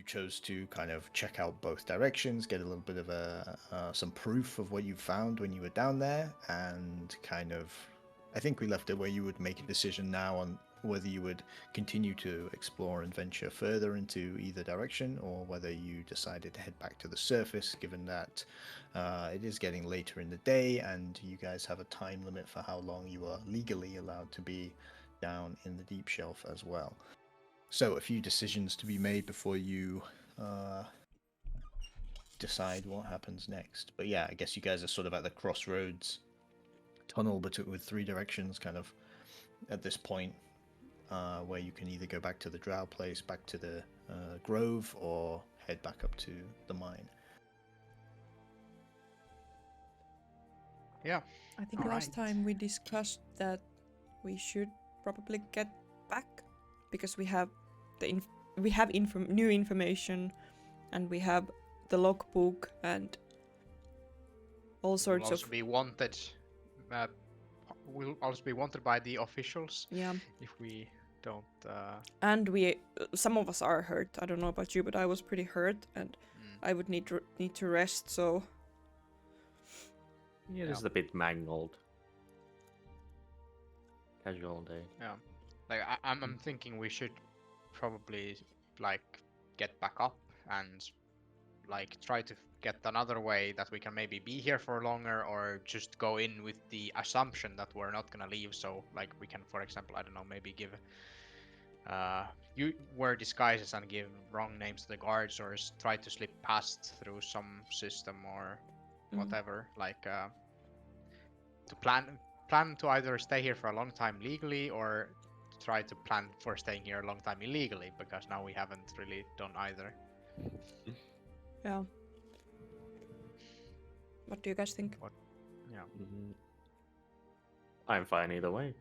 chose to kind of check out both directions, get a little bit of some proof of what you found when you were down there, and kind of, I think we left it where you would make a decision now on whether you would continue to explore and venture further into either direction, or whether you decided to head back to the surface, given that it is getting later in the day and you guys have a time limit for how long you are legally allowed to be down in the deep shelf as well. So a few decisions to be made before you decide what happens next. But yeah, I guess you guys are sort of at the crossroads tunnel with three directions kind of at this point, where you can either go back to the drow place, back to the grove, or head back up to the mine. Yeah. I think last time we discussed that we should probably get back because we have new information, and we have the logbook and all sorts We'll also be wanted. We'll also be wanted by the officials. Yeah. If we don't. And some of us are hurt. I don't know about you, but I was pretty hurt, and I would need to rest. So. Yeah, this is a bit mangled. Casual day. Yeah, like I'm thinking we should probably like get back up and like try to get another way that we can maybe be here for longer, or just go in with the assumption that we're not gonna leave. So like we can, for example, I don't know, maybe give you wear disguises and give wrong names to the guards, or try to slip past through some system or whatever, like to plan to either stay here for a long time legally, or try to plan for staying here a long time illegally, because now we haven't really done either. Yeah. What do you guys think? What? Yeah. I'm fine either way.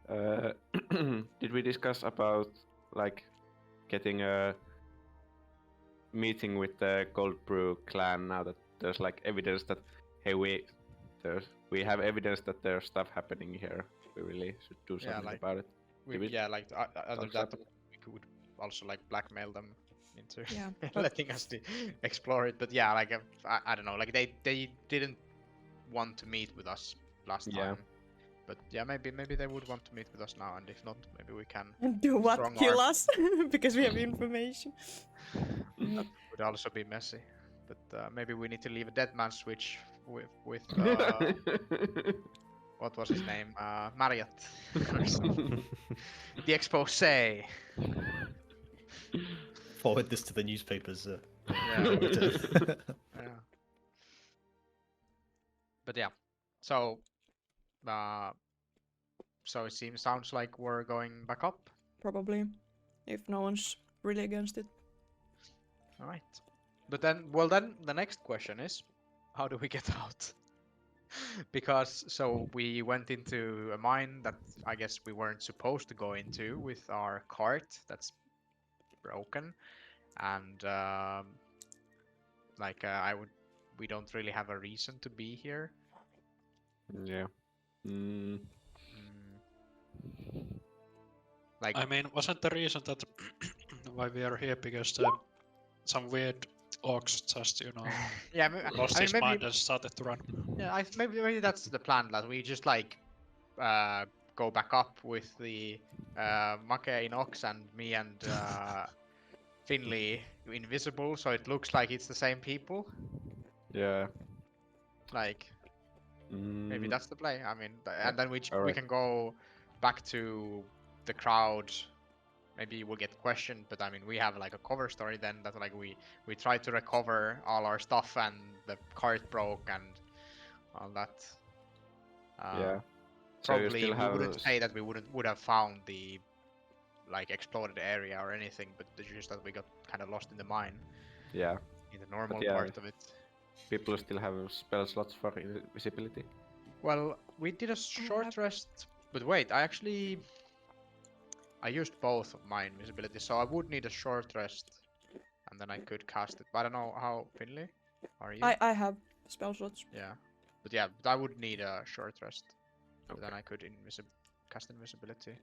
Did we discuss about like getting a meeting with the Cold Brew clan now that there's like evidence that hey we have evidence that there's stuff happening here? We really should do something about it. Other than that, we could also like blackmail them into Yeah, letting us explore it. But yeah, like I don't know, like they didn't want to meet with us last time. But yeah, maybe they would want to meet with us now, and if not, maybe we can do what? Kill us because we have information. That would also be messy. But maybe we need to leave a dead man switch with what was his name? Marriott. The expose. Forward this to the newspapers. Yeah. But yeah, so it sounds like we're going back up. Probably, if no one's really against it. All right. But then the next question is, how do we get out? Because so we went into a mine that I guess we weren't supposed to go into with our cart that's broken, and we don't really have a reason to be here. Yeah. Like, I mean, wasn't the reason that why we are here because some weird orcs just, lost his mind and started to run? Yeah, maybe that's the plan, that we just like go back up with the Make Inox and me and Finley invisible, so it looks like it's the same people. Yeah. Like, maybe that's the play. I mean, and then we can go back to the crowd. Maybe we'll get questioned, but I mean, we have like a cover story then that like we try to recover all our stuff, and the cart broke and all that. Yeah. Probably we wouldn't say that we would have found the like exploded area or anything, but it's just that we got kind of lost in the mine. Yeah. In the normal part of it. People still have spell slots for invisibility. Well, we did a short rest, but wait, I used both of my invisibility, so I would need a short rest, and then I could cast it. But I don't know how, Finley, are you? I have spell slots. Yeah, but I would need a short rest. Okay. Then I could cast invisibility.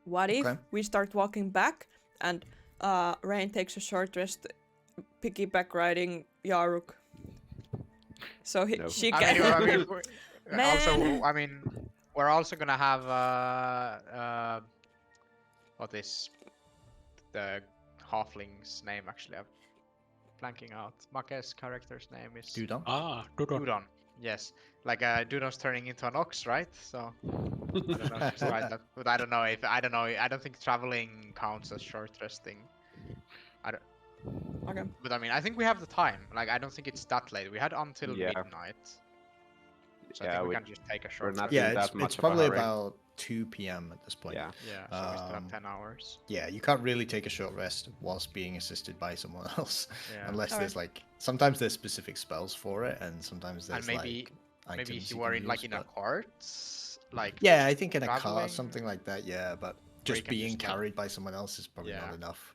what if Okay. we start walking back and Rain takes a short rest, piggyback riding Yaruk. So No. she I can. mean, I mean, also, Man. I mean, we're also gonna have what is the halfling's name? Actually, I'm blanking out. Make's character's name is Dudon. Ah, Dudon. Dudon. Yes, like Dudon's turning into an ox, right? So I don't know if she's right that, but I don't know. I don't think traveling counts as short resting. Okay. But I mean, I think we have the time. Like, I don't think it's that late. We had until Yeah. midnight. So I Yeah, think we we- can just take a we're short not rest. Yeah, in it's that much it's of a probably hurry. about 2 p.m. at this point. Yeah. Yeah, so we still have Um, 10 hours. Yeah, you can't really take a short rest whilst being assisted by someone else, Yeah. unless Alright. there's like sometimes there's specific spells for it, and sometimes there's And maybe like maybe items if you you were can in like use, in a but- cart, like Yeah, just I think in a car, traveling, something like that. Yeah, but you just can being just, like- carried by someone else is probably Yeah. not enough.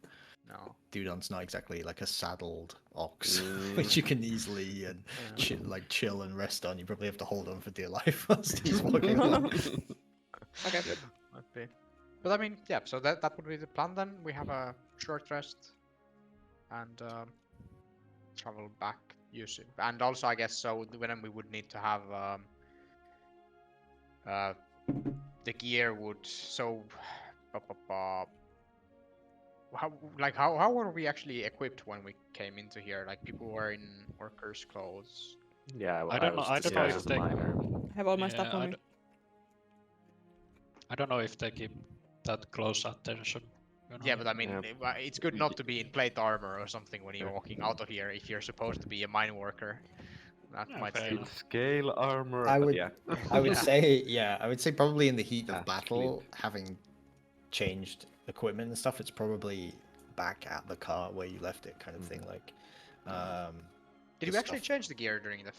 No. Dudon's not exactly like a saddled ox, Mm. which you can easily and Yeah. chill and rest on. You probably have to hold on for dear life whilst he's walking along. Okay. Might be. But I mean, yeah. So that would be the plan then. We have a short rest, and travel back using. And also, I guess so. When we would need to have the gear would so. How were we actually equipped when we came into here? Like people were in workers' clothes. Yeah, I don't know- was I don't know disguised if as a they- miner. I have all my Yeah, stuff on me. I don't know if they keep that close attention. You know? Yeah, but I mean, Yeah. it's good not to be in plate armor or something when you're walking out of here if you're supposed to be a mine worker. That Yeah, might fair still. enough. Scale armor. I but would- Yeah. I would Yeah. say, yeah, I would say probably in the heat of Ah, battle, having changed equipment and stuff, it's probably back at the car where you left it, kind of thing. Like, Did the we actually stuff- change the gear during the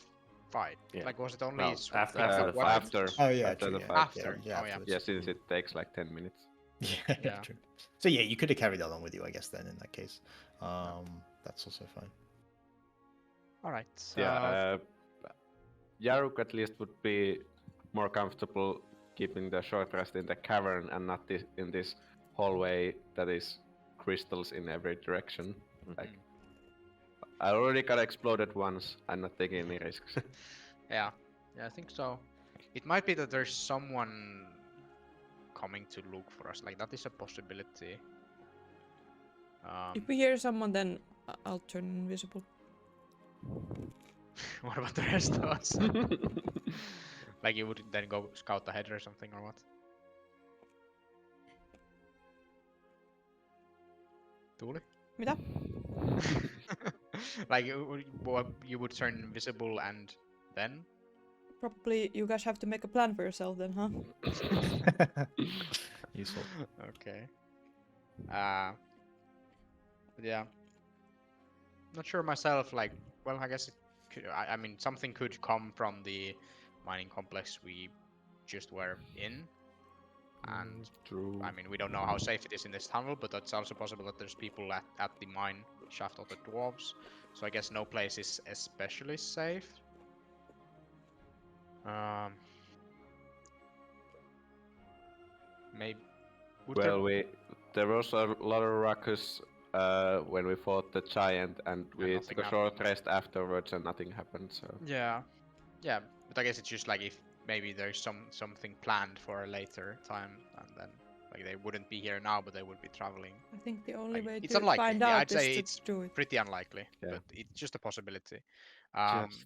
fight? Yeah. Like, was it only Well, swap- after swap the weapons? After. Oh yeah, after true, the yeah. fight. After. Yeah, Oh, yeah. afterwards. Yeah, since it takes like 10 minutes. Yeah, Yeah. true. So yeah, you could have carried that along with you, I guess. Then in that case, that's also fine. All right. Yeah. Yaruk at least would be more comfortable keeping the short rest in the cavern and not in this hallway that is crystals in every direction. Like, I already got exploded once. I'm not taking any risks. Yeah, I think so. It might be that there's someone coming to look for us. Like that is a possibility. If we hear someone, then I'll turn invisible. What about the rest of us? Like you would then go scout ahead or something, or what? Tuuli? Mitä? Like you would turn invisible and then? Probably you guys have to make a plan for yourself then, huh? Useful. Okay. But yeah. Not sure myself. Like, well, I guess it could, I mean, something could come from the mining complex we just were in, and True. I mean, we don't know how safe it is in this tunnel, but it's also possible that there's people at the mine shaft of the dwarves. So I guess no place is especially safe. Maybe. Well, there was a lot of ruckus when we fought the giant, and we nothing took a short rest afterwards, and nothing happened. So Yeah, but I guess it's just like if maybe there's something planned for a later time, and then like they wouldn't be here now, but they would be traveling. I think the only Like, way it's to unlikely. find Yeah, out I'd say is it's to do it. pretty unlikely, Yeah. but it's just a possibility.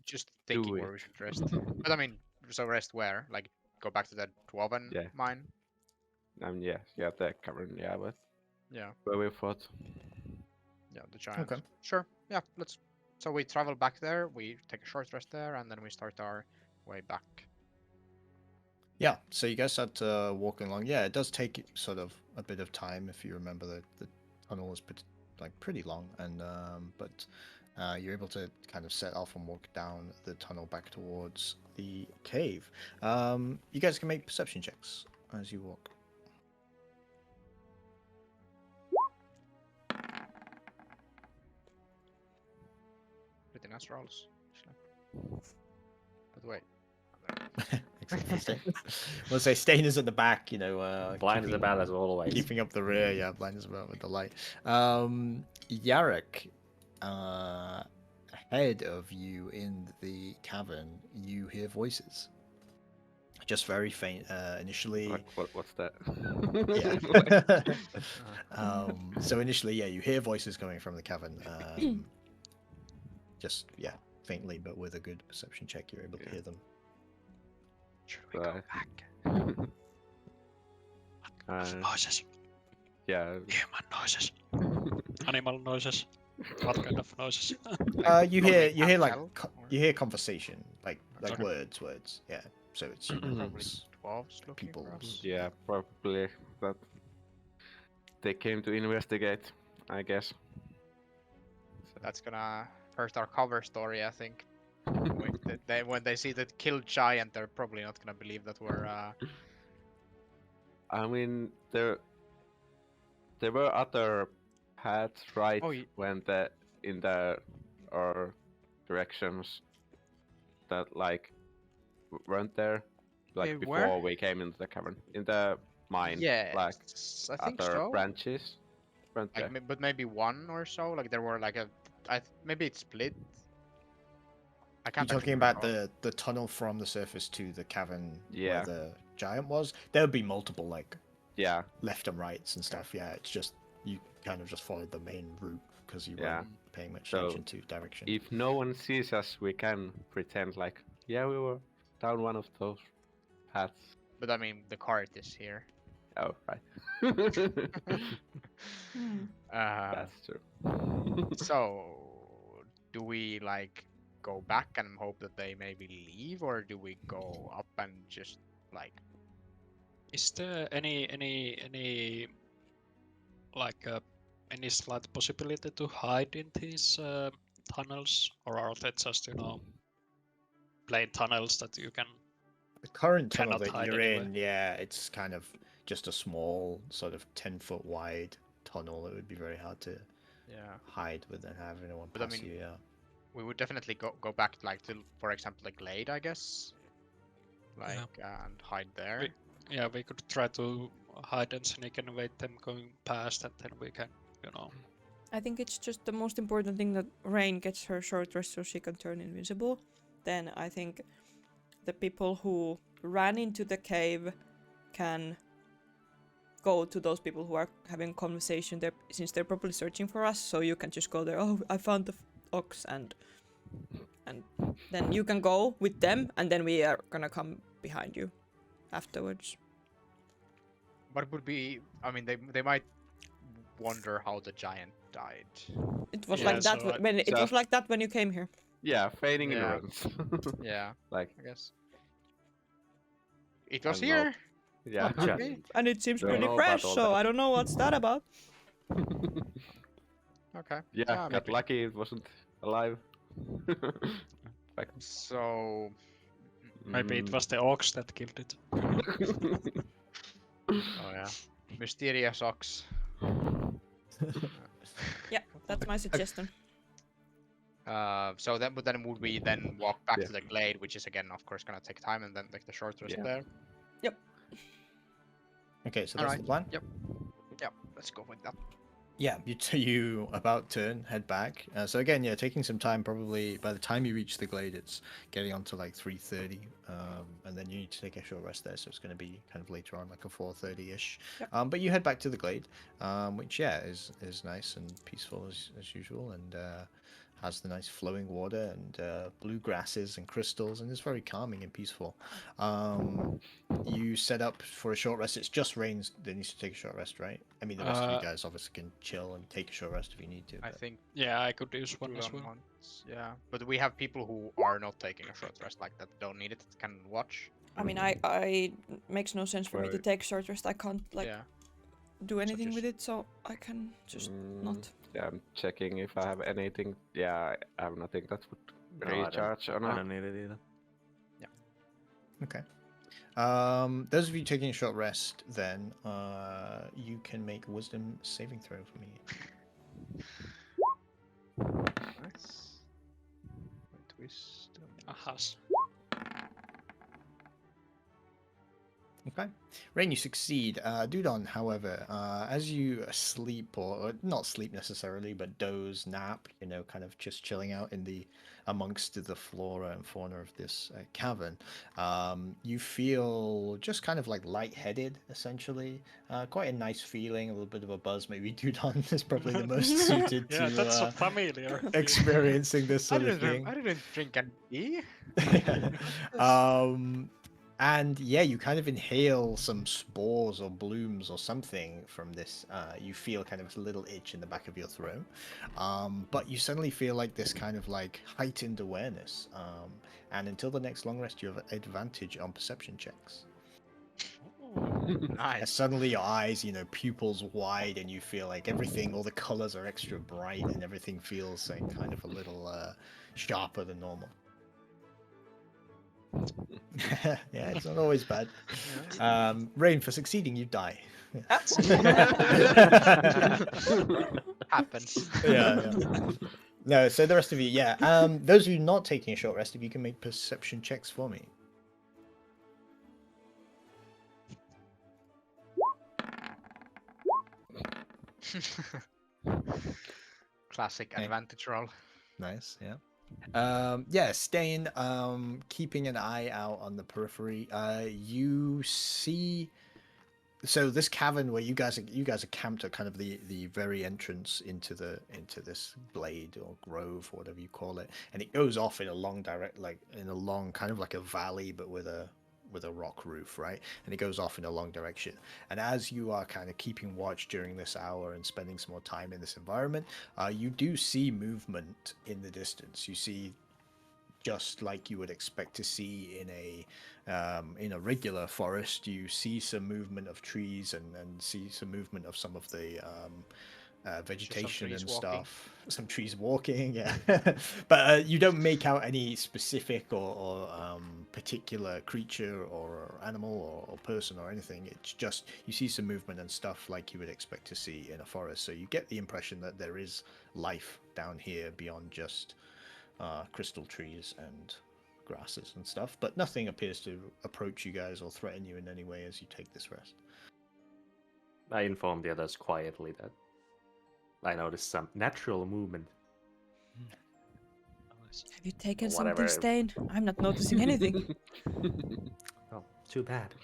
Just do thinking where it. we should rest. But I mean, so rest where? Like go back to that Dwarven Yeah. mine? yeah, the cavern, yeah, but Yeah, where we fought. yeah, the giant. Okay. Sure. Yeah, let's. So we travel back there. We take a short rest there, and then we start our way back. Yeah, so you guys start walking along. Yeah, it does take sort of a bit of time if you remember the tunnel is pretty long, and but you're able to kind of set off and walk down the tunnel back towards the cave. You guys can make perception checks as you walk. Pretty nice rolls, actually. But wait. We'll say Stainer's at the back, Blind as a bat as always. keeping up the rear. Yeah, blind as a bat with the light. Yarek, ahead of you in the cavern, you hear voices. Just very faint initially. What's that? Yeah. So initially, yeah, you hear voices coming from the cavern. Just faintly, but with a good perception check, you're able to hear them. Should we go back? Noises. Yeah. Human noises. Animal noises. What kind of noises? You hear tell, you hear conversation, like Okay. words. Yeah. So it's Probably humans, dwarves looking for peoples. us. Yeah, probably that they came to investigate, I guess. That's gonna hurt our cover story, I think. When they see the killed giant, they're probably not gonna believe that we're. I mean, there were other paths, right? Oh, when in the or directions that weren't there, They before were? we came into the cavern, in the mine, Yeah, like I think other so. branches, weren't there? But maybe one or so. Like there were like maybe it split. I You're can't. talking actually about recall. the tunnel from the surface to the cavern Yeah. where the giant was. There would be multiple Yeah, left and rights and stuff. Yeah, it's just you kind of just followed the main route because you Yeah. weren't paying much So, attention to direction. if no one sees us, we can pretend we were down one of those paths. But I mean, the cart is here. Oh, right. That's true. So, do we go back and hope that they maybe leave, or do we go up and just Is there any any slight possibility to hide in these tunnels, or are they just plain tunnels that you can? The current tunnel cannot that hide you're anywhere? in, yeah, it's kind of just a small, sort of 10-foot wide tunnel. It would be very hard to hide with and have anyone But I pass mean, you. Yeah. we would definitely go back to, for example, the glade, I guess, and hide there. We could try to hide and sneak and wait them going past, and then we can, I think it's just the most important thing that Rain gets her short rest so she can turn invisible. Then I think the people who ran into the cave can go to those people who are having a conversation there, since they're probably searching for us. So you can just go there. Oh, I found the ox, and then you can go with them, and then we are gonna come behind you afterwards. But would be, I mean, they might wonder how the giant died. It was Yeah, like that so when it was like that when you came here. Yeah, feigning Yeah. ignorance. Yeah, Like, I guess. It was I'm here. yeah. Oh, Okay. And it seems Don't pretty know about fresh, all so that. I don't know what's that about. Okay. Yeah, got maybe. lucky it wasn't alive. So maybe it was the ox that killed it. Oh yeah, mysterious ox. Yeah, that's my suggestion. So then would we then walk back Yeah. to the glade, which is again, of course, gonna take time, and then take the short rest Yeah. there. Okay, so that's Alright, the plan. Yep. Let's go with that. Yeah, you about turn, head back. So again, yeah, taking some time. Probably by the time you reach the glade, it's getting on to 3:30, and then you need to take a short rest there. So it's going to be kind of later on, like a 4:30ish. Yep. But you head back to the glade, which is nice and peaceful as usual, and has the nice flowing water and blue grasses and crystals, and it's very calming and peaceful. You set up for a short rest. It's just Rains that needs to take a short rest, right? I mean, the rest of you guys obviously can chill and take a short rest if you need to. I but- think Yeah, I could use one do as them well. once. Yeah, but we have people who are not taking a short rest like that. Don't need it. Can watch. I mean, I makes no sense for me to Right. take short rest. I can't Yeah. do anything just- with it, so I can just not. Yeah, I'm checking if I have anything. Yeah, I have nothing that would No, I don't- recharge or I not. don't need it either. Okay. Those of you taking a short rest, then you can make a wisdom saving throw for me. Nice. Wisdom. Ahas. Okay. Rain, you succeed. Dudon, however, as you sleep, or not sleep necessarily, but doze, nap, kind of just chilling out in the amongst the flora and fauna of this cavern, you feel just kind of like lightheaded, essentially. Quite a nice feeling, a little bit of a buzz. Maybe Dudon is probably the most suited Yeah, to that's so familiar. experiencing this sort of thing. I didn't drink any tea. And yeah, you kind of inhale some spores or blooms or something from this. You feel kind of a little itch in the back of your throat. But you suddenly feel like this kind of like heightened awareness. And until the next long rest, you have advantage on perception checks. And Nice. suddenly your eyes, pupils wide, and you feel like everything, all the colors are extra bright, and everything feels like kind of a little sharper than normal. Yeah, it's not always bad. Rain, for succeeding, you die. Happens. Yeah. No, so the rest of you, yeah. Those of you not taking a short rest, if you can make perception checks for me. Classic Okay. advantage roll. Nice, yeah. Staying, keeping an eye out on the periphery. You see, so this cavern where you guys are camped at kind of the very entrance into this glade or grove or whatever you call it, and it goes off in a long kind of like a valley, but with a rock roof, right? And it goes off in a long direction. And as you are kind of keeping watch during this hour and spending some more time in this environment, you do see movement in the distance. You see, just like you would expect to see in a regular forest, you see some movement of trees and see some movement of some of the vegetation and stuff. Some trees walking, yeah. But you don't make out any specific or particular creature or animal or person or anything. It's just you see some movement and stuff like you would expect to see in a forest. So you get the impression that there is life down here beyond just crystal trees and grasses and stuff. But nothing appears to approach you guys or threaten you in any way as you take this rest. I inform the others quietly that I noticed some natural movement. Have you taken Whatever. something, Stain? I'm not noticing anything. Oh, too bad.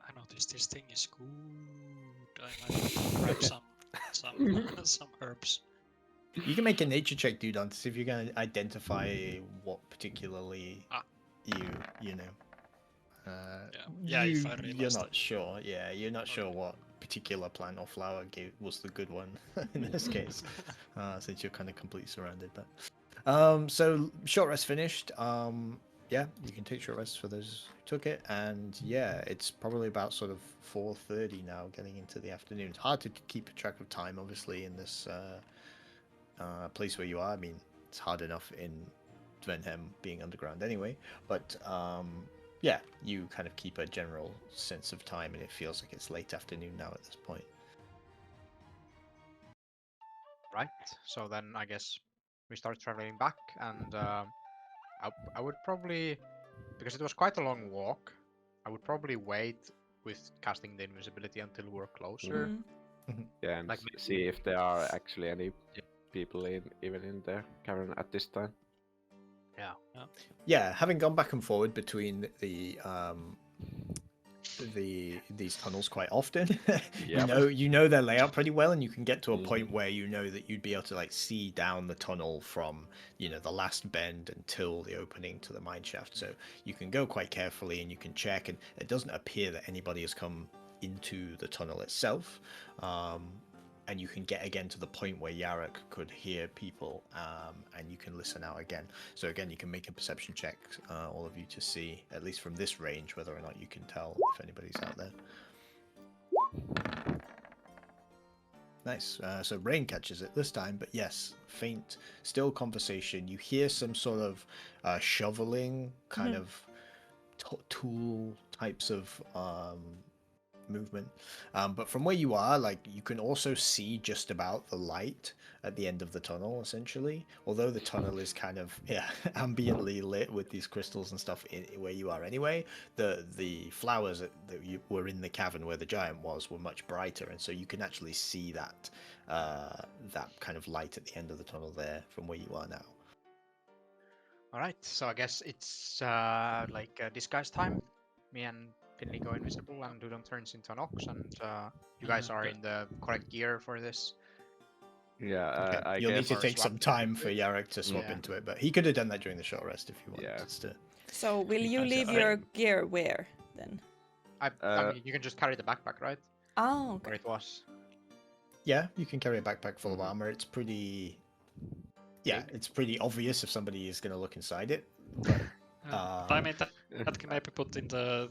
I noticed this thing is good. I might grab some herbs. You can make a nature check, dude, on to see if you can identify what particularly you know. Yeah, if I You're realized not sure. Yeah, you're not sure what particular plant or flower was the good one in this case, since you're kind of completely surrounded. But so short rest finished. Yeah, you can take short rests for those who took it, and yeah, it's probably about sort of 4:30 now, getting into the afternoon. It's hard to keep track of time, obviously, in this place where you are. I mean, it's hard enough in Dvenhem being underground anyway, but yeah, you kind of keep a general sense of time, and it feels like it's late afternoon now at this point. Right. So then I guess we start traveling back, and I would probably, because it was quite a long walk, I would probably wait with casting the invisibility until we're closer. Yeah, and Like see if there are actually any people even in the cavern at this time. Yeah, having gone back and forward between these tunnels quite often, you know their layout pretty well, and you can get to a point where you know that you'd be able to like see down the tunnel from the last bend until the opening to the mine shaft. So you can go quite carefully, and you can check, and it doesn't appear that anybody has come into the tunnel itself. And you can get again to the point where Yarok could hear people, and you can listen out again. So again, you can make a perception check, all of you, to see, at least from this range, whether or not you can tell if anybody's out there. Nice. So Rain catches it this time, but yes, faint, still conversation. You hear some sort of shoveling, kind of tool types of movement. But from where you are, like, you can also see just about the light at the end of the tunnel, essentially. Although the tunnel is kind of ambiently lit with these crystals and stuff where you are anyway, the flowers that were in the cavern where the giant was were much brighter, and so you can actually see that that kind of light at the end of the tunnel there from where you are now. All right, so I guess it's like disguise time. Me and Finley go invisible, and Dudon turns into an ox, and you guys are in the correct gear for this. Yeah, Okay. I You'll need guess. to take some time for Yarek to swap Yeah. into it, but he could have done that during the short rest if you wanted Yeah. to. So will you Depends leave on- your gear where then? I mean, you can just carry the backpack, right? Oh, Where okay. it was. Yeah, you can carry a backpack full Mhm. of armor. It's pretty. Yeah, it's pretty obvious if somebody is going to look inside it. But But I mean, that can maybe put in the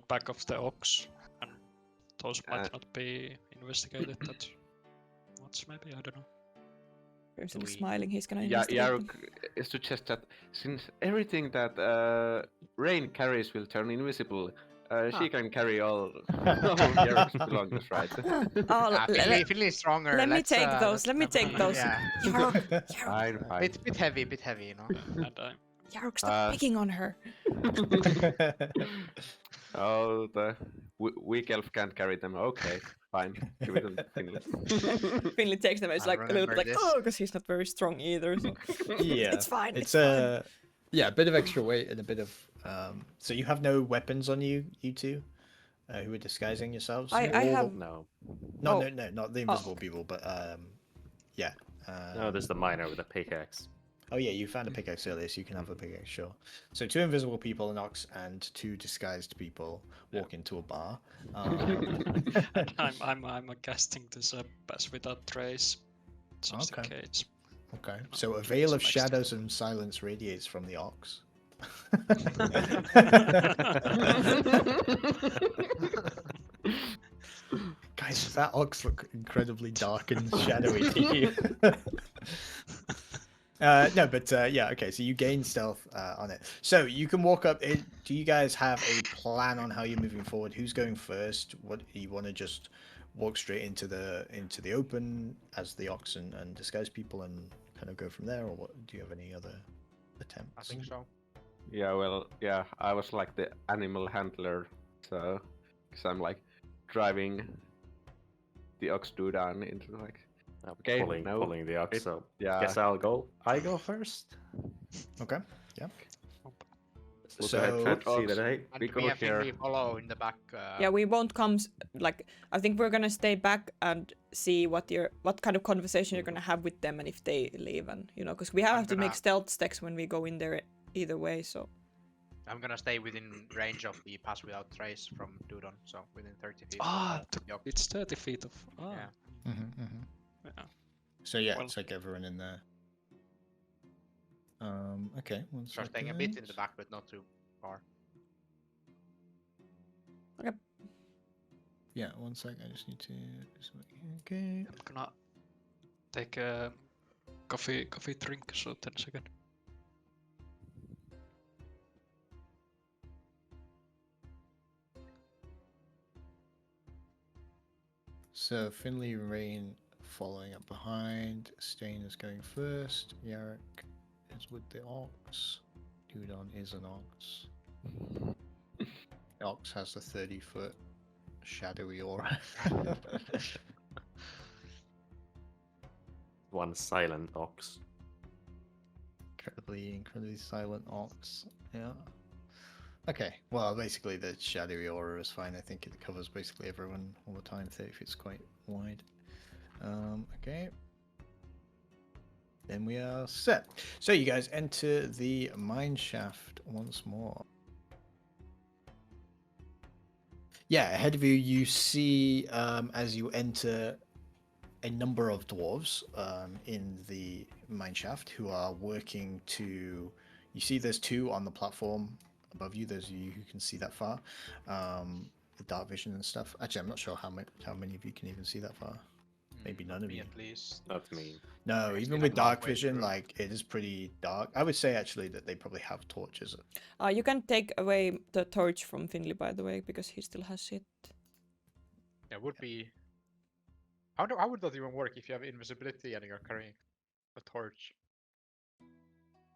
back of the ox, and those might not be investigated. That's maybe, I don't know. Grimson is we- smiling. He's gonna Yeah, investigate them. Yaruk suggests that since everything that Rain carries will turn invisible, she can carry all Yaruk's belongings, right? Oh, Finley is stronger. let me Let's, take those. let's Let me not- take those. Yeah. Yarok, Fine, fine. Bit heavy, you know. And Yarok, stop picking on her. Oh, the weak elf can't carry them. Okay, fine. Give it to Finley. Finley takes them. It's I'll like a little bit remember like, this. oh, because he's not very strong either. So yeah, it's fine. It's fine. a bit of extra weight and a bit of. So you have no weapons on you, you two, who are disguising yourselves. I have. No. No, Oh. no, not the invisible people, but yeah. No, there's the miner with a pickaxe. Oh yeah, you found a pickaxe earlier, so you can have a pickaxe, sure. So 2 invisible people, an ox, and 2 disguised people walk into a bar. and I'm casting this pass without trace, just in Okay. case. Okay. So a veil of Some extra. shadows and silence radiates from the ox. Guys, does that ox look incredibly dark and shadowy to you? No, but yeah, okay. So you gain stealth on it. So you can walk up. Do you guys have a plan on how you're moving forward? Who's going first? What you want to just walk straight into the open as the ox and disguise people and kind of go from there, or what? Do you have any other attempts? I think so. Yeah, well, yeah, I was like the animal handler, so because I'm like driving the ox down into like. Okay, pulling the ox. it- So Yeah. guess I'll go. I go first. Okay. Yeah. Look So- ahead, try to see Ox. that. Hey, And We me go and Finley here. follow in the back. Yeah, we won't come. Like, I think we're gonna stay back and see what kind of conversation you're gonna have with them, and if they leave, and because we have to make gonna- stealth checks when we go in there either way. So I'm gonna stay within range of the pass without trace from Dudon, so within 30 feet. Yup. It's 30 feet of. Yeah. Yeah. So yeah, Well- take everyone in there. Okay. One So staying a bit in the second. back, but not too far. Yeah, 1 sec. I just need to. Okay. I'm gonna take a coffee drink, so 10 seconds. So Finley, Rain following up behind. Stain is going first. Yarek is with the ox. Dudon is an ox. The ox has a 30-foot shadowy aura. One silent ox. incredibly silent ox. Yeah. Okay. Well, basically the shadowy aura is fine. I think it covers basically everyone all the time. 30 feet's quite wide. Okay. Then we are set. So you guys enter the mine shaft once more. Yeah, ahead of you, you see as you enter a number of dwarves in the mine shaft who are working to. You see, there's 2 on the platform above you. There's you who can see that far. The dark vision and stuff. Actually, I'm not sure how many of you can even see that far. maybe none of Me you. at least. Not me. No, It's even been, with like, dark halfway vision, through. like it is pretty dark. I would say actually that they probably have torches. You can take away the torch from Finley, by the way, because he still has it. It would be. How would that even work if you have invisibility and you're carrying a torch?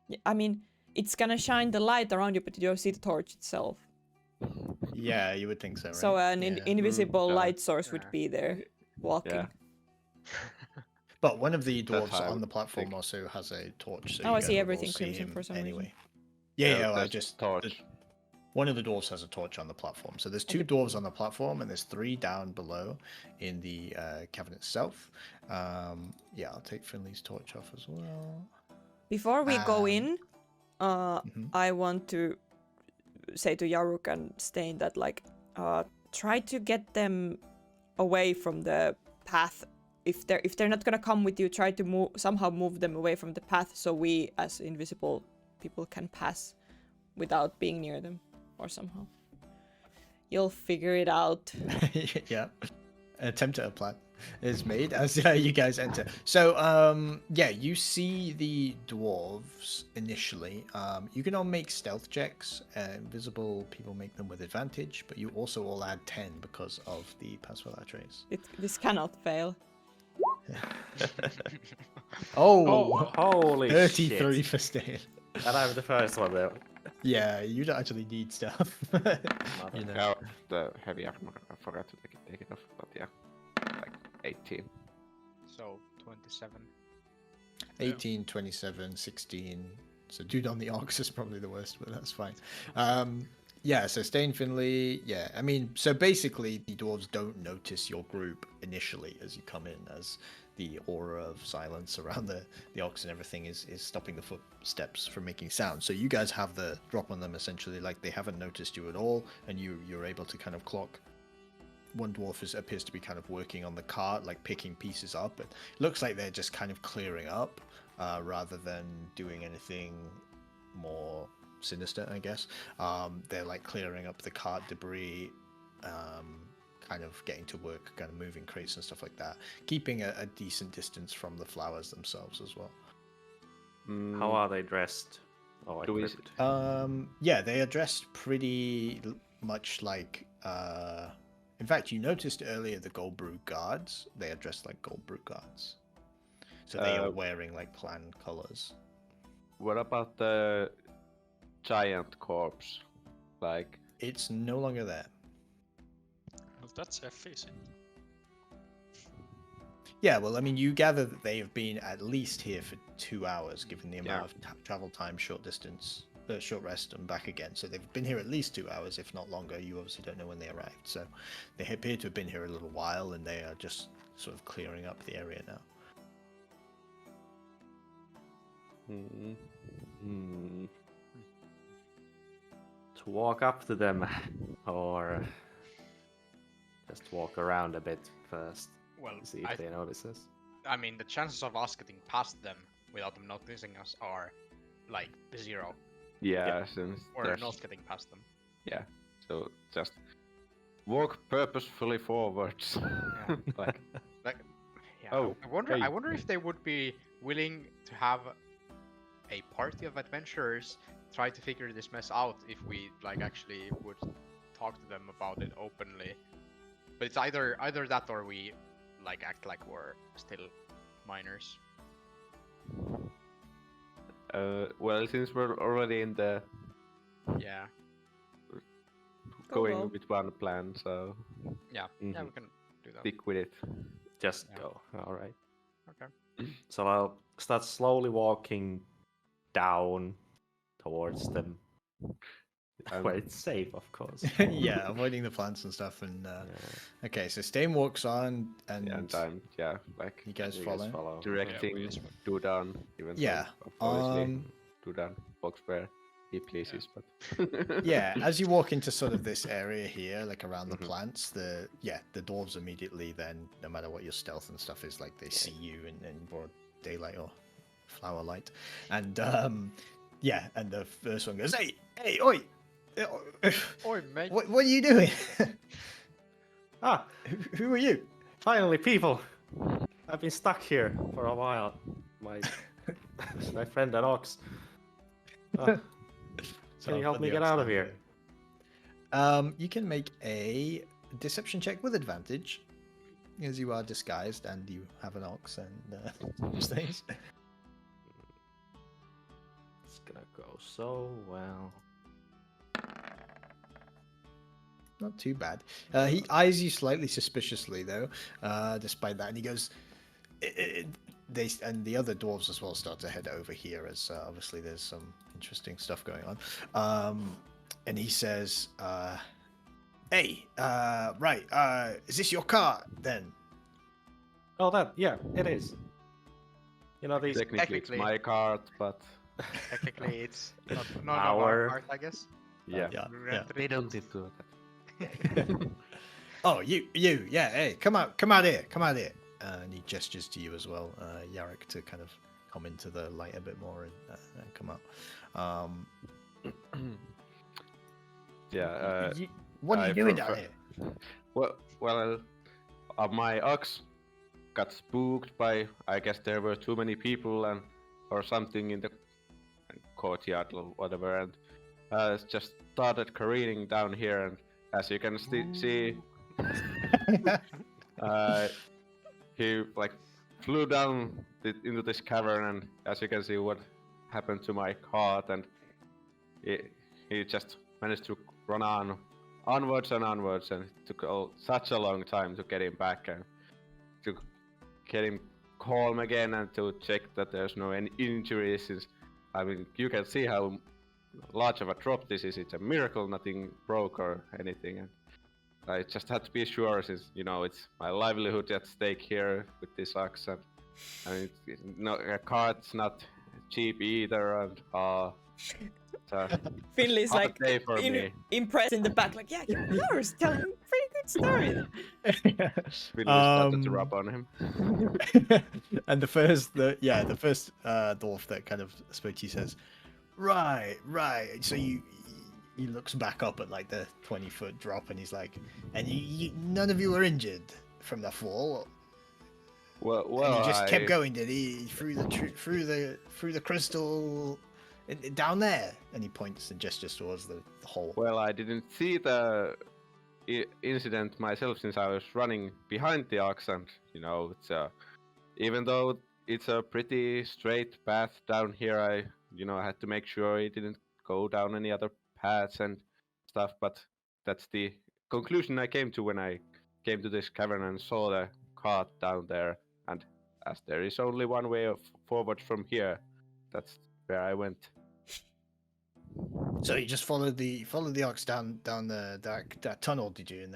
Yeah, I mean, it's gonna shine the light around you, but you don't see the torch itself. Yeah, you would think so, right? So an Yeah. invisible yeah. light source would Yeah. be there, walking. Yeah. But one of the That's dwarves how I on would the platform think. also has a torch, so Oh, you I guys see would all everything see crimson him for some reason. anyway. Yeah, I there's just torch. one of the dwarves has a torch on the platform. So there's two Okay. dwarves on the platform, and there's 3 down below in the cavern itself. Yeah, I'll take Finley's torch off as well. Before we go in, Mhm. I want to say to Yaruk and Stain that like try to get them away from the path. If they're not gonna come with you, try to somehow move them away from the path so we as invisible people can pass without being near them or somehow. You'll figure it out. Yeah. Attempt at a plan is made as you guys enter. So, yeah, you see the dwarves initially. You can all make stealth checks. Invisible people make them with advantage, but you also all add 10 because of the pass without trace. This cannot fail. Oh, Holy 33 shit. for Stan. And I'm the first one there. Yeah, you don't actually need stuff. You know. Yeah, the heavy armor, I forgot to take it off, but yeah, like 18. So 27. 18, 27, 16. So dude on the ox is probably the worst, but that's fine. Yeah, so Stain Finley, yeah. I mean, so basically the dwarves don't notice your group initially as you come in, as the aura of silence around the ox and everything is stopping the footsteps from making sound. So you guys have the drop on them essentially, like they haven't noticed you at all, and you're able to kind of clock. One dwarf appears to be kind of working on the cart, like picking pieces up. It looks like they're just kind of clearing up rather than doing anything more sinister, I guess. They're like clearing up the cart debris, kind of getting to work, kind of moving crates and stuff like that, keeping a decent distance from the flowers themselves as well. How are they dressed? Oh, Do we- equipped. Yeah, they are dressed pretty much like. In fact, you noticed earlier the Goldbrew guards. They are dressed like Goldbrew guards, so they are wearing like clan colors. What about the giant corpse? Like, It's no longer there. Well, that's efficient. Yeah, well, I mean, you gather that they have been at least here for 2 hours, given the amount of travel time, short distance, short rest, and back again. So they've been here at least 2 hours, if not longer. You obviously don't know when they arrived. So they appear to have been here a little while, and they are just sort of clearing up the area now. To walk up to them, or just walk around a bit first, Well, see if they notice us. I mean, the chances of us getting past them without them noticing us are like 0, yeah, since or there's, not getting past them. yeah, so just walk purposefully forwards. Yeah. Like, Yeah, Oh, I wonder. hey. I wonder if they would be willing to have a party of adventurers try to figure this mess out if we like actually would talk to them about it openly. But it's either that or we like act like we're still minors. well, since we're already in the Yeah. going well. with one plan, so Yeah. Yeah, we Mhm. can do that. stick with it. Just Yeah. go. All right. Okay. So I'll start slowly walking down towards them. Where it's safe, of course. Yeah, avoiding the plants and stuff. And okay, so Stain walks on, and Yeah, and like you guys You follow. directing Yeah, we just- Dudan, even Yeah, though obviously um, Dudan walks where he pleases, but Yeah, as you walk into sort of this area here, like around the Mhm. plants, the dwarves immediately then, no matter what your stealth and stuff is, like they see you in broad daylight or flower light, and and the first one goes, "Hey, oi, Oi, mate. what are you doing? Ah, Who are you?" finally, people! I've been stuck here for a while. My my friend an ox. Can you help me get out of here? You can make a deception check with advantage, as you are disguised and you have an ox and those things. It's gonna go so well. Not too bad. He eyes you slightly suspiciously, though, despite that, and he goes. They and the other dwarves as well start to head over here, as obviously there's some interesting stuff going on. And he says, "Hey, right, is this your car then?" Oh, yeah, it is. You know these. Technically, it's my cart, but Technically, it's not Our- our part, I guess. yeah, Yeah. they don't need to. Oh, you, yeah, hey, come out here. And he gestures to you as well, Yarrick, to kind of come into the light a bit more and come out. Yeah. What are you I doing prefer- down here? Well, my ox got spooked by, I guess there were too many people or something in the courtyard or whatever, and just started careening down here. And as you can see, he like flew down into this cavern, and as you can see, what happened to my cart, and he just managed to run onwards, and it took such a long time to get him back and to get him calm again and to check that there's no any injuries. Since I mean, you can see how large of a drop this is. It's a miracle nothing broke or anything. And I just had to be sure, since it's my livelihood at stake here with this ox, and I mean, a cart's not cheap either, and it's a Finley's hard like day for me. impressed in the back, like, yeah, you're telling a pretty good story. Really started to rub on him. And the first dwarf that kind of spoke to you says, right. So he looks back up at like the 20-foot drop, and he's like, and you none of you were injured from the fall. Well, And he just kept going, did he? Through the crystal down there, and he points and gestures towards the hole. Well, I didn't see the incident myself, since I was running behind the ox, and it's even though it's a pretty straight path down here, I had to make sure it didn't go down any other paths and stuff. But that's the conclusion I came to when I came to this cavern and saw the cart down there. And as there is only one way forward from here, that's where I went. So you just followed the ox down that tunnel, did you? And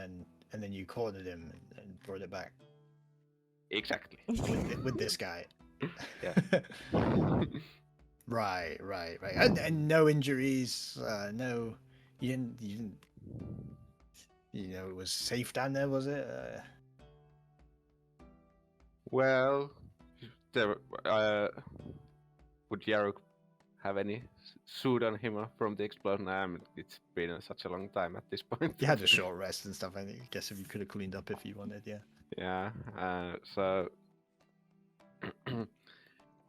then you cornered him and brought it back Exactly. with this guy. Yeah. Right. And no injuries. No, you didn't. It was safe down there, was it? Well, there. Would Yarok have any suit on him from the explosion? I mean, it's been such a long time at this point. You had a short rest and stuff. I guess if you could have cleaned up if you wanted, yeah. Yeah. So.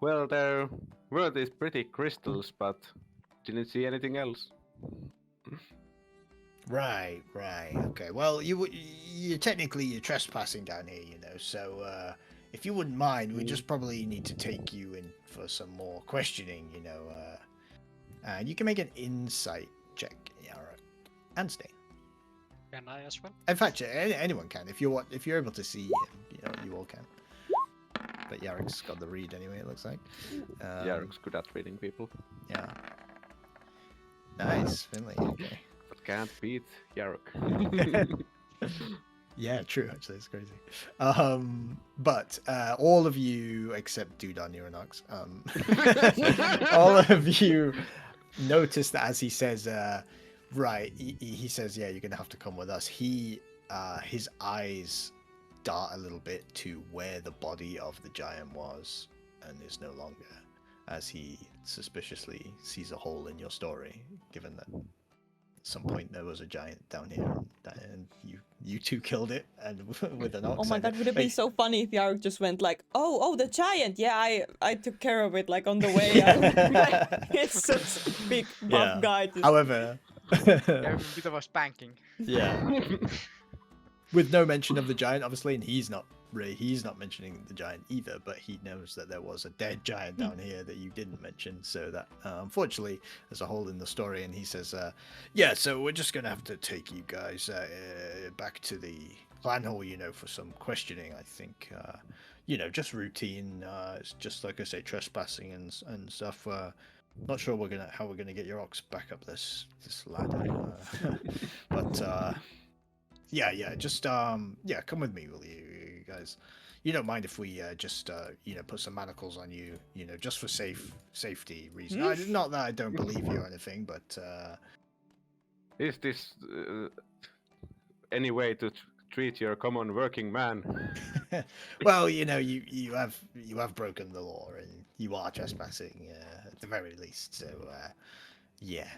Well, there were these pretty crystals, but didn't see anything else. Right. Okay. Well, you're technically trespassing down here, So if you wouldn't mind, we just probably need to take you in for some more questioning, and you can make an insight check, Yara, and stay. Can I as well? In fact, anyone can. If you're able to see him, you all can. But Yarrick's got the read anyway, it looks like. Yarok's good at reading people. Yeah. Nice, Finley. Okay. But can't beat Yarok. Yeah, true. Actually, it's crazy. But all of you except Dudon, you're an ox. All of you notice that as he says, right, he says, yeah, you're gonna have to come with us. His eyes dart a little bit to where the body of the giant was and is no longer, as he suspiciously sees a hole in your story, given that at some point there was a giant down here and you you two killed it, and with an ox. Oh my and god, would it be like, so funny if Yaruk just went like, oh, the giant, yeah, I took care of it like on the way out. It's such a big buff Yeah. guy. Just... However, Yeah, a bit of a spanking. yeah, with no mention of the giant, obviously, and he's not mentioning the giant either, but he knows that there was a dead giant down here that you didn't mention, so that unfortunately there's a hole in the story. And he says, yeah, so we're just gonna have to take you guys back to the clan hall, for some questioning. I think just routine. It's just like I say, trespassing and stuff. Not sure how we're gonna get your ox back up this ladder, but yeah, just come with me, will you guys? You don't mind if we just put some manacles on you, just for safety reasons. Not that I don't believe you or anything, but Is this any way to treat your common working man? well, you have broken the law and you are trespassing at the very least. So yeah.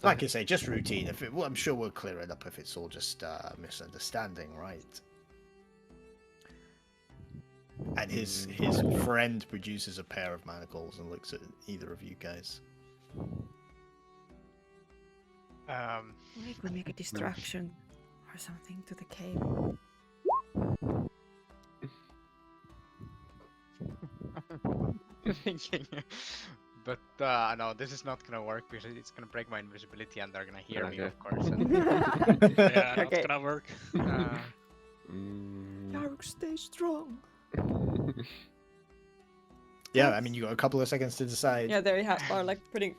Like I say, just routine. I'm sure we'll clear it up if it's all just misunderstanding, right? And his friend produces a pair of manacles and looks at either of you guys. What if we make a distraction or something to the cave? Thinking, but no, this is not gonna work because it's gonna break my invisibility and they're gonna hear me, Okay. of course. And, Yeah, Okay. not gonna work. Yaruk, stay strong. Yeah, I mean, you got a couple of seconds to decide Yeah, there you are, like putting.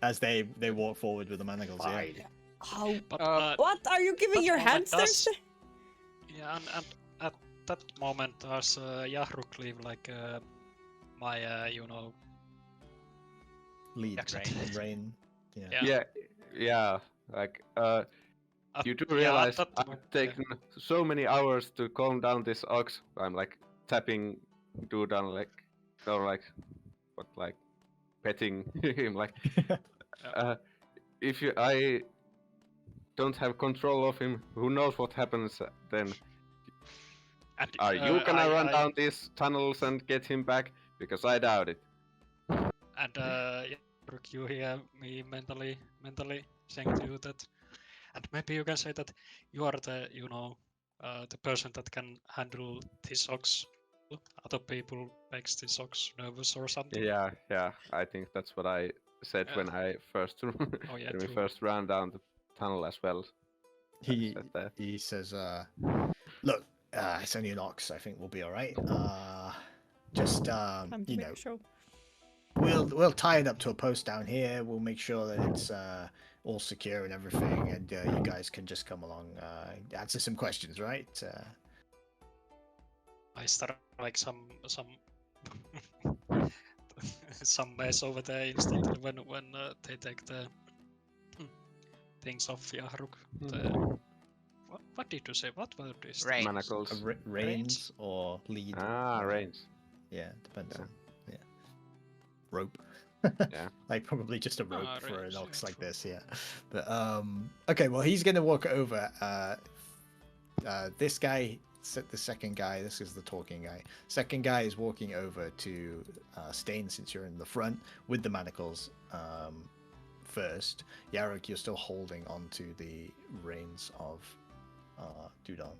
as they walk forward with the manacles. Yeah. How? But What are you giving that your moment hamsters? does- yeah, and at that moment, does Yahruk leave like my Lead Accent. rain. Yeah. Yeah. Yeah. Like you do yeah, realize at that I've moment, yeah. taken so many hours to calm down this ox. I'm like tapping Dudan like petting him like if I don't have control of him, who knows what happens then? And, Are you gonna I- run I- down these tunnels and get him back? Because I doubt it. And Yahruk, you hear me mentally saying to you that, and maybe you can say that you are the person that can handle this ox. Other people makes this ox nervous or something. Yeah, I think that's what I said Yeah. when I first Oh yeah, when we true. first ran down the tunnel as well. He says, look, it's only an ox. I think we'll be all right. Just Time to make a show. we'll tie it up to a post down here. We'll make sure that it's all secure and everything, and you guys can just come along, answer some questions, right? I start like some some mess over there instantly when they take the things off Yahruk. What did you say? What were these? Reins. Manacles. Reins or lead. Reins. Yeah, depends Yeah. on rope. Yeah. Like probably just a rope for reins, an ox yeah, like true. this, yeah. But okay, well he's gonna walk over. This guy, the second guy, this is the talking guy. Second guy is walking over to Stain, since you're in the front with the manacles. First, Yarok, you're still holding onto the reins of Dudon.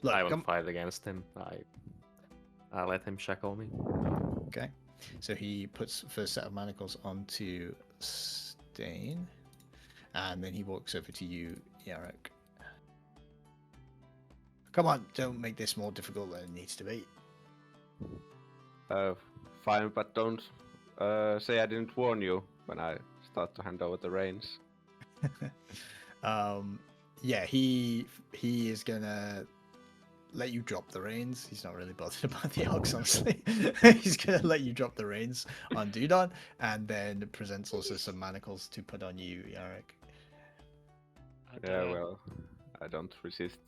Look, I won't fight against him. I let him shackle me. Okay, so he puts first set of manacles onto Stain, and then he walks over to you, Yarok. Come on, don't make this more difficult than it needs to be. Fine, but don't say I didn't warn you when I start to hand over the reins. Yeah, he is gonna let you drop the reins. He's not really bothered about the ox, honestly. He's gonna let you drop the reins on Dudon, and then presents also some manacles to put on you, Yarok. And, Yeah, well, I don't resist.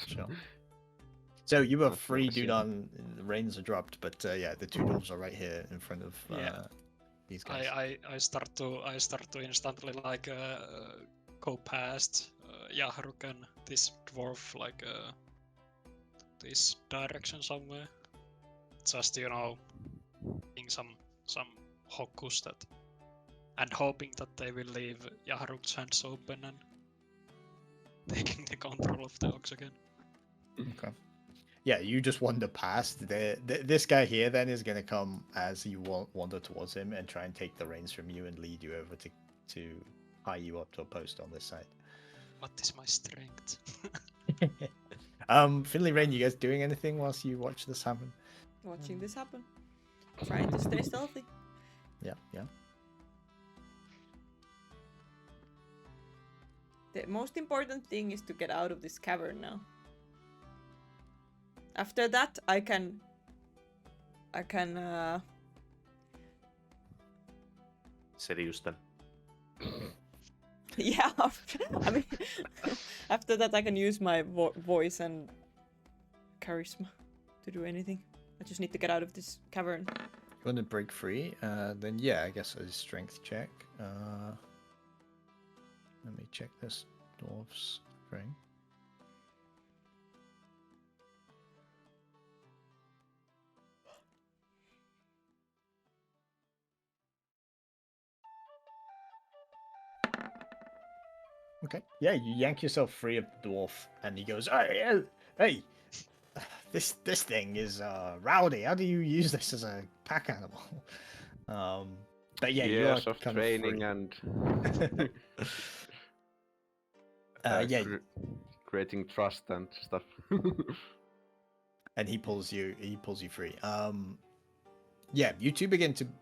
Sure. So you were Not free, necessary. Dudon. The reins are dropped, but yeah, the two dwarves are right here in front of Yeah. these guys. I start to instantly like go past Yahruk and this dwarf like this direction somewhere. Just in some hocus that and hoping that they will leave Yahruk's hands open and taking the control of the ox again. Okay. Yeah, you just wander past. This guy here then is going to come as you wander towards him and try and take the reins from you and lead you over to tie you up to a post on this side. What is my strength? Finley, Rain, you guys doing anything whilst you watch this happen? Watching this happen. Trying to stay stealthy. Yeah. The most important thing is to get out of this cavern now. After that, I can Seduce them. yeah, I mean, after that I can use my voice and charisma to do anything. I just need to get out of this cavern. You want to break free? Then yeah, I guess a strength check. Let me check this dwarf's thing. Okay. Yeah, you yank yourself free of the dwarf, and he goes, "Hey, this thing is rowdy. How do you use this as a pack animal?" But yeah, you are Years of kind training of and yeah, creating trust and stuff. and he pulls you free. Yeah, you two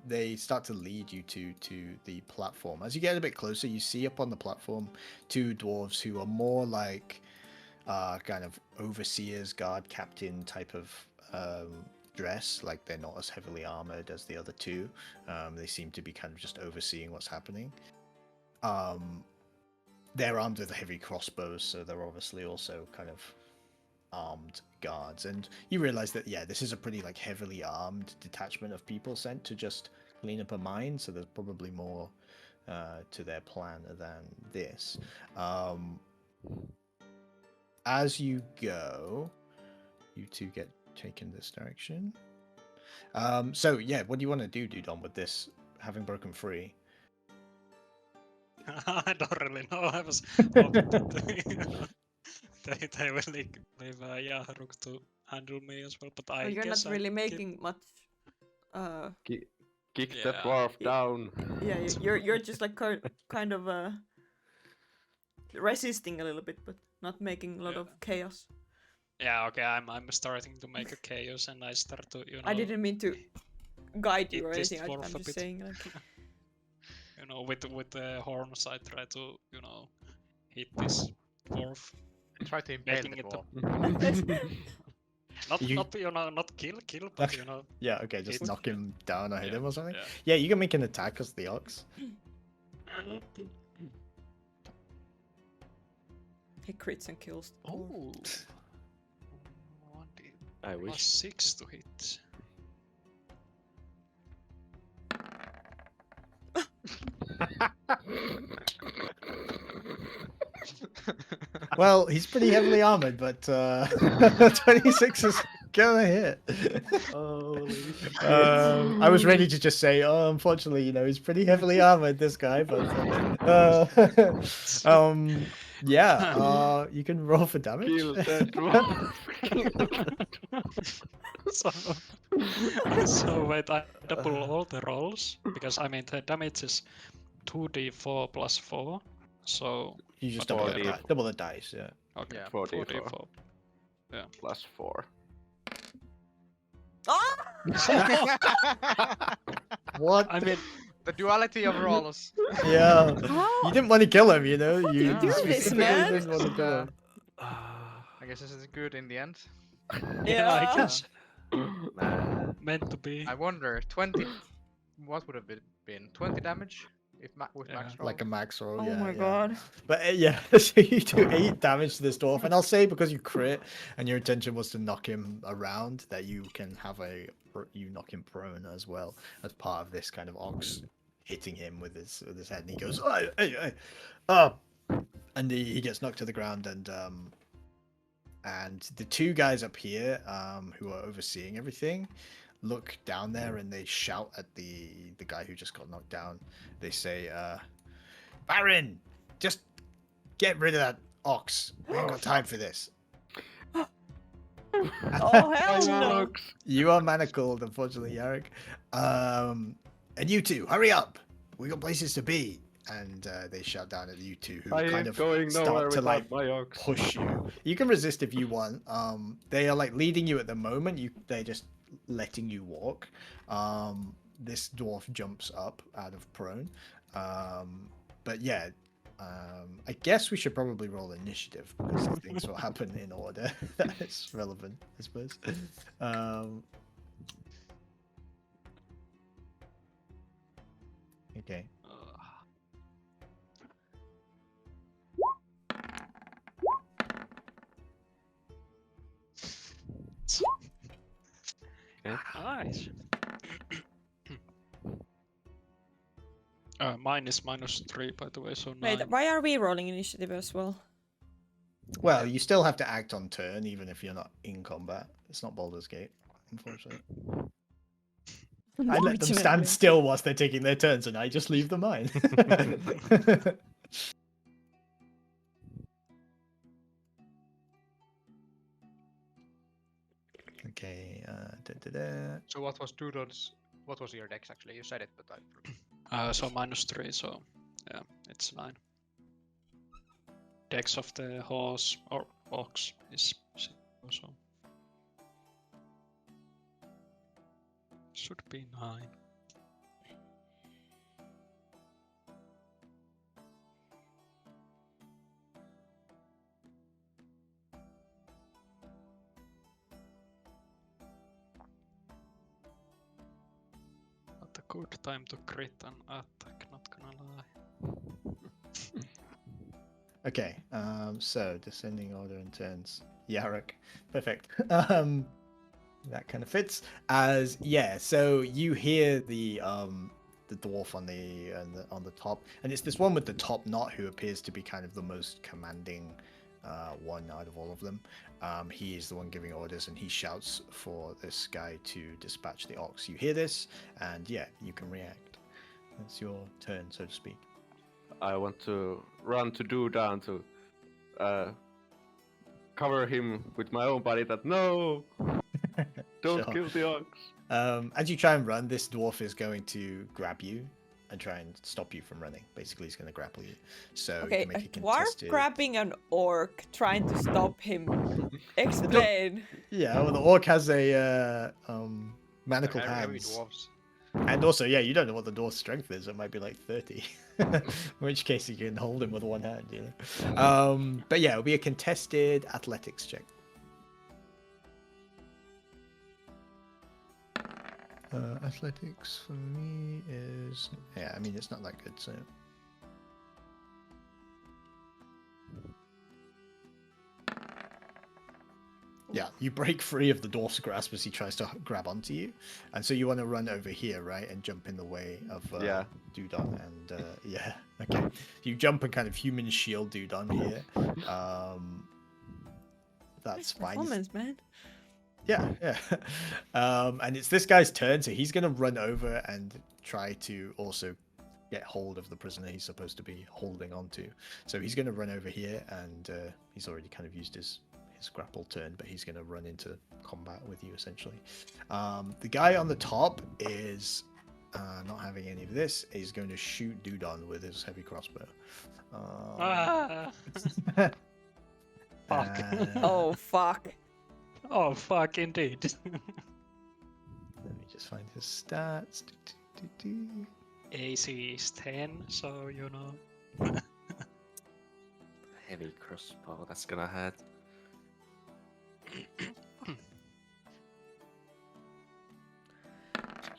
they start to lead you to the platform. As you get a bit closer, you see up on the platform two dwarves who are more like kind of overseers, guard captain type of dress. Like they're not as heavily armored as the other two. They seem to be kind of just overseeing what's happening. They're armed with heavy crossbows, so they're obviously also kind of armed guards. And you realize that, yeah, this is a pretty like heavily armed detachment of people sent to just clean up a mine, so there's probably more to their plan than this. As you go, you two get taken this direction. So yeah, what do you want to do, Dudon, with this having broken free? I don't really know. I was hoping that they will leave Yahruk to handle me as well, but I You're guess not really I making much. Kick the Yeah. dwarf down. Yeah, you're just like kind of resisting a little bit, but not making a lot of chaos. Yeah, okay, I'm starting to make a chaos and I start to, I didn't mean to guide you hit or this anything. dwarf I'm a just bit. saying, like, With the horns I try to, hit this dwarf, Try to impale making the it dwarf. not kill, but Yeah, okay, just hit. knock him down or hit Yeah, him or something. yeah. Yeah, you can make an attack as the ox. he crits and kills. The dwarf. Oh. I Plus wish. 6 to hit. Well, he's pretty heavily armored, but 26 is gonna hit. Holy I was ready to just say, oh, unfortunately, he's pretty heavily armored, this guy, but yeah, you can roll for damage. Kill the dwarf. So wait, I double all the rolls because I mean the damage is 2d4 plus 4. So You just Four double the dice, yeah. okay, Yeah. 4d4. Plus 4. What? I mean, The duality of rolls. Yeah. How? You didn't want to kill him, you know? do you do this, specifically man? didn't want to kill him. I guess this is good in the end. yeah, I Yeah. guess Man. meant to be. I wonder, 20. What would have it been? 20 damage with Yeah. max roll. Like a max roll. Oh yeah, my yeah. god. But yeah, so you do 8 damage to this dwarf, and I'll say because you crit and your intention was to knock him around, that you can have you knock him prone as well as part of this kind of ox hitting him with his head, and he goes, oh, and he gets knocked to the ground, and the 2 guys up here who are overseeing everything look down there and they shout at the guy who just got knocked down. They say, Baron, just get rid of that ox. We ain't got time for this. Oh hell no! You are manacled, unfortunately, Yarrick. And you two, hurry up. We got places to be. And they shout down at you two, who I kind ain't of going nowhere start to like without my ox. push you. You can resist if you want. They are like leading you at the moment. They're just letting you walk. This dwarf jumps up out of prone. But yeah, I guess we should probably roll initiative because things will happen in order. That's relevant, I suppose. Okay. Nice. Mine is -3, by the way, so 9. Wait, why are we rolling initiative as well? Well, you still have to act on turn, even if you're not in combat. It's not Baldur's Gate, unfortunately. I let them stand Unfortunately. still whilst they're taking their turns, and I just leave them mine. Okay. So what was Doodle's? What was your dex actually? You said it, but I. So -3, so yeah, it's 9. Dex of the horse or ox is 0, so should be 9. Not a good time to crit an attack, not gonna lie. Okay. So descending order and turns. Yarrick. Perfect. That kind of fits. So you hear the dwarf on the top, and it's this one with the top knot who appears to be kind of the most commanding one out of all of them. He is the one giving orders, and he shouts for this guy to dispatch the ox. You hear this, and yeah, you can react. It's your turn, so to speak. I want to run to Dudan to cover him with my own body. That no, don't Sure. kill the ox. As you try and run, this dwarf is going to grab you and try and stop you from running. Basically, he's going to grapple you. So you Okay, can make a a dwarf contested... grabbing an orc trying to stop him. Explain. Yeah, well, the orc has a manacled Heavy hands. dwarves. And also, yeah, you don't know what the dwarf's strength is. It might be like 30. In which case, you can hold him with one hand, you know. But yeah, it'll be a contested athletics check. Athletics for me is... Yeah, I mean, it's not that good, so... Yeah, you break free of the dwarf's grasp as he tries to grab onto you. And so you want to run over here, right? And jump in the way of Yeah. Dudon. And yeah, okay. You jump and kind of human shield Dudon here. That's fine. Performance, man. Yeah, yeah. And it's this guy's turn, so he's going to run over and try to also get hold of the prisoner he's supposed to be holding onto. So he's going to run over here, and he's already kind of used his grapple turn, but he's going to run into combat with you, essentially. The guy on the top is not having any of this. He's going to shoot Dudon with his heavy crossbow. Fuck. Oh fuck. Oh fuck, indeed. Let me just find his stats. AC is 10, so you know. Heavy crossbow, that's gonna hurt.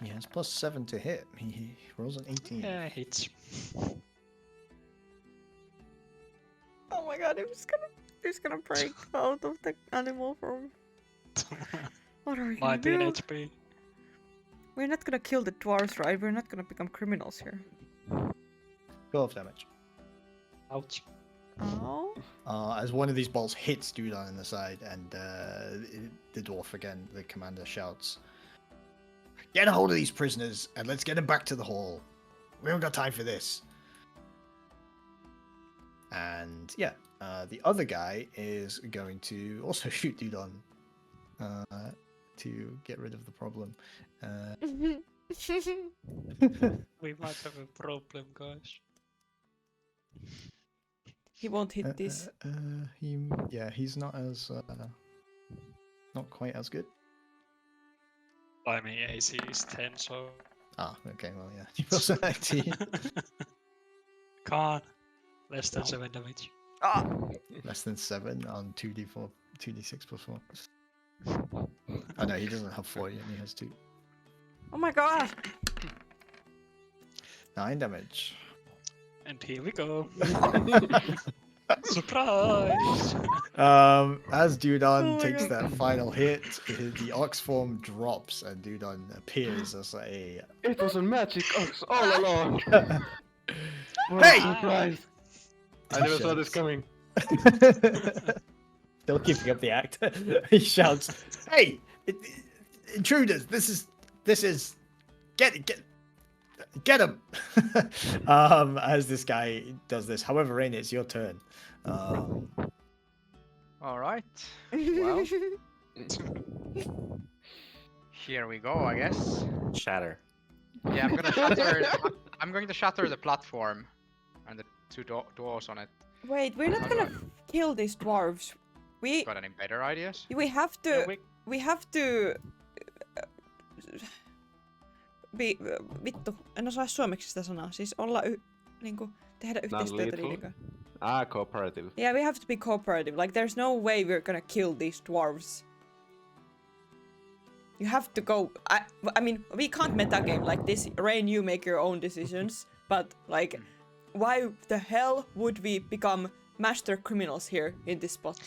He has +7 to hit. He rolls an 18. Yeah, hits. Oh my god, he's gonna break out of the animal form. What are you gonna 19 do? HP. We're not gonna kill the dwarves, right? We're not gonna become criminals here. 12 damage. Ouch. Oh. As one of these bolts hits Dudon in the side, and the dwarf again, the commander shouts, "Get a hold of these prisoners and let's get them back to the hall. We haven't got time for this." And yeah, the other guy is going to also shoot Dudon to get rid of the problem. We might have a problem, guys. He won't hit this. He's not as not quite as good. I mean, AC is 10, so. Ah, okay, well, yeah. He was a 19. Come on. Less than 7 damage. Ah! Less than 7 on 2d4, 2d6 plus 4. Oh no, he doesn't have 4 yet, he has 2. Oh my god! 9 damage. And here we go. Surprise! As Dudon Oh my takes God. that final hit, the ox form drops and Dudon appears as a... It was a magic ox all along. What Hey! a surprise! I never saw this Shouts. coming. Still keeping up the act. He shouts, "Hey, intruders! This is get him!" As this guy does this. However, Rain, it's your turn. All right. Well, here we go, I guess. Shatter. Yeah, I'm gonna shatter. I'm going to shatter the platform and the two doors on it. Wait, we're not How gonna do kill these dwarves. We Got any better ideas? have to Yeah, we have to vittu, en osaa suomeksi sitä sanaa. Siis olla niinku tehdä yhteistyötä niiden kanssa. Cooperative. Yeah, we have to be cooperative. Like there's no way we're gonna kill these dwarves. You have to go. I mean, we can't metagame like this. Rain, you make your own decisions. But like, why the hell would we become master criminals here in this spot?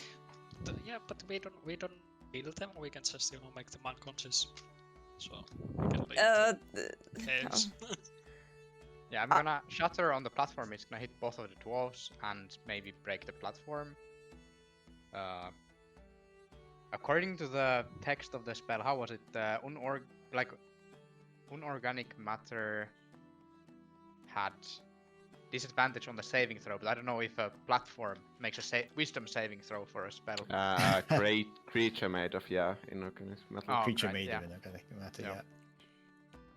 Yeah, but we don't kill them. We can just make them unconscious. So we can leave chaos. Yeah, I'm gonna shatter on the platform. It's gonna hit both of the dwarves and maybe break the platform. According to the text of the spell, how was it? Unorganic matter had disadvantage on the saving throw, but I don't know if a platform makes a wisdom saving throw for a spell. Great creature made of inorganic metal. Oh, Creature right, made yeah. of inorganic matter, Yeah. yeah.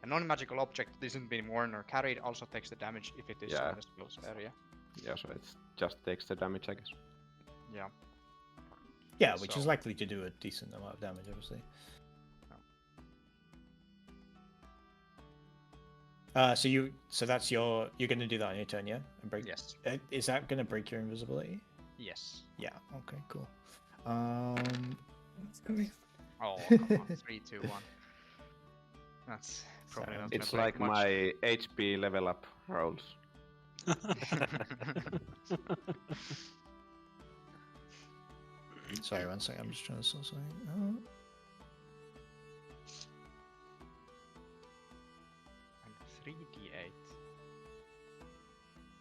A non-magical object that isn't being worn or carried also takes the damage if it is Yeah. in the spell's area. Yeah, so it just takes the damage, I guess. Yeah. Yeah, which is So- likely to do a decent amount of damage, obviously. So that's you're gonna do that on your turn, yeah? And break. Yes. Is that gonna break your invisibility? Yes. Yeah. Okay. Cool. Oh, come on. 3, 2, 1. That's probably not It's gonna like break much. my HP level up rolls. Sorry, one second. I'm just trying to sort something. And 3d8.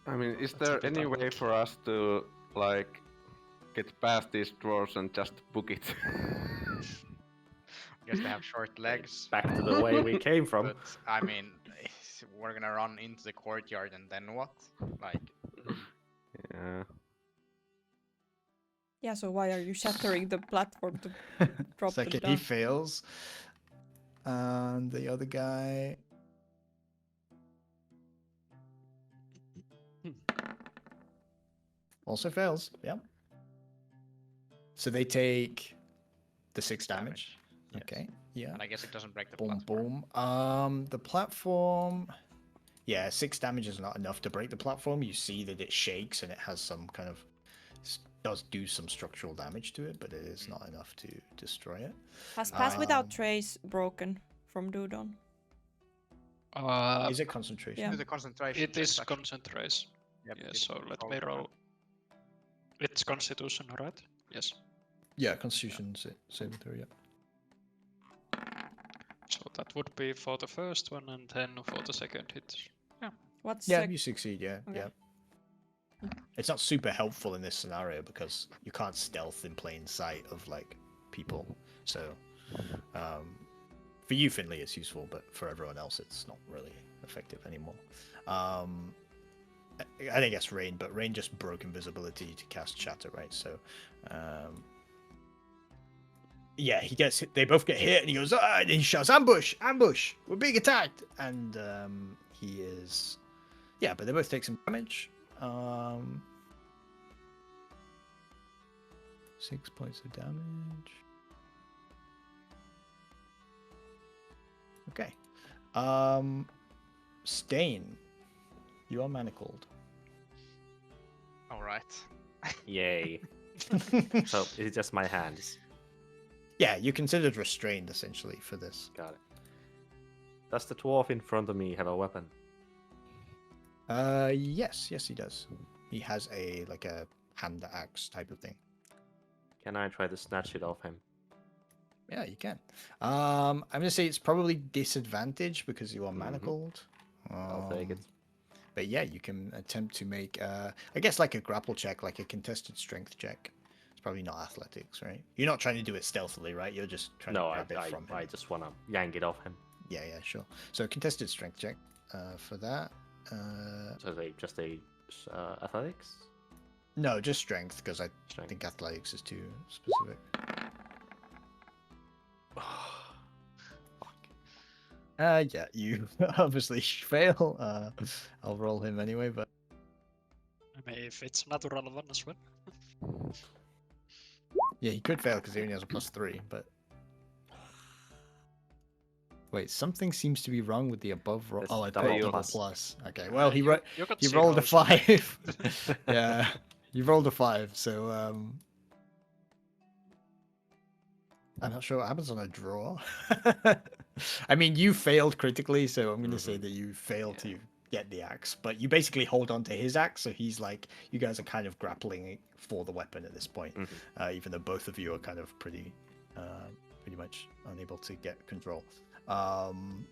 I mean, is That's a there bit any way unlucky. for us to like get past these drawers and just book it? I guess they have short legs. Back to the way we came from. But I mean, we're gonna run into the courtyard and then what? Like, Yeah. Yeah, so why are you shattering the platform to drop them Second, down? he fails. And the other guy. Also fails. Yeah. So they take the 6 damage. Yes. Okay. Yeah. and I guess it doesn't break the Boom, platform. boom. The platform. Yeah, 6 damage is not enough to break the platform. You see that it shakes and it has some kind of does do some structural damage to it, but it is not enough to destroy it. Has Pass Without Um, Trace broken from Dudon? Is it concentration? Yeah. Do the concentration. It is checks, actually. concentration. Yep, Yeah, it so will let roll me for roll. that. It's Constitution, right? Yes. Yeah, Constitution saving throw. Yeah. So that would be for the first one and then for the second hit. What's Yeah, you succeed. Yeah, Okay. yeah. It's not super helpful in this scenario because you can't stealth in plain sight of like people. So, for you, Finley, it's useful, but for everyone else, it's not really effective anymore. I think that's Rain, but Rain just broke invisibility to cast Shatter, right? So, yeah, he gets hit. They both get hit, and he goes, and he shouts, "Ambush! Ambush! We're being attacked!" And he is, yeah, but they both take some damage. 6 points of damage. Okay. Stain, you are manacled. All right. Yay. So is it just my hands? Yeah, you're considered restrained essentially for this. Got it. Does the dwarf in front of me have a weapon? Yes, he does. He has a hand axe type of thing. Can I try to snatch it off him? Yeah, you can. I'm gonna say it's probably disadvantage because you are Mhm. manacled. I'll take it. But yeah, you can attempt to make, I guess, like a grapple check, like a contested strength check. It's probably not athletics, right? You're not trying to do it stealthily, right? You're just trying No, to grab it from him. I just want to yank it off him. Yeah, sure. So contested strength check for that. So just a athletics? No, just strength, because I Strength. think athletics is too specific. Yeah, you obviously fail. I'll roll him anyway, but I mean, if it's natural one as well. yeah, he could fail because he only has a +3, but... Wait, something seems to be wrong with the above roll. It's Oh, I put double double plus. plus. Okay, well, he You got he rolled a zeros. 5. Yeah, you rolled a 5, so I'm not sure what happens on a draw. I mean, you failed critically, so I'm going to say that you failed to get the axe, but you basically hold on to his axe, so he's like, you guys are kind of grappling for the weapon at this point, even though both of you are kind of pretty much unable to get control. Udon.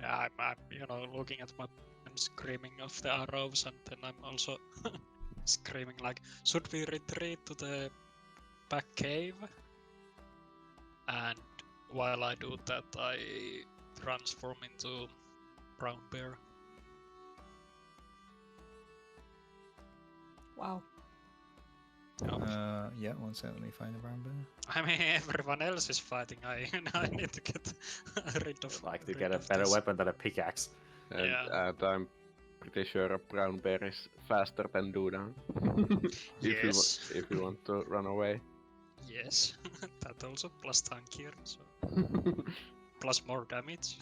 Yeah, I'm looking at my and screaming of the arrows, and then I'm also screaming like, should we retreat to the back cave? And while I do that, I transform into brown bear. Wow. Yeah, one second, let me find a brown bear. I mean, everyone else is fighting. I need to get rid of. I'd like to rid get a of better this. weapon than a pickaxe. And, Yeah. and I'm pretty sure a brown bear is faster than Dudan. Yes. If you want to run away. Yes, that also plus tankier, so plus more damage.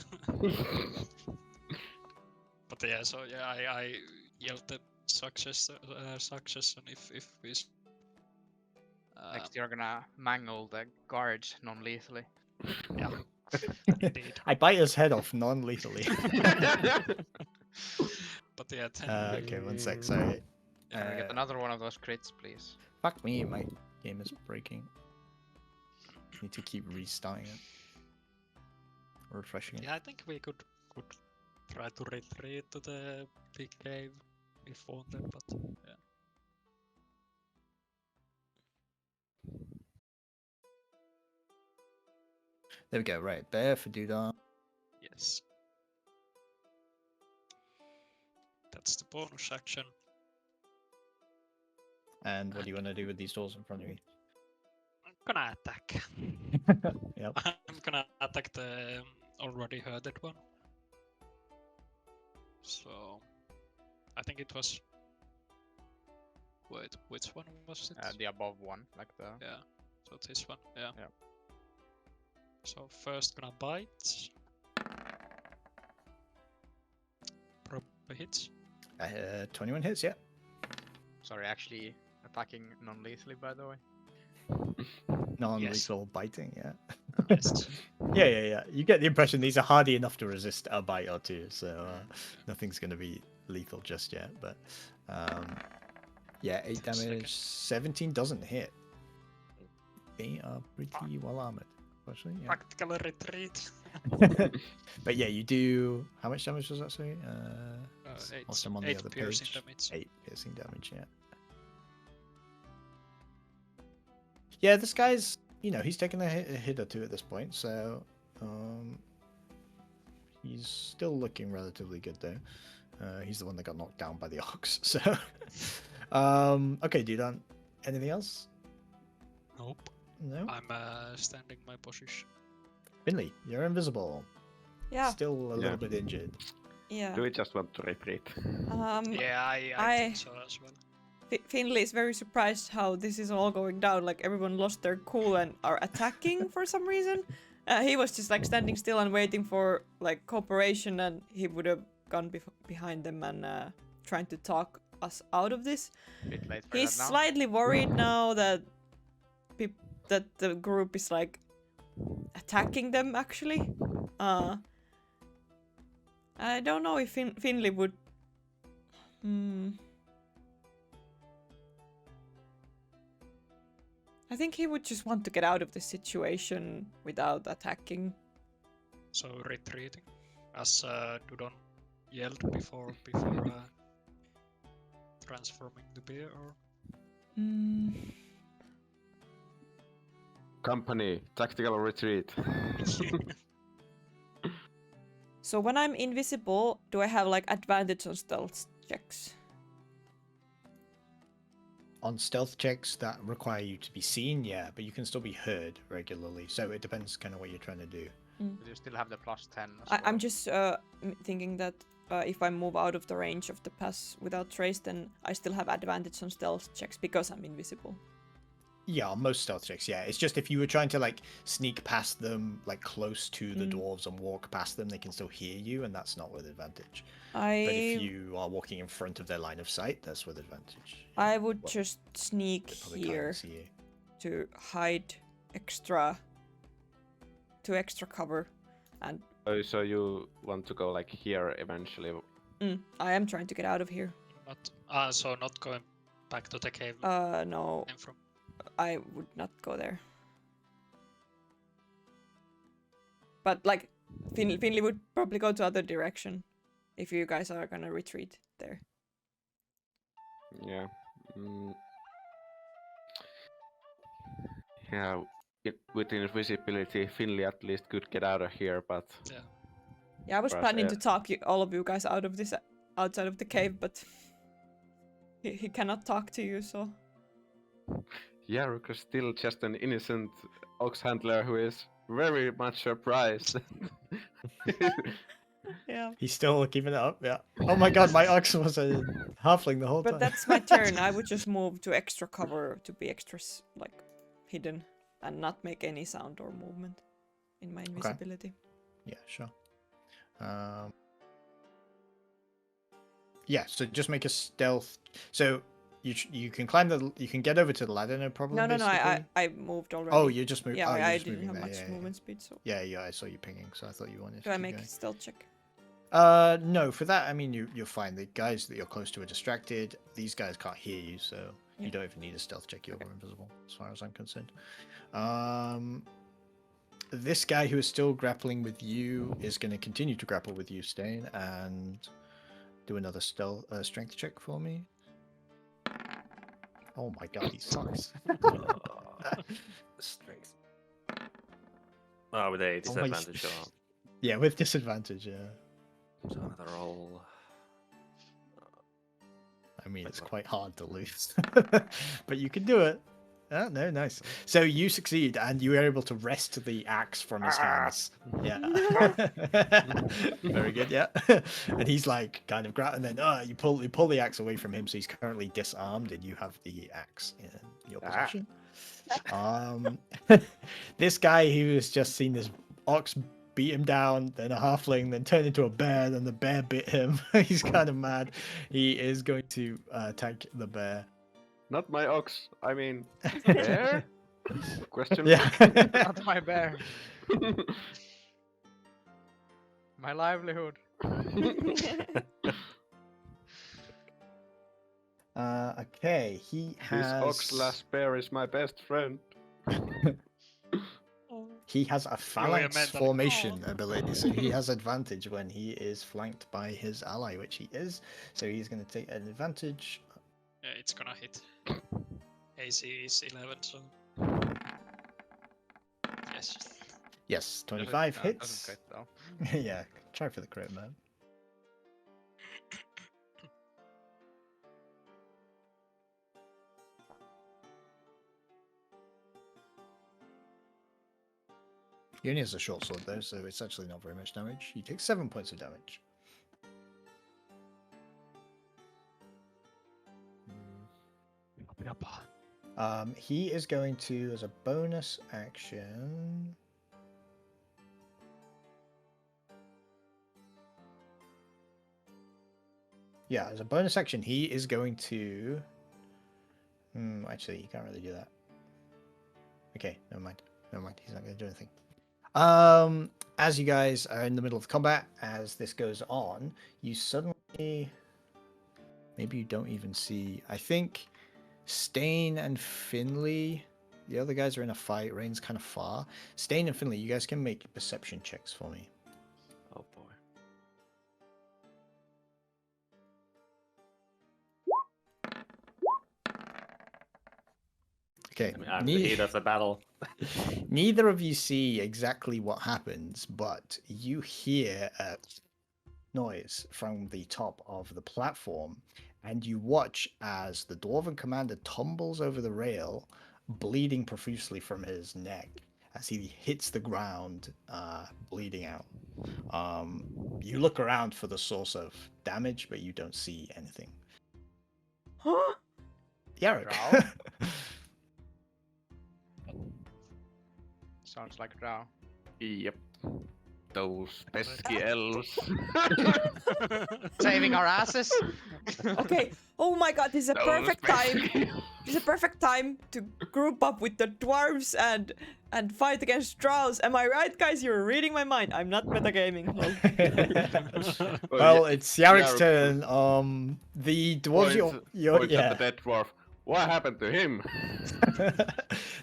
But yeah, so yeah, I yelled the succession if we. Next, you're gonna mangle the guards non-lethally. Yeah, indeed. I bite his head off non-lethally. But yeah, then, Okay, one sec, sorry. Can we get another one of those crits, please? Fuck me, my game is breaking. Need to keep restarting it. Refreshing it. yeah, I think we could try to retreat to the big cave if wanted, but yeah. There we go, right. Bear for Dudar. Yes. That's the bonus action. And what do you want to do with these doors in front of you? I'm gonna attack. Yep. I'm gonna attack the already hurted one. So I think it was. Wait, which one was it? The above one, like the. Yeah. So this one. Yeah. Yeah. So first gonna bite. Probably hits. 21 hits, yeah. Sorry, actually attacking non-lethally, by the way. Non-lethal biting, yeah. Yes. Yeah. You get the impression these are hardy enough to resist a bite or two, so nothing's going to be lethal just yet. But yeah, 8 10 damage, seconds. 17 doesn't hit. They are pretty well armored, actually. Yeah. Practical retreat. But yeah, you do. How much damage was that? Sorry. Whilst I'm on the 8 other piercing page. damage. 8 piercing damage. Yeah. Yeah, this guy's. He's taken a hit or two at this point, so he's still looking relatively good though. He's the one that got knocked down by the ox. So, okay, dude. Anything else? Nope. No. I'm standing my position. Finley, you're invisible. Yeah. Still a Yeah. little bit injured. Yeah. Do we just want to retreat? Yeah, I think so as well. Finley is very surprised how this is all going down. Like everyone lost their cool and are attacking for some reason. He was just like standing still and waiting for like cooperation, and he would have gone behind them and trying to talk us out of this. Bit late for He's that now. slightly worried now that that the group is like attacking them actually. I don't know if Finley would. I think he would just want to get out of the situation without attacking. So retreating, as Dudon yelled before transforming the bear. Or Company, tactical retreat. So when I'm invisible, do I have like advantage on stealth checks? On stealth checks that require you to be seen, yeah, but you can still be heard regularly. So it depends kind of what you're trying to do. But you still have the +10. As I'm well. just thinking that if I move out of the range of the pass without trace, then I still have advantage on stealth checks because I'm invisible. Yeah, on most stealth checks, yeah. It's just if you were trying to like sneak past them, like close to the dwarves and walk past them, they can still hear you, and that's not with advantage. But if you are walking in front of their line of sight, that's with advantage. I would Well, just sneak They probably can't here see you. to hide extra cover, and Oh, so you want to go like here eventually? I am trying to get out of here. not so not going back to the cave No, came from. I would not go there. But like, Finley would probably go to other direction if you guys are gonna retreat there. Yeah. Yeah. With invisibility, Finley at least could get out of here, but Yeah, I was Right, planning yeah. to talk all of you guys out of this outside of the cave, but he cannot talk to you, so. Yaruk is still just an innocent ox handler who is very much surprised. Yeah. He's still keeping it up, yeah. Oh my god, my ox was a halfling the whole time. But that's my turn. I would just move to extra cover to be extra like hidden and not make any sound or movement in my invisibility. Yeah, sure. Yeah, so just make a stealth. So you can climb you can get over to the ladder, no problem. No, basically? I moved already. Oh, you just moved. Yeah, oh, you're I just didn't moving have there, much yeah, movement speed, so. Yeah, I saw you pinging, so I thought you wanted to Do I keep make going. a stealth check? No, for that, I mean, you're fine. The guys that you're close to are distracted. These guys can't hear you, so Yeah. you don't even need a stealth check. You're invisible, as far as I'm concerned. This guy who is still grappling with you is going to continue to grapple with you, Stain, and do another strength check for me. Oh my god, he sucks. Strength. Oh, with a Oh my- disadvantage. Yeah, with disadvantage, yeah. So another roll. I mean, Wait, it's what? quite hard to lose, but you can do it. Oh, no, nice. So you succeed, and you are able to wrest the axe from his hands. Yeah. Very good, yeah. And he's like kind of and then you pull the axe away from him, so he's currently disarmed, and you have the axe in your possession. This guy who has just seen this ox beat him down, then a halfling, then turned into a bear, then the bear bit him. He's kind of mad. He is going to attack the bear. Not my ox. I mean, bear. Question? Yeah. Not my bear. My livelihood. Okay, he This has. ox bear is my best friend. He has a phalanx mentally. formation ability, so he has advantage when he is flanked by his ally, which he is. So he's going to take an advantage. Yeah, it's gonna hit. AC is 11, so yes. Yes, Doesn't- 25 no, hits. doesn't fit though. Yeah, try for the crit, man. He only has a short sword though, so it's actually not very much damage. He takes 7 points of damage. He is going to, as a bonus action. Yeah, as a bonus action, he is going to. Actually, he can't really do that. Okay, never mind. Never mind. He's not going to do anything. As you guys are in the middle of combat, as this goes on, you suddenly. Maybe you don't even see. I think Stain and Finley. The other guys are in a fight. Rain's kind of far. Stain and Finley, you guys can make perception checks for me. Oh boy. Okay. I mean, I'm the heat of the battle. Neither of you see exactly what happens, but you hear a noise from the top of the platform, and you watch as the Dwarven commander tumbles over the rail, bleeding profusely from his neck as he hits the ground, bleeding out. You look around for the source of damage, but you don't see anything. Huh? Yarrick. Drow? Sounds like Drow. Yep. Those pesky elves. Saving our asses. Okay. Oh my god, this is a Those perfect time. pesky- This is a perfect time to group up with the dwarves and fight against drows. Am I right, guys? You're reading my mind. I'm not metagaming. Lol. Well, yeah, it's Yarrick's Yarrick turn. The dwarves points yeah. at the dead dwarf. What happened to him?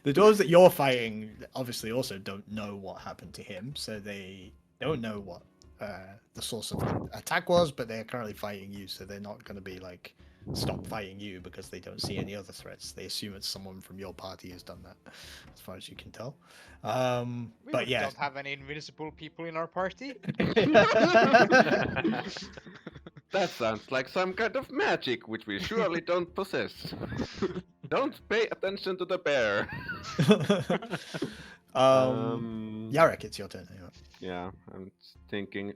The dwarves that you're fighting obviously also don't know what happened to him, so they don't know what the source of the attack was, but they're currently fighting you, so they're not going to be like stop fighting you because they don't see any other threats. They assume it's someone from your party has done that, as far as you can tell. But yeah, don't have any invisible people in our party. That sounds like some kind of magic which we surely don't possess. Don't pay attention to the bear. Yarrick, it's your turn. Anyway. Yeah, I'm thinking.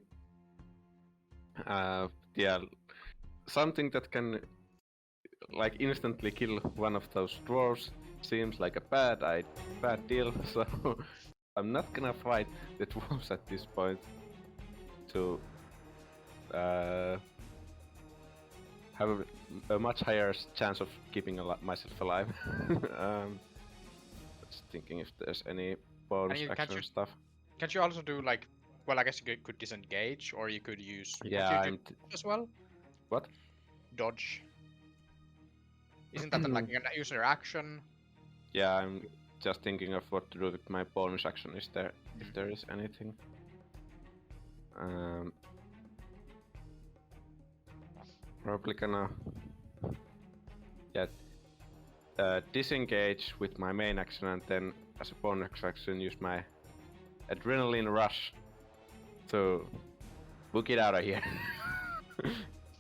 Yeah, something that can like instantly kill one of those dwarves seems like a bad deal. So I'm not gonna fight the dwarves at this point. To have a much higher chance of keeping myself alive. Just thinking if there's any bonus you- can't action you- stuff. Can't you also do like? Well, I guess you could disengage, or you could use. Yeah, can't you I'm. do as well. What? Dodge. Isn't that like an use your action? Yeah, I'm just thinking of what to do with my bonus action. Is there, if there is anything? Probably gonna. Yeah. Disengage with my main action, and then as a bonus action use my adrenaline rush to book it out of here.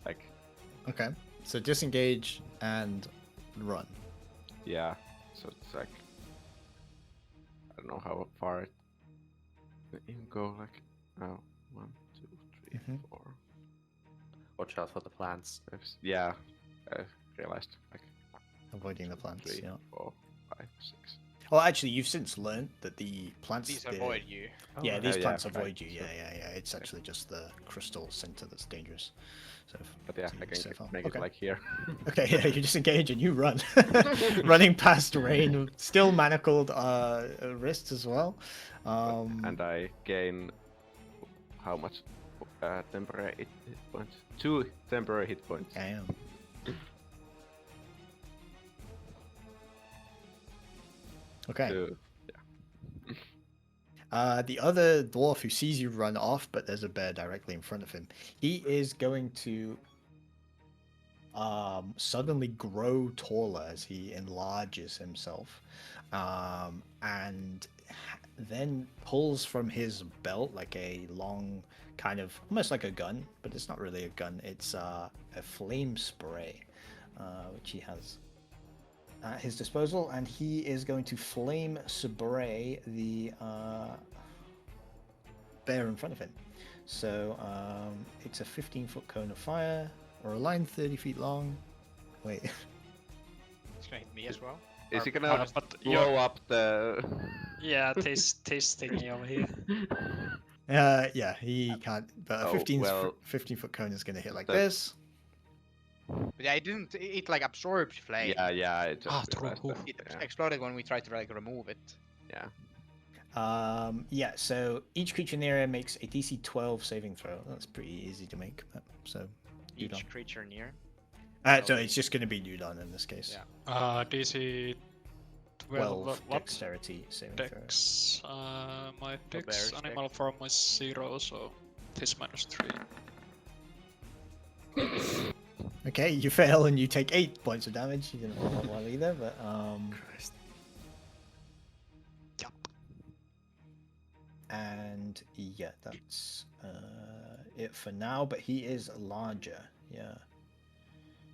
Like, Okay, so disengage and run. yeah. So it's like, I don't know how far it can go. Like, oh, 1, 2, 3, Mhm. 4. Watch out for the plants. Yeah, I realized like Avoiding the plants. 3, Yeah. 4, 5, 6. Oh, actually, you've since learned that the plants. These the- avoid you. Yeah, Oh, these yeah, plants right, avoid you. sure. Yeah. It's actually just the crystal center that's dangerous. So, But yeah, so I you can so far. make Okay. it like here. Okay, yeah, you disengage and you run, running past Rain, still manacled wrists as well. And I gain how much temporary hit points? 2 temporary hit points. Damn. Okay. Two. The other dwarf who sees you run off, but there's a bear directly in front of him, he is going to suddenly grow taller as he enlarges himself, and then pulls from his belt like a long, kind of almost like a gun, but it's not really a gun. It's a flame spray, which he has at his disposal, and he is going to flame spray the bear in front of him. So it's a 15-foot cone of fire, or a line 30 feet long. Wait. It's gonna hit me as well. Is he Or- gonna but blow up the? yeah, this thingy over here. Yeah, he can't. But a Oh, 15-foot cone is going to hit like that- this. But yeah, it didn't. It like absorbed flame. Yeah, it just True. realized that. It Yeah. exploded when we tried to like remove it. Yeah, so each creature in the area makes a DC 12 saving throw. That's pretty easy to make. So, Each Udon. creature near. So it's just going to be Udon in this case. Yeah. DC 12 12, what? dexterity saving throw. Dex. My bear's dex dex. animal form is 0, so this -3. Okay, you fail and you take 8 points of damage. You didn't roll that well either, but Yup. and yeah, that's it for now. But he is larger. Yeah.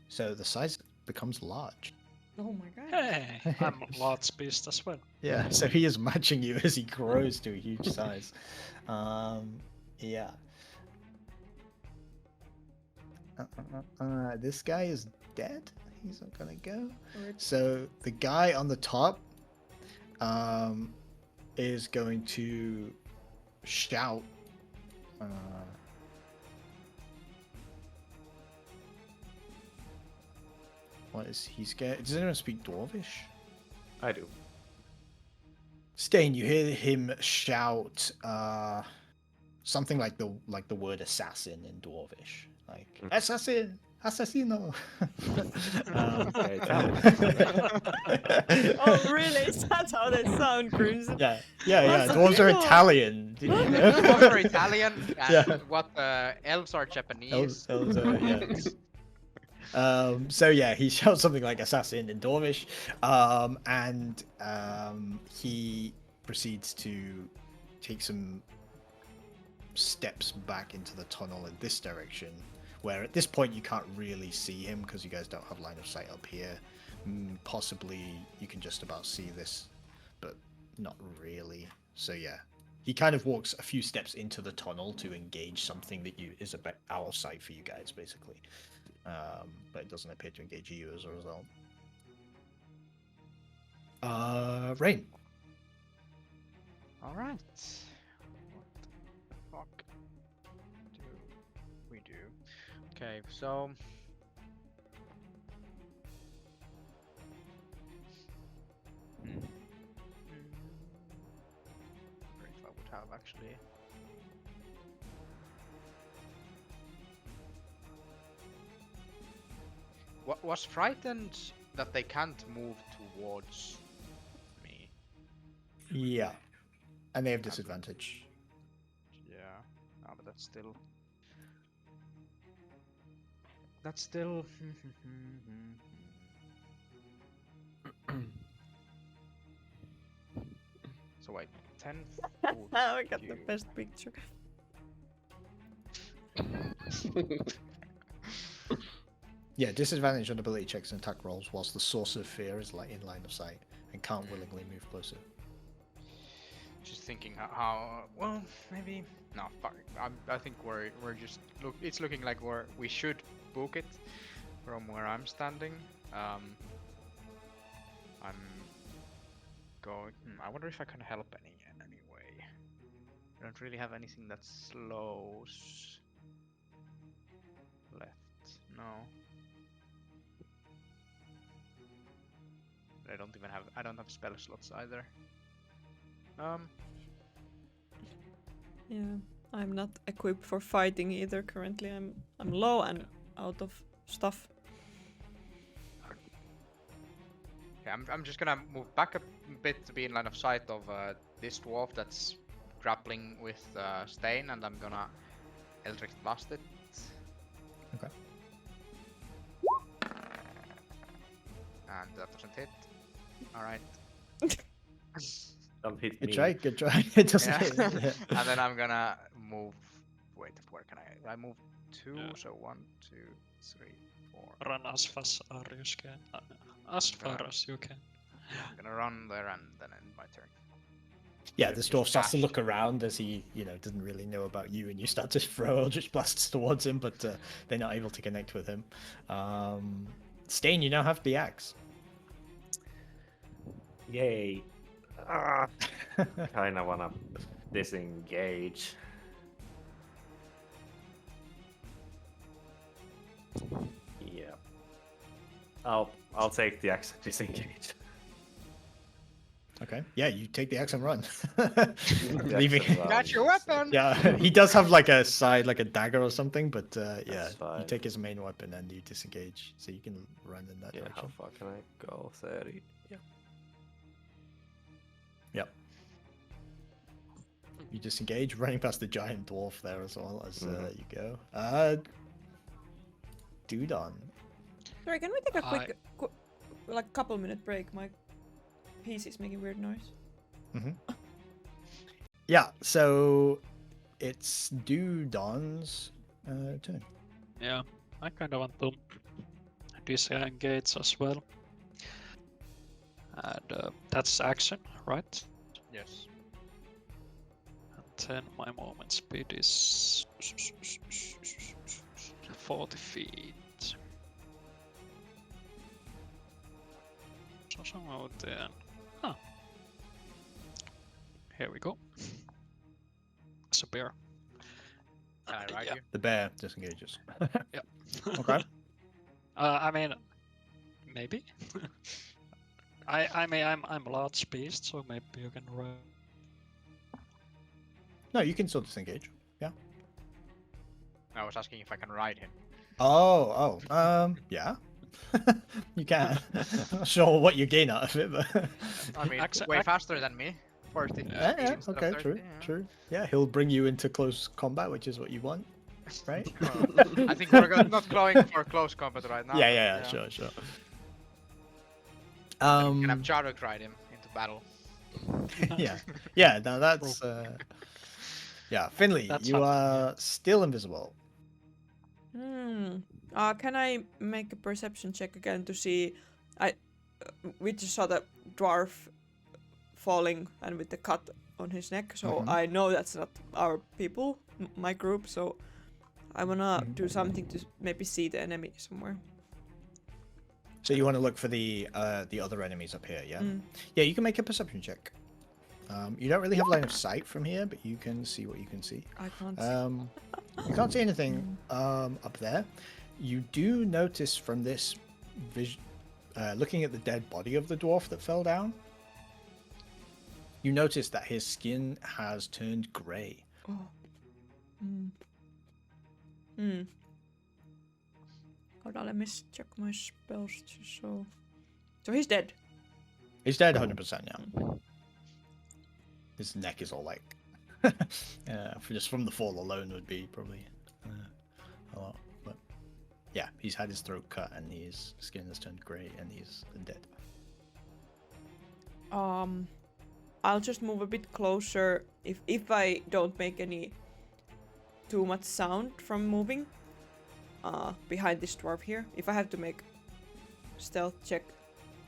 So the size becomes large. Oh my god. Hey, I'm large beast as well. Yeah. So he is matching you as he grows to a huge size. Yeah. This guy is dead. He's not gonna go. So the guy on the top is going to shout. What is he scared? Does anyone speak Dwarvish? I do. Stain, you hear him shout something like the word assassin in Dwarvish, like assassin, assassino. Okay, Oh really? Is that how they sound, Crimson? yeah. Dwarves are Assassino. Italian. Do you know? Dwarves are Italian, and Yeah. what elves are Japanese. Elves are, yeah. So yeah, he shouts something like assassin in Dwarvish, and he proceeds to take some steps back into the tunnel in this direction, where at this point you can't really see him because you guys don't have line of sight up here. Possibly you can just about see this, but not really. So yeah, he kind of walks a few steps into the tunnel to engage something that is a bit out of sight for you guys, basically. But it doesn't appear to engage you as a result. Rain. All right. What the fuck do we do? Okay, so. Wonder if I would have actually. Was frightened that they can't move towards me. Yeah. And they have disadvantage. Yeah, no, but that's still. That's still. So wait, 10 foot I got the view. best picture. Yeah, disadvantage on ability checks and attack rolls whilst the source of fear is like in line of sight and can't willingly move closer. Just thinking how well maybe no fuck. I think we're just it's looking like we should book it from where I'm standing. I'm going. I wonder if I can help any in any way. I don't really have anything that slows. Left. No. I don't even have. I don't have spell slots either. Yeah, I'm not equipped for fighting either currently. I'm low and out of stuff. Yeah, I'm just gonna move back a bit to be in line of sight of this dwarf that's grappling with Stain, and I'm gonna Eldritch Blast it. Okay. And that doesn't hit. Alright. Don't hit Good me. try, good try. It doesn't Yeah. hit. Yeah. And then I'm gonna move. Wait, where can I? I move 2, Yeah. so 1, 2, 3, 4. Run as fast as you can. As far as you can. I'm gonna run there and then end my turn. Yeah, Just this dwarf starts to dash. look around as he, doesn't really know about you, and you start to throw Eldritch blasts towards him, but they're not able to connect with him. Stain, you now have the axe. Yay. Kinda wanna disengage. Yeah. I'll take the axe and disengage. Okay. Yeah, you take the axe and run. The Leaving. axe and run. Got your weapon! Yeah, he does have like a side, like a dagger or something, but yeah, That's you fine. take his main weapon and you disengage, so you can run in that Yeah, how direction. far can I go? 30. Yeah. Yep. You disengage, running past the giant dwarf there as well as Mhm. you go. Dudon. Sorry, can we take a I- quick, like couple minute break? My PC is making weird noise. Yeah, so it's Dudon's turn. Yeah, I kind of want to disengage as well. And that's action, right? Yes. And then my movement speed is 40 feet. So somewhere there. Huh. Here we go. It's a bear. Can I ride Yeah. you? The bear disengages. Yeah. Okay. I mean, maybe. I mean, I'm a large beast, so maybe you can ride. No, you can still disengage. Yeah. I was asking if I can ride him. Yeah. You can. I'm not sure what you gain out of it, but I mean, Acc- way acc- faster than me. 40 yeah, feet instead of okay, 30, true, yeah. true. Yeah, he'll bring you into close combat, which is what you want, right? Well, I think we're not going for close combat right now. yeah, but, sure. Then we can have Jaruk ride him into battle. yeah. Now that's yeah. Finley, That's you fun, are still invisible. Can I make a perception check again to see? We just saw the dwarf falling and with the cut on his neck, so Mhm. I know that's not our people, my group. So I wanna Mhm. do something to maybe see the enemy somewhere. So you want to look for the other enemies up here, yeah? Mm. Yeah, you can make a perception check. You don't really have line of sight from here, but you can see what you can see. I can't. You can't see anything up there. You do notice from this looking at the dead body of the dwarf that fell down, you notice that his skin has turned grey. Oh. Hold on, let me check my spells. So he's dead. He's dead 100% now. His neck is all like, just from the fall alone would be probably a lot. But yeah, he's had his throat cut and his skin has turned grey and he's dead. I'll just move a bit closer if I don't make any too much sound from moving behind this dwarf here. If I have to make stealth check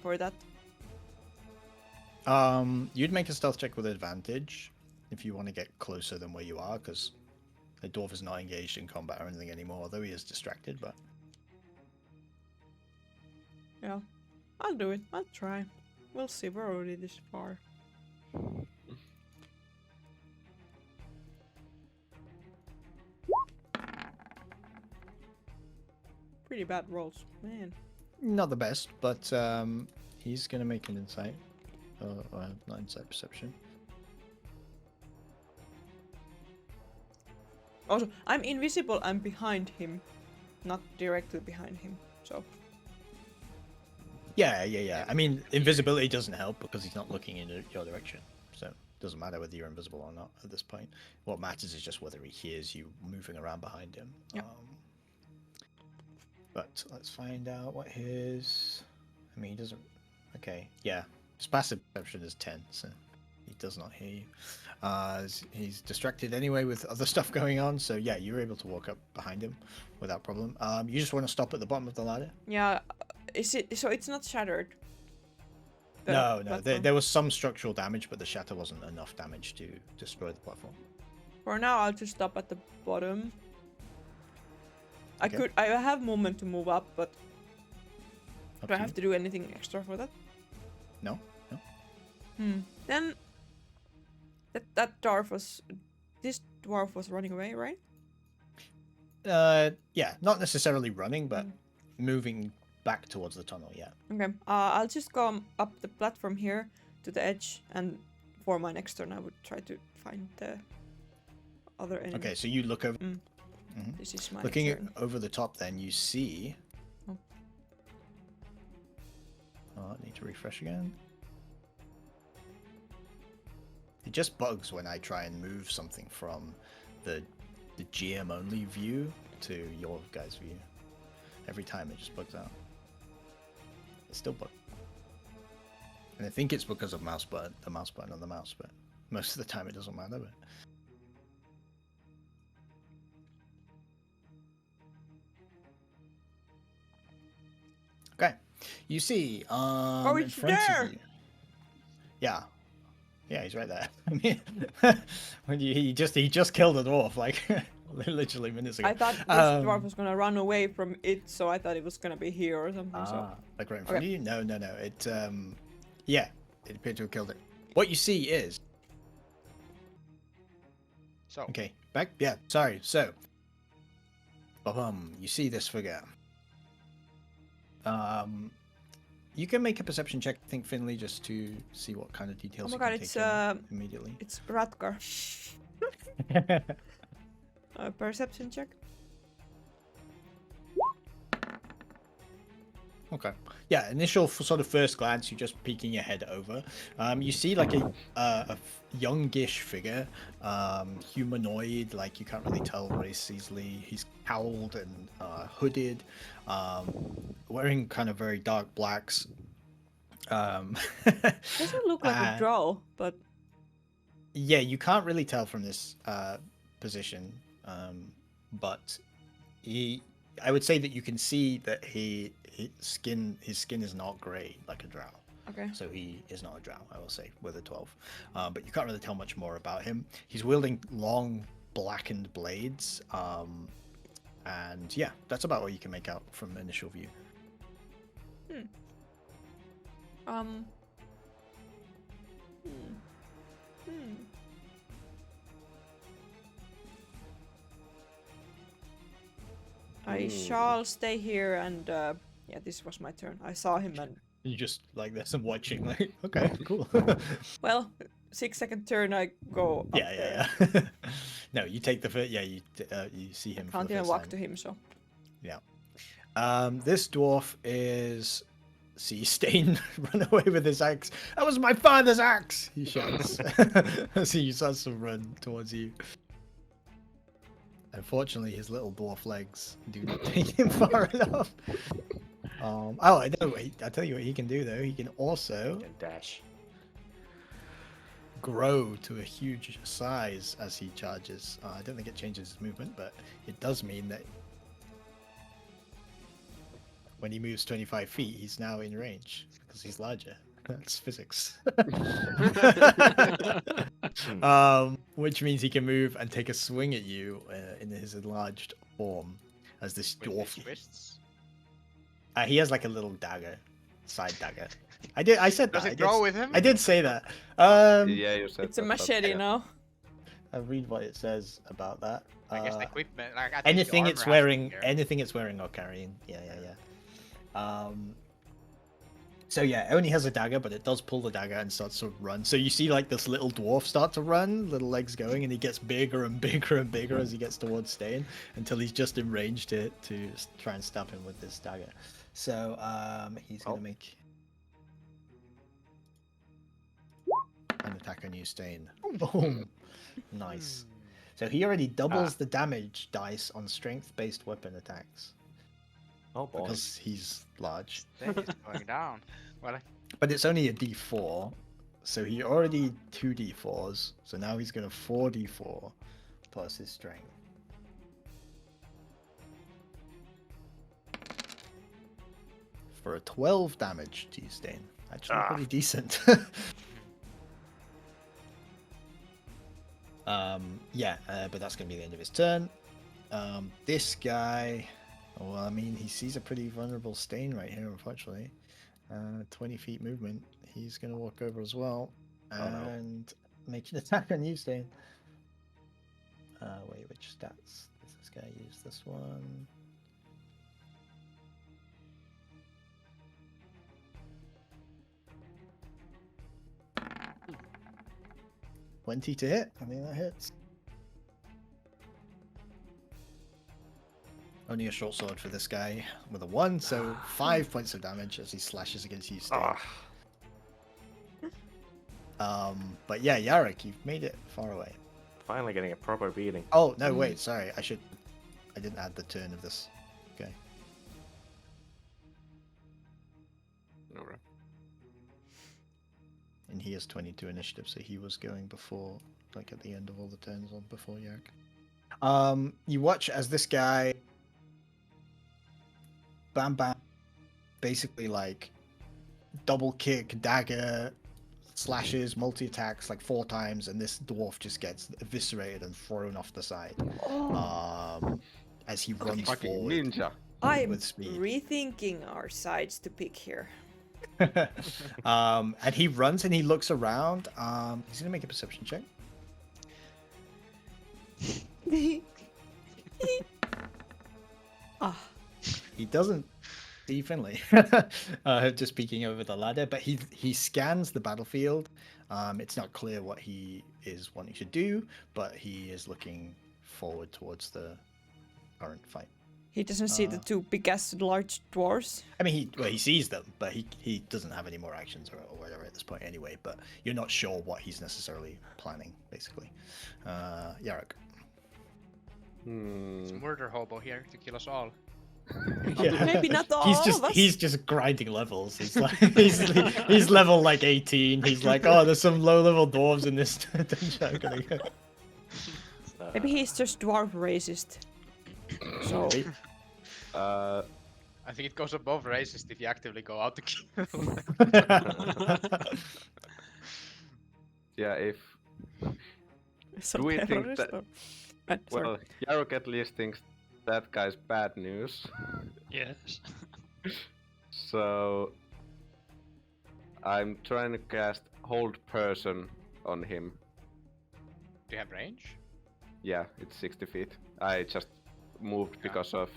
for that. You'd make a stealth check with advantage if you want to get closer than where you are, because the dwarf is not engaged in combat or anything anymore, although he is distracted, but Yeah, I'll do it. I'll try. We'll see. We're already this far. Pretty bad rolls, man. Not the best, but he's gonna make an insight. Not insight, perception. Also, I'm invisible. I'm behind him, not directly behind him. So Yeah. I mean, invisibility doesn't help because he's not looking in your direction. So it doesn't matter whether you're invisible or not at this point. What matters is just whether he hears you moving around behind him. Yep. But let's find out what his... I mean, he doesn't... Okay, yeah. His passive perception is 10, so he does not hear you. He's distracted anyway with other stuff going on, so yeah, you're able to walk up behind him without problem. You just want to stop at the bottom of the ladder? yeah, is it? So it's not shattered. The No. platform? There was some structural damage, but the shatter wasn't enough damage to destroy the platform. For now, I'll just stop at the bottom. Okay. I have movement to move up, but Up do I to have you. to do anything extra for that? No. Then that dwarf was. This dwarf was running away, right? Yeah, not necessarily running, but moving back towards the tunnel. Yeah. Okay. I'll just go up the platform here to the edge, and for my next turn, I would try to find the other enemy. Okay, so you look over. This is my Looking turn. over the top, then you see. Oh. I need to refresh again. It just bugs when I try and move something from the GM only view to your guys' view. Every time it just bugs out. It still bugs. And I think it's because of the mouse button on the mouse, but most of the time it doesn't matter. But... Okay, you see, in it's front there! of you. Yeah, he's right there. I mean, when he just killed a dwarf like literally minutes ago. I thought this dwarf was gonna run away from it, so I thought it was gonna be here or something. So Like right in front of you? No. It yeah, it appeared to have killed it. What you see is So, okay, back. Yeah, sorry. So, you see this figure. You can make a perception check, I think, Finley, just to see what kind of details Oh you my can god, take it's in immediately. it's Radgar. Perception check. Okay. Yeah, initial sort of first glance, you're just peeking your head over. You see like a youngish figure, humanoid, like you can't really tell race easily. He's cowled and hooded, wearing kind of very dark blacks. Doesn't look like a drow, but Yeah, you can't really tell from this position, but I would say that you can see that his skin is not grey like a drow. okay. So he is not a drow, I will say, with a 12. But you can't really tell much more about him. He's wielding long, blackened blades. And yeah, that's about what you can make out from initial view. I shall stay here and yeah, this was my turn. I saw him and You just like this and watching, like, okay, cool. well, 6-second turn I go up there. yeah. No, you take the first. Yeah, you see him. Can't even walk to him, so Yeah. This dwarf is. See Stain run away with his axe. That was my father's axe! He shouts as he starts to run towards you. Unfortunately, his little dwarf legs do not take him far enough. I know. I'll tell you what he can do though. He can also Dash. grow to a huge size as he charges. I don't think it changes his movement, but it does mean that when he moves 25 feet, he's now in range because he's larger. That's physics. Which means he can move and take a swing at you in his enlarged form as this with dwarf. his fists. He has like a little dagger, side dagger. I did. I said Does that. it grow with him? I did say that. Yeah, you said It's a that, but machete yeah. now. I'll read what it says about that. I guess the equipment, like at least the Anything armor it's has to be wearing, here. anything it's wearing or carrying. Yeah. So yeah, it only has a dagger, but it does pull the dagger and starts to run. So you see like this little dwarf start to run, little legs going, and he gets bigger and bigger and bigger as he gets towards Stain until he's just in range to try and stab him with this dagger. So he's gonna make an attack on you, Stain. Boom. Nice. So he already doubles the damage dice on strength-based weapon attacks Oh boy. because he's large. Stain is going down. Well, But it's only a d4, so he already 2d4s, so now he's going to 4d4 plus his strength. For a 12 damage to you, Stain. Actually, pretty decent. But that's going to be the end of his turn. This guy, well, I mean, he sees a pretty vulnerable Stain right here, unfortunately. 20 feet movement. He's going to walk over as well and make an attack on you, Stain. Wait, which stats does this guy use? This one. $20 to hit. I mean, that hits. Only a short sword for this guy with a 1, so 5 points of damage as he slashes against you, Stain. But yeah, Yarek, you've made it far away. Finally getting a proper beating. Oh, no, wait, sorry. I didn't add the turn of this guy. Alright. And he has 22 initiative, so he was going before, like at the end of all the turns on before Yarek. You watch as this guy bam, basically like double kick, dagger, slashes, multi-attacks like 4 times, and this dwarf just gets eviscerated and thrown off the side. As he runs Fucking forward ninja. I'm with speed. rethinking our sides to pick here. And he runs and he looks around. He's gonna make a perception check. Ah, He doesn't see Finley, just peeking over the ladder, but he scans the battlefield. It's not clear what he is wanting to do, but he is looking forward towards the current fight. he doesn't see the two big ass large dwarves. I mean, he sees them, but he doesn't have any more actions or whatever at this point anyway. But you're not sure what he's necessarily planning, basically. Yarek. It's a murder hobo here to kill us all. Yeah. Maybe not all He's of us. he's just grinding levels. He's like he's level like 18. He's like, oh, there's some low level dwarves in this dungeon. I'm gonna go. Maybe he's just dwarf racist. So I think it goes above racist if you actively go out to kill. Yeah, if some we think terrorist that- or- sorry. well, Yarok at least thinks that guy's bad news. Yes. So I'm trying to cast Hold Person on him. Do you have range? Yeah, it's 60 feet. I just moved because of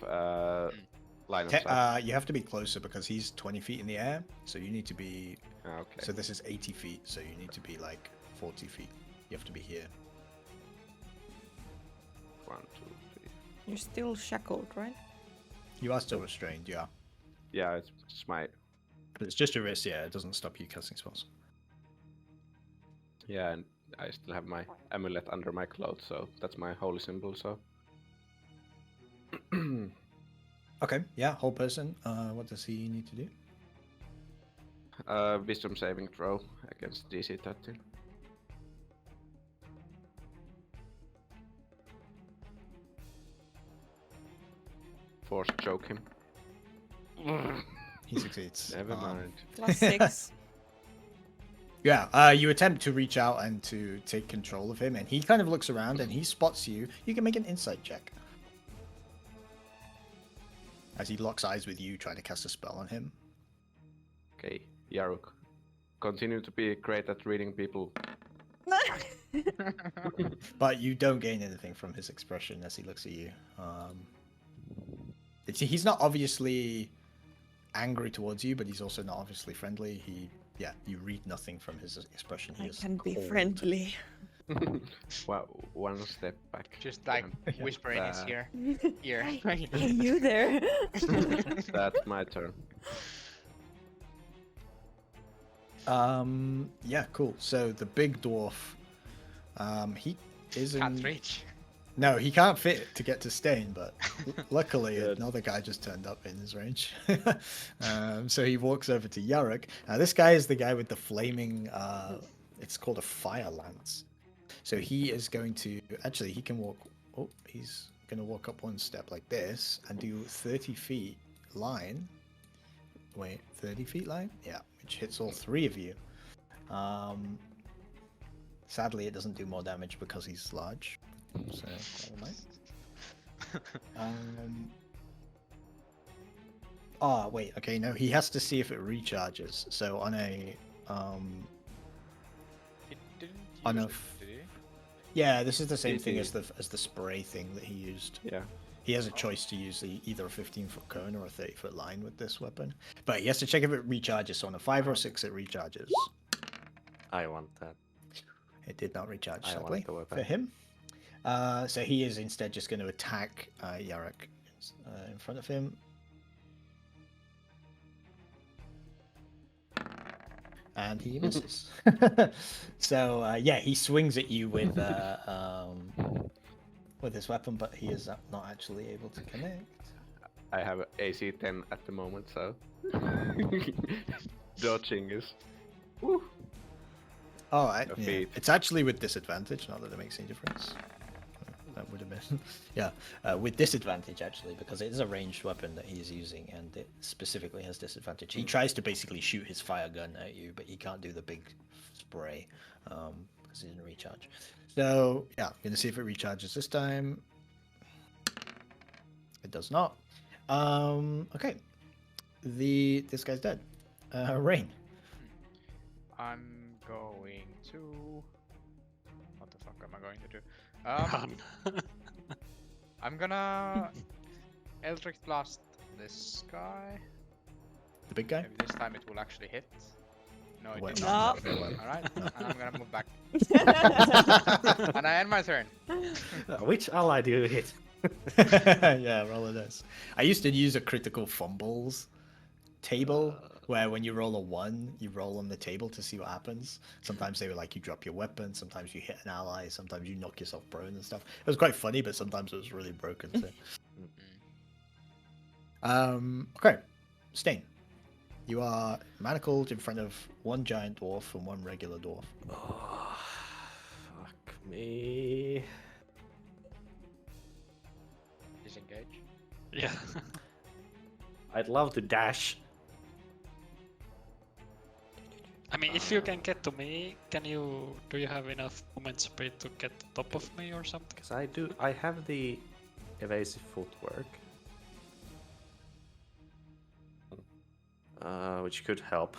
line of Te- sight. you have to be closer because he's 20 feet in the air, so you need to be. Okay. So this is 80 feet, so you need to be like 40 feet. You have to be here. 1, 2, 3. You're still shackled, right? You are still restrained, yeah. Yeah, it's my. But it's just your wrist, yeah. It doesn't stop you casting spells. Yeah, and I still have my amulet under my clothes, so that's my holy symbol. So. Okay, yeah, whole person. What does he need to do? Wisdom saving throw against DC 13. Force choke him. He succeeds. Never mind. +6. Yeah, you attempt to reach out and to take control of him, and he kind of looks around and he spots you. You can make an insight check. As he locks eyes with you, trying to cast a spell on him. Okay, Yaruk. Continue to be great at reading people. But you don't gain anything from his expression as he looks at you. He's not obviously angry towards you, but he's also not obviously friendly. You read nothing from his expression. He I is can be cold. friendly. Wow, one step back. Just like and whisper in his that- ear. Ear. Hey, you there? That's my turn. Yeah, cool. So the big dwarf, he isn't. Can't reach. No, he can't fit to get to Stain, but luckily Good. another guy just turned up in his range. So he walks over to Yaruk. Now this guy is the guy with the flaming. It's called a fire lance. So he is going to actually he can walk. Oh, he's going to walk up one step like this and do 30 feet line. Wait, 30 feet line? Yeah, which hits all three of you. Sadly, it doesn't do more damage because he's large. So, never mind. Oh, wait, okay, no, he has to see if it recharges. So on a, It didn't On use a it, did he? yeah, this is the same thing Easy. as the spray thing that he used. Yeah. He has a choice to use either a 15-foot cone or a 30-foot line with this weapon. But he has to check if it recharges. So on a 5 or 6, it recharges. I want that. It did not recharge, I want sadly, the weapon. for him. So he is instead just going to attack Yaruk in front of him. And he misses. So, yeah, he swings at you with his weapon, but he is not actually able to connect. I have AC 10 at the moment, so dodging is. Woo. Oh, A yeah. feat. It's actually with disadvantage, not that it makes any difference. That would have been, yeah, with disadvantage actually, because it is a ranged weapon that he is using, and it specifically has disadvantage. He tries to basically shoot his fire gun at you, but he can't do the big spray because he didn't recharge. So yeah, I'm gonna see if it recharges this time. It does not. Okay, this guy's dead. Rain. I'm going to. What the fuck am I going to do? Run. I'm gonna Eldritch Blast this guy. The big guy. Maybe this time it will actually hit. No, it Well, did No. not. Alright, and I'm gonna move back. And I end my turn. Which ally do you hit? Yeah, roll a dice. I used to use a critical fumbles table where when you roll a 1, you roll on the table to see what happens. Sometimes they were like you drop your weapon, sometimes you hit an ally, sometimes you knock yourself prone and stuff. It was quite funny, but sometimes it was really broken too. Okay, Stain. You are manacled in front of one giant dwarf and one regular dwarf. Oh, fuck me. Disengage. Yeah. I'd love to dash. I mean, if you can get to me, do you have enough movement speed to get to top of me or something? Because I have the evasive footwork. Which could help.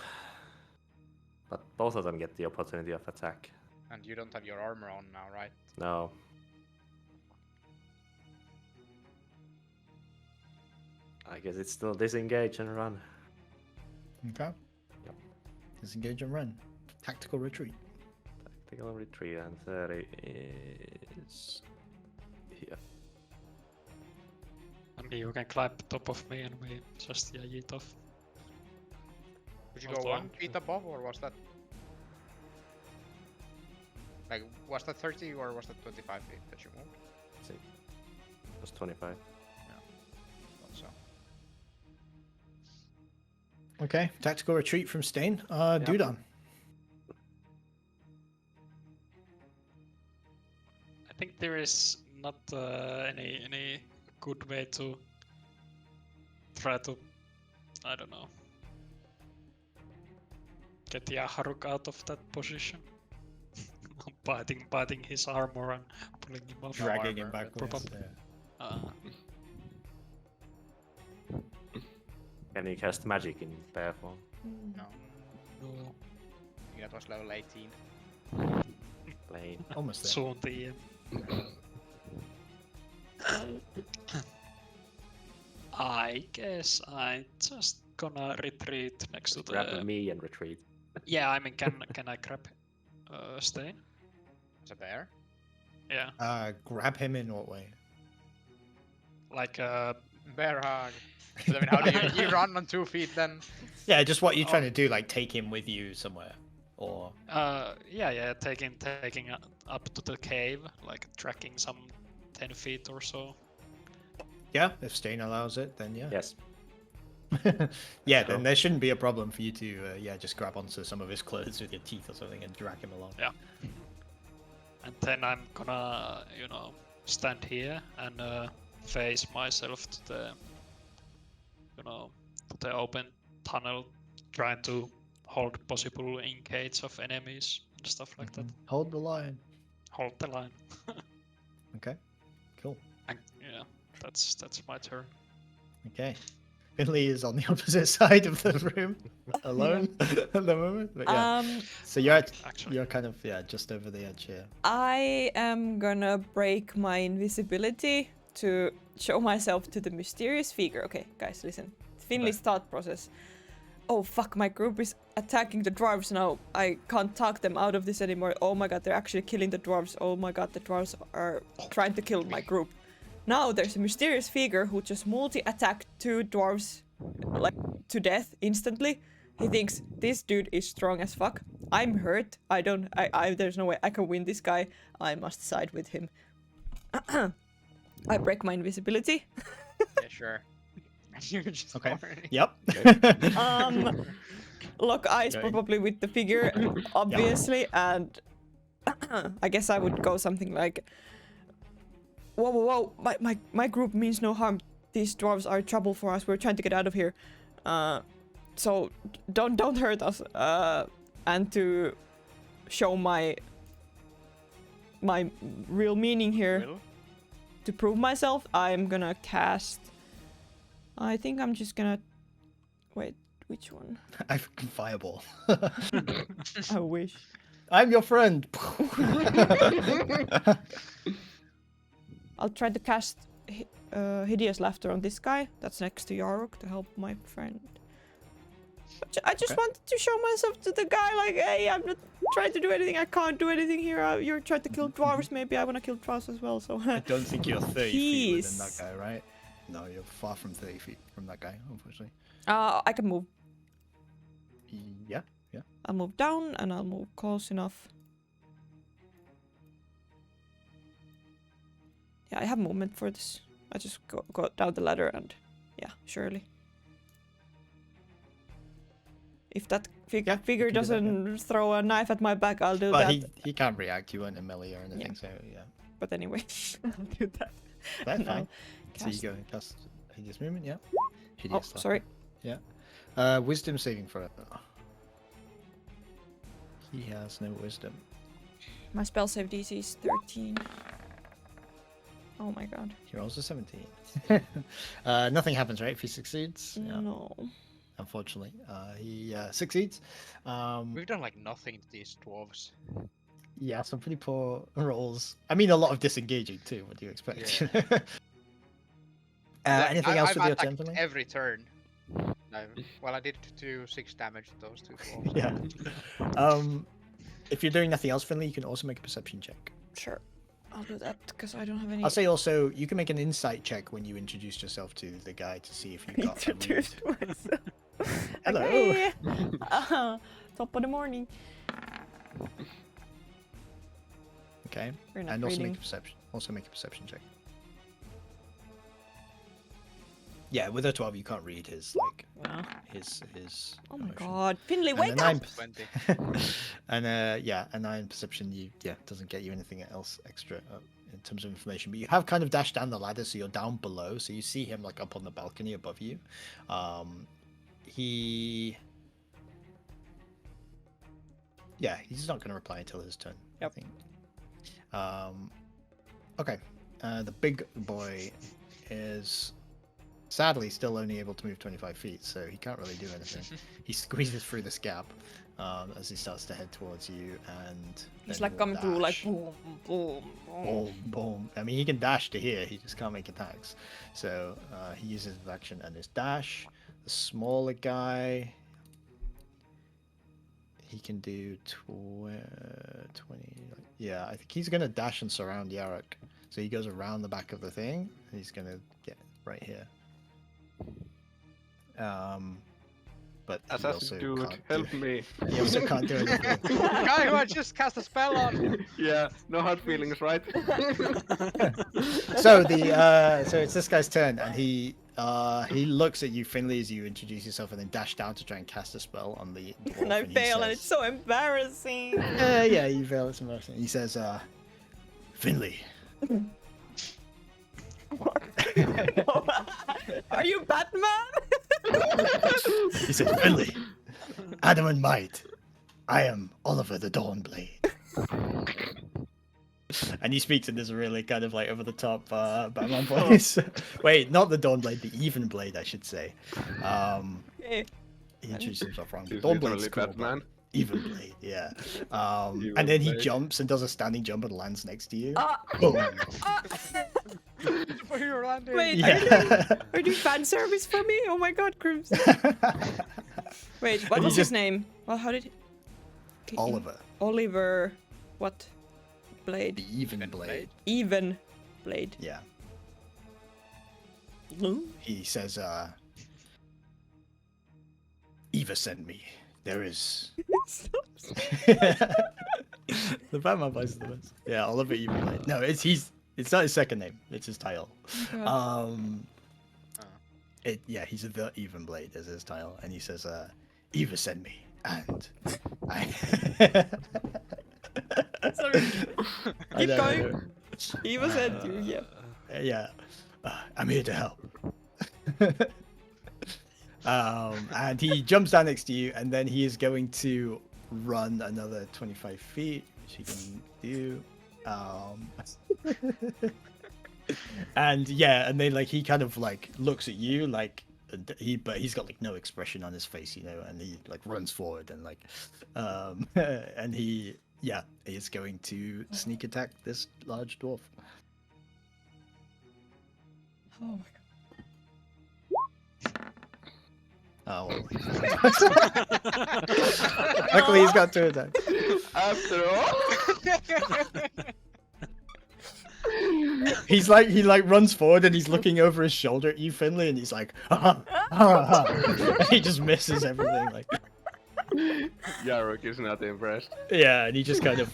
But both of them get the opportunity of attack. And you don't have your armor on now, right? No. I guess it's still disengage and run. Okay. Yep. Disengage and run. Tactical retreat. Tactical retreat, and 30 is here. I mean, you can climb top of me and we just yeet off. Would you Hold go on. 1 feet above, or was that? Like, was that 30 or was that 25 feet that you moved? It was 25. Thought so. Okay, tactical retreat from Stain. Dudon. I think there is not any good way to try to, I don't know, get Yaharuk out of that position. biting his armor and pulling him off. Dragging him armor, backwards. probably. Yeah. Can you cast magic in bear form? No. No. That was level 18. Lame. Almost there. Soon the I guess I just gonna retreat next to Grab the. me and retreat. Yeah, I mean, can I grab Stain? As a bear? Yeah, Grab him in what way? like Bear hug. But I mean, how do you run on 2 feet then? Yeah, just what you're Oh. trying to do, like take him with you somewhere, or yeah, taking up to the cave, like tracking some 10 feet or so. yeah, if Stain allows it, then yeah. Yes. Yeah, Sure. then there shouldn't be a problem for you to just grab onto some of his clothes with your teeth or something and drag him along. Yeah. And then I'm gonna, stand here and face myself to the, to the open tunnel, trying to hold possible engage of enemies and stuff like that. Hold the line. Hold the line. Okay. Cool. And yeah, that's my turn. Okay. Finley is on the opposite side of the room, alone at the moment. But yeah. So Actually. you're kind of just over the edge here. I am gonna break my invisibility to show myself to the mysterious figure. Okay, guys, listen. Finley's thought process. Oh fuck, my group is attacking the dwarves now. I can't talk them out of this anymore. Oh my god, they're actually killing the dwarves. Oh my god, the dwarves are trying to kill my group. Now there's a mysterious figure who just multi-attacked 2 dwarves like to death instantly. He thinks this dude is strong as fuck. I'm hurt. There's no way I can win this guy. I must side with him. I break my invisibility. Yeah, sure. You're just Okay. already- Yep. Lock eyes Okay. probably with the figure, obviously, and I guess I would go something like, whoa, my group means no harm. These dwarves are trouble for us. We're trying to get out of here. So don't hurt us. And to show my real meaning here, Will? to prove myself, I'm gonna cast. I think I'm just gonna. Wait, which one? I fucking fireball. I wish. I'm your friend. I'll try to cast Hideous Laughter on this guy that's next to Yarok to help my friend. I just Okay. wanted to show myself to the guy, like, hey, I'm not trying to do anything. I can't do anything here. You're trying to kill dwarves. Maybe I want to kill dwarves as well. So I don't think you're 30 feet within that Peace. guy, right? No, you're far from 30 feet from that guy, unfortunately. I can move. Yeah. I'll move down and I'll move close enough. Yeah, I have movement for this. I just go down the ladder and yeah, surely. If that figure you can do that, doesn't throw a knife at my back, I'll do But that. he can't react. You weren't in melee or anything, so yeah. But anyway, I'll do that. That's And fine. I'll So you cast- go and cast Hideous Movement, yeah. Oh, Hideous Laughter. sorry. Wisdom saving throw. He has no wisdom. My spell save DC is 13. Oh my god. He rolls a 17. Nothing happens, right? If he succeeds? Yeah, No. unfortunately. He succeeds. We've done like nothing to these dwarves. Yeah, some pretty poor rolls. I mean, a lot of disengaging too. What do you expect? Like, Anything else I've with your attacked turn, Finley? every turn. Well, I did do 6 damage to those 2 dwarves. Yeah. If you're doing nothing else, Finley, you can also make a perception check. Sure. I'll do that because I don't have any. I'll say also, you can make an insight check when you introduced yourself to the guy to see if you got a read. Introduced myself. Hello. Okay. Top of the morning. Okay. We're not And also reading. make a perception. Also make a perception check. Yeah, with a 12, you can't read his No. his. Oh my emotion. god, Finley, And wake a up! 20. and a 9 perception, doesn't get you anything else extra in terms of information. But you have kind of dashed down the ladder, so you're down below, so you see him like up on the balcony above you. He's not going to reply until his turn. Yep. I think. Okay. The big boy is sadly still only able to move 25 feet, so he can't really do anything. He squeezes through this gap as he starts to head towards you, and He's then like will coming through like dash. boom, boom, boom. Boom, boom. I mean, he can dash to here. He just can't make attacks. So he uses his action and his dash. The smaller guy, he can do 20. Yeah, I think he's gonna dash and surround Yarok. So he goes around the back of the thing. And he's gonna get right here. But he also Assassin dude, can't help do, me. he also can't do anything. The guy who I just cast a spell on. Yeah, no hard feelings, right? So so it's this guy's turn, and he looks at you, Finley, as you introduce yourself, and then dash down to try and cast a spell on the dwarf, And I he fail, and it's says- so embarrassing. yeah, you fail. It's embarrassing. He says, Finley. Are you Batman? He says, Finley, Adamant might. I am Oliver the Dawnblade. And he speaks in this really kind of like over the top Batman voice. Wait, not the Dawnblade, the Even Blade, I should say. Okay. He introduced himself wrong. He's Dawnblade's literally cool, but Batman. Even Blade, yeah. Even And then he Blade. jumps and does a standing jump and lands next to you. Ah. Boom. Where you're landing. Wait, Yeah. are you doing fan service for me? Oh my god, Crims. Wait, what And he was his just- name? Well, how did he... Oliver, Oliver... What? Blade. the Even Blade. Even Blade. Yeah. Hmm? He says, Eva sent me. There is. The Batman voice is the best. Yeah, Oliver Even Blade. No, it's not his second name. It's his title. God. He's the Even Blade as his title, and he says, Eva sent me, and I. Sorry. I Keep know, I going. know. Eva said you, yeah. Yeah, I'm here to help. And he jumps down next to you, and then he is going to run another 25 feet, which he can do. And then like he kind of like looks at you like but he's got like no expression on his face, and he like runs forward and like and he is going to sneak attack this large dwarf. Oh my Oh, well. Luckily he's got 2 attacks. After all. He runs forward and he's looking over his shoulder at you, Finley, and he's like, and he just misses everything. Like, Yarok is not impressed. yeah, and he just kind of,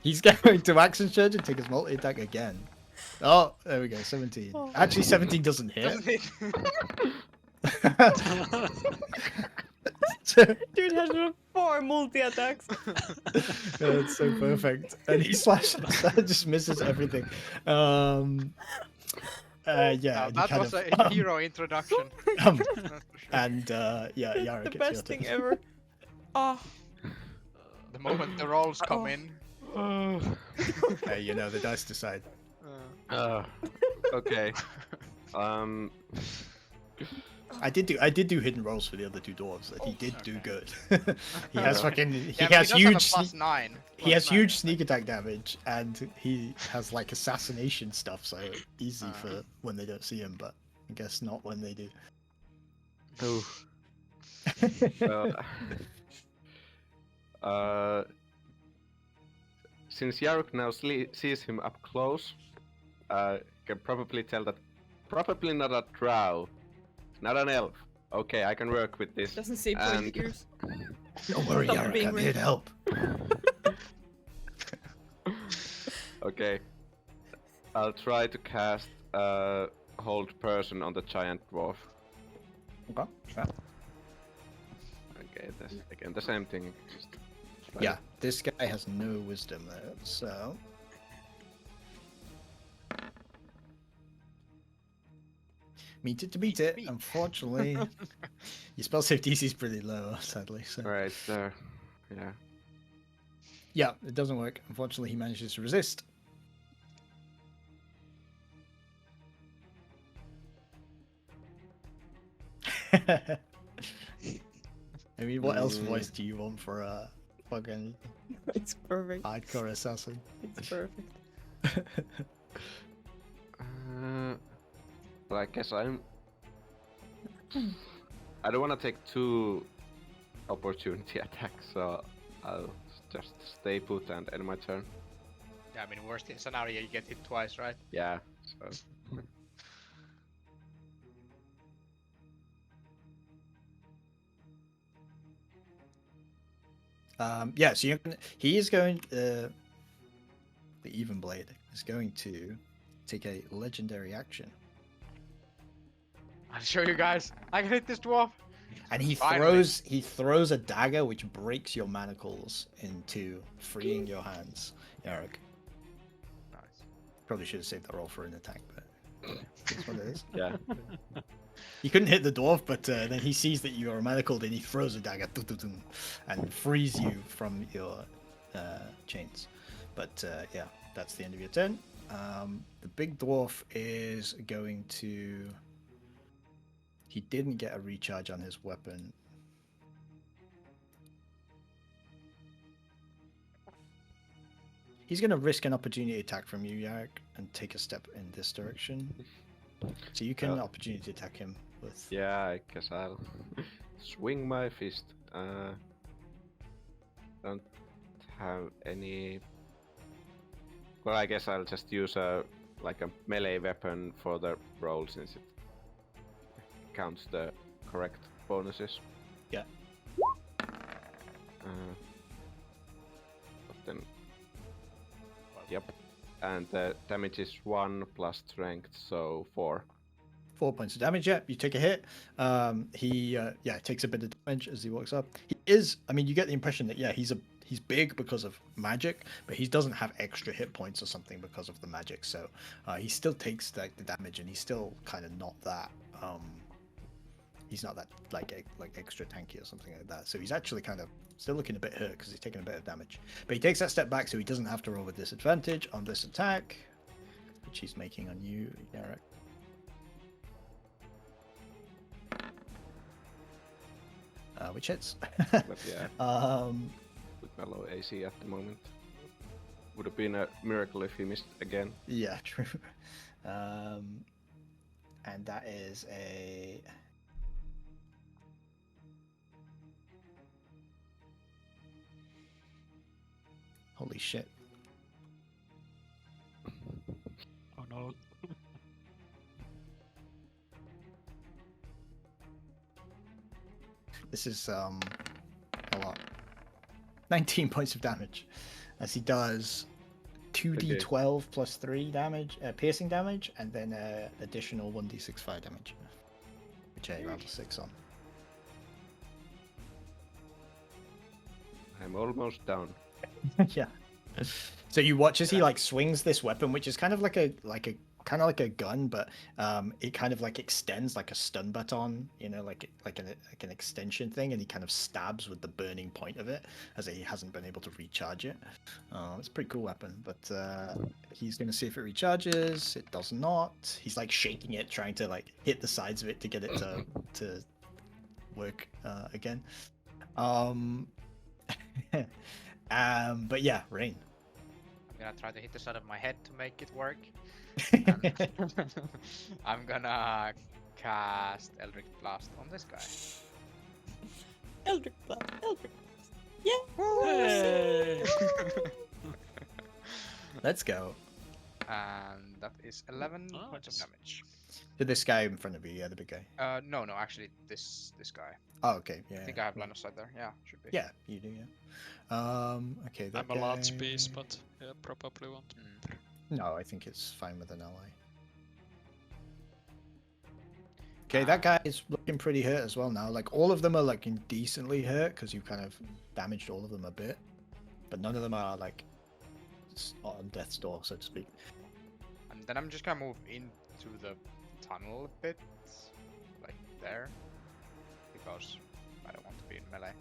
he's going to action surge and take his multi attack again. Oh, there we go, 17. Actually, 17 doesn't hit. Dude has 4 multi-attacks. It's so perfect. And he slashes, just misses everything. And he that kind was of, a hero introduction. um, That's for sure. and Yarok, The it's best your thing turn. ever. Oh, The moment the rolls come in. Hey, the dice decide. Okay. I did do hidden rolls for the other 2 dwarves, and he did do good. He has fucking he Yeah, but has does have a huge +9. he has +9. huge sneak attack damage, and he has like assassination stuff, so easy for when they don't see him, but I guess not when they do. Oh. Since Yarok now sees him up close, can probably tell that probably not a drow, not an elf. Okay, I can work with this. doesn't see And- point figures. Don't worry, Stop Yarok, being I'm here rude. to help. Okay. I'll try to cast hold person on the giant dwarf. Okay. Yeah. Okay, that's again the same thing. Yeah, this guy has no wisdom though, so. Meet it to beat it. Unfortunately, your spell save DC is pretty low, sadly. So. Right there. Yeah. Yeah, it doesn't work. Unfortunately, he manages to resist. I mean, what else voice do you want for a fucking It's perfect. hardcore assassin? It's perfect. Well, I guess I don't want to take 2 opportunity attacks, so I'll just stay put and end my turn. Yeah, I mean, worst case scenario, you get hit twice, right? Yeah. So. Yeah, so he is going. The Even Blade is going to take a legendary action, I'll show you guys. I can hit this dwarf. and he Finally. throws a dagger which breaks your manacles into, freeing your hands. Eric, Nice. probably should have saved that roll for an attack, but that's what it is. Yeah. He couldn't hit the dwarf, but then he sees that you are manacled, and he throws a dagger and frees you from your chains. But yeah, that's the end of your turn. The big dwarf is going to. He didn't get a recharge on his weapon. He's going to risk an opportunity attack from you, Yarek, and take a step in this direction. So you can opportunity attack him with. Yeah, I guess I'll swing my fist. Don't have any. Well, I guess I'll just use a melee weapon for the roll since it counts the correct bonuses. Yeah. But then. Yep. And the damage is 1 plus strength, so 4. 4 points of damage. Yeah, you take a hit. He takes a bit of damage as he walks up. He is. I mean, you get the impression that he's big because of magic, but he doesn't have extra hit points or something because of the magic. So he still takes the damage, and he's still kind of not that. He's not that like extra tanky or something like that. So he's actually kind of still looking a bit hurt because he's taking a bit of damage. But he takes that step back, so he doesn't have to roll with disadvantage on this attack, which he's making on you, Yarek. Which hits. But yeah. With my low AC at the moment. Would have been a miracle if he missed again. Yeah, true. And that is a. Holy shit. Oh no. This is a lot. 19 points of damage as he does 2d12 plus 3 damage, piercing damage, and then additional 1d6 fire damage, which I rolled a 6 on. I'm almost down. Yeah. So you watch as he swings this weapon, which is kind of like a gun, but it kind of extends like a stun baton, like an extension thing, and he kind of stabs with the burning point of it as he hasn't been able to recharge it. It's a pretty cool weapon, but he's gonna see if it recharges. It does not. He's shaking it, trying to hit the sides of it to get it to work again. But yeah, Rain. I'm gonna try to hit the side of my head to make it work. I'm gonna cast Eldritch Blast on this guy. Eldritch Blast, Eldritch Blast. Yeah! Hey! Let's go. And that is 11 points of Nice. damage. To this guy in front of you, yeah, the big guy. No, actually, this guy. Oh, okay, yeah. I think I have line of sight there. Yeah, should be. Yeah, you do, yeah. Okay, that I'm a large guy- piece, but yeah, probably won't. Mm. No, I think it's fine with an ally. Okay, that guy is looking pretty hurt as well now. All of them are looking decently hurt because you kind of damaged all of them a bit, but none of them are on death's door, so to speak. And then I'm just gonna move into the tunnel a bit, like there, because I don't want to be in melee.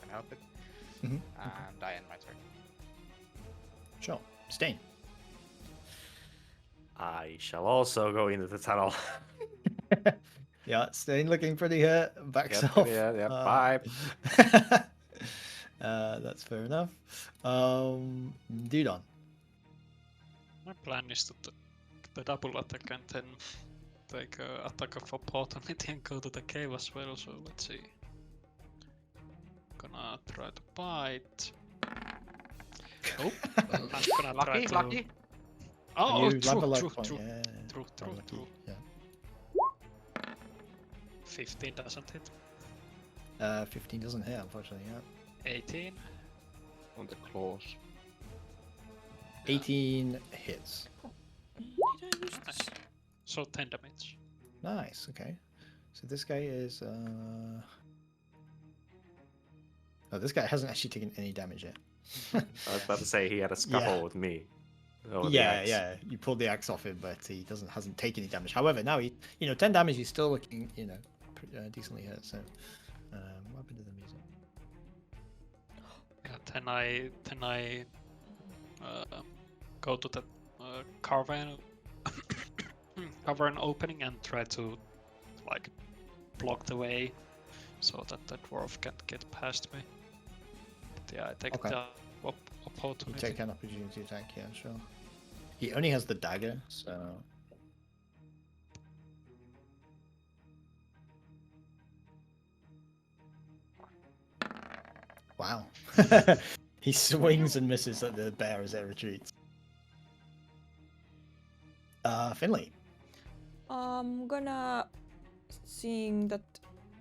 Can help it. Mhm. And I end my turn. Sure, Stain. I shall also go into the tunnel. Yeah, Stain looking pretty hurt. Backs Yep, off. yeah, Uh, bye. that's fair enough. Dudon. My plan is to the double attack and then take a attack of opportunity and go to the cave as well. So let's see. Gonna try to bite. Nope. I'm gonna try Lucky, to. lucky. Oh, You have a true, luck true, point, true, yeah. true, true, Unlucky, true. Yeah. 15 doesn't hit. 15 doesn't hit, unfortunately. Yeah. 18. On the claws. 18 hits. Did I use this? So 10 damage. Nice. Okay. So this guy is. Oh, this guy hasn't actually taken any damage yet. I was about to say he had a scuffle Yeah. with me. Oh, the Yeah, axe. yeah. You pulled the axe off him, but he hasn't taken any damage. However, now 10 damage. He's still looking, decently hurt. So, what happened to the music? Yeah, then I go to the cavern cavern opening and try to like block the way so that the dwarf can't get past me. But yeah, I take Okay. the You opportunity. take an opportunity attack. Yeah, sure. He only has the dagger, so. Wow. He swings and misses at the bear as it retreats. Finley. I'm gonna, seeing that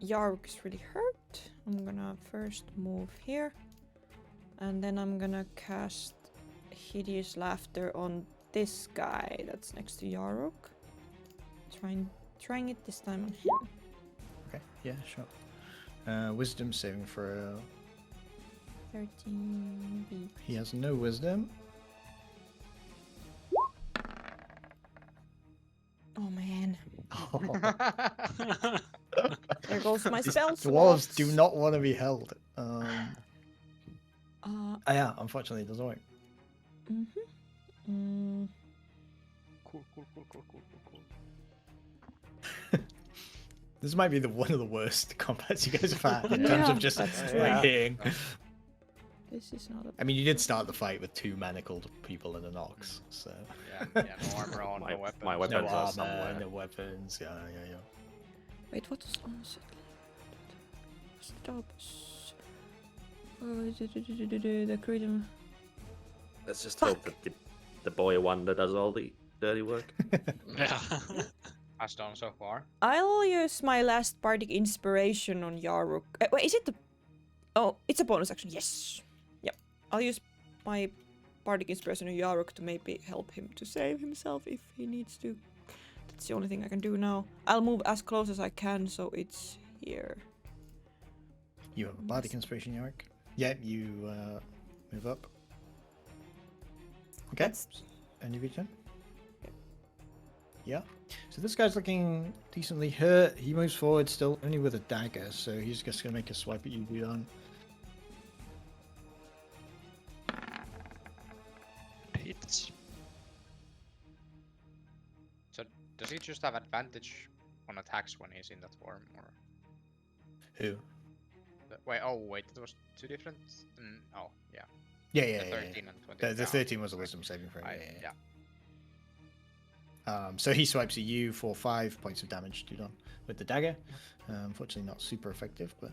Yark is really hurt, I'm gonna first move here, and then I'm gonna cast Hideous Laughter on this guy that's next to Yarok. Trying it this time on him. Okay, yeah, sure. Wisdom saving throw. 13B. He has no wisdom. Oh man, there goes my These spell dwarves slots. do not want to be held. Yeah. Unfortunately, it doesn't work. Cool. This might be one of the worst combats you guys have had in terms Yeah, of just that's like true. hitting. This is not a. I mean, you did start the fight with 2 manacled people and an ox, so Yeah, no armor on, My- no weapons. my no weapons are armor, somewhere. no weapons. Yeah. Wait, what was onset? Stops. The creature. Let's just hope that the boy wonder does all the dirty work. Yeah. Has done so far. I'll use my last bardic inspiration on Yaruk. Wait, is it the? Oh, it's a bonus action. Yes. Yep. I'll use my bardic inspiration on Yaruk to maybe help him to save himself if he needs to. That's the only thing I can do now. I'll move as close as I can, so it's here. You have a bardic inspiration, Yorick. Yeah, you move up. Okay. That's- End of your turn. Yeah. So this guy's looking decently hurt. He moves forward still only with a dagger, so he's just gonna make a swipe at you, Dion. Hits. So does he just have advantage on attacks when he's in that form, or? Who? Wait, it was 2 different. Oh, yeah. Yeah, The yeah, 13 and 20. The yeah, 13 was a wisdom saving throw. I- Yeah. So he swipes at you for 5 points of damage, Dudon, with the dagger. Unfortunately, not super effective, but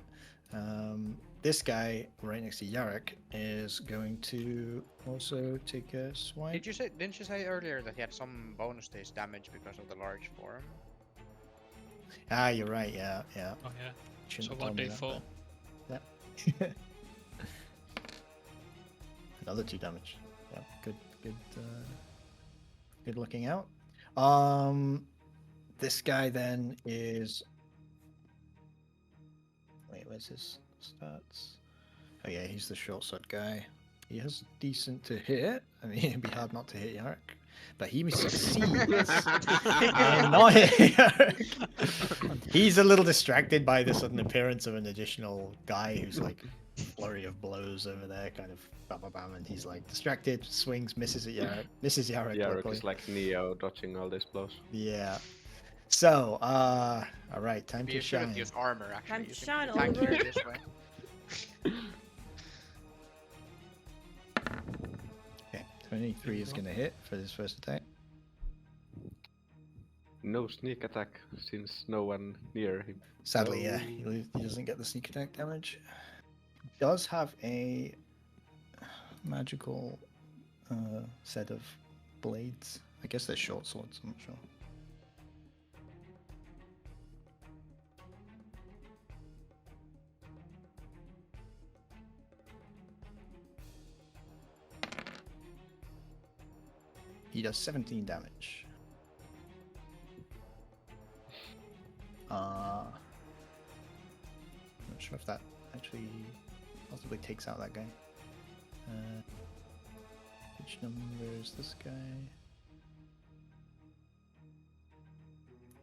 this guy right next to Yarek is going to also take a swipe. Didn't you say earlier that he had some bonus to his damage because of the large form? Ah, you're right. Yeah. Oh yeah. Shouldn't So have told me that, 1d4. but- Yeah. Another 2 damage. Yeah, good looking out. This guy then is. Wait, where's his stats? Oh yeah, he's the short sword guy. He has decent to hit. I mean, it'd be hard not to hit Yarek, but he succeeds. Not hit Yarek. He's a little distracted by the sudden appearance of an additional guy who's like flurry of blows over there, kind of bam bam bam, and he's like distracted, swings, misses at Yarek, misses Yarek. Yarok luckily. is like Neo dodging all these blows. Yeah. So, all right, time You to shouldn't shine. use armor actually. Time You to can shine, tank Oliver. it this way. Okay, 23 is gonna hit for this first attack. No sneak attack since no one near him. Sadly, No. yeah, he doesn't get the sneak attack damage. Does have a magical set of blades. I guess they're short swords. I'm not sure. He does 17 damage. Not sure if that actually possibly takes out that guy. Which number is this guy?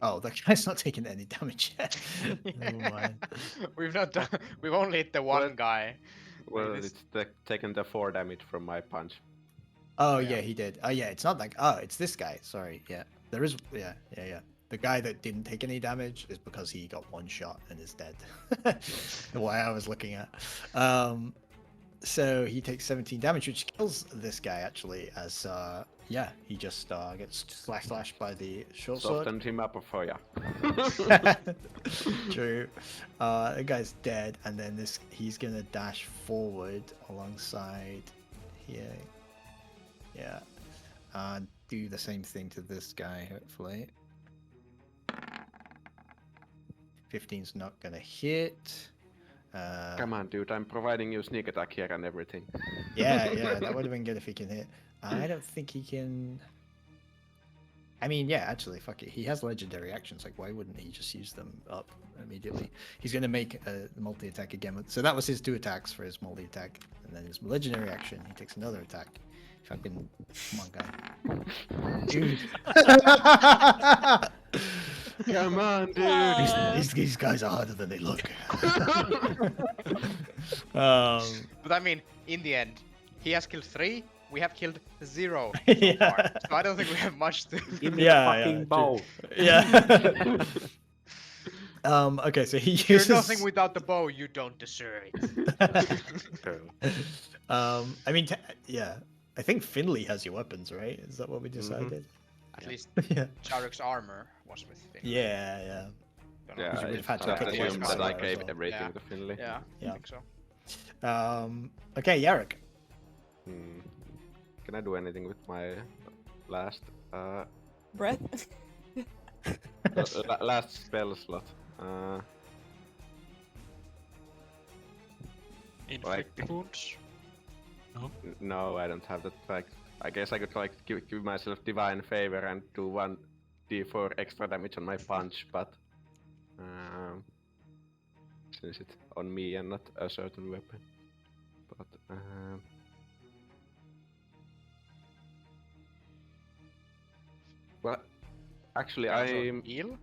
Oh, that guy's not taking any damage yet. Never mind. We've not done. We've only hit the one Well- guy. Well, this- it's taken the 4 damage from my punch. Oh yeah. yeah, he did. Oh yeah, it's not like it's this guy. Sorry, yeah. There is yeah. The guy that didn't take any damage is because he got one shot and is dead. The way I was looking at. So he takes 17 damage, which kills this guy actually. As he just gets slashed by the short sword. Softened him up for ya. True. The guy's dead, and then he's gonna dash forward alongside here. Yeah. And do the same thing to this guy, hopefully. 15's not gonna hit. Come on, dude, I'm providing you sneak attack here and everything. Yeah, that would have been good if he can hit. I don't think he can. I mean, yeah, actually, fuck it. He has legendary actions. Like, why wouldn't he just use them up immediately? He's going to make a multi-attack again. So that was his 2 attacks for his multi-attack. And then his legendary action, he takes another attack. Fucking, come on, guy. Dude. Come on, dude. These guys are harder than they look. But I mean, in the end, he has killed 3. We have killed 0 so Yeah. far. So I don't think we have much to. Give me a fucking bow. Yeah. Okay, so he You're uses. nothing without the bow. You don't deserve it. I mean, yeah. I think Finley has your weapons, right? Is that what we decided? At least Yeah. Charuk's armor was with Finn. Yeah. Don't know. Yeah, You would have had to I put the assume weapons that I on gave as well. everything Yeah. to Finley. Yeah, Yeah. I think so. Okay, Yarrick. Can I do anything with my last Breath. last spell slot? Inflict wounds. No, I don't have that. Like, I guess I could like give myself divine favor and do 1d4 extra damage on my punch, but since it's on me and not a certain weapon. But well, actually, Also heal?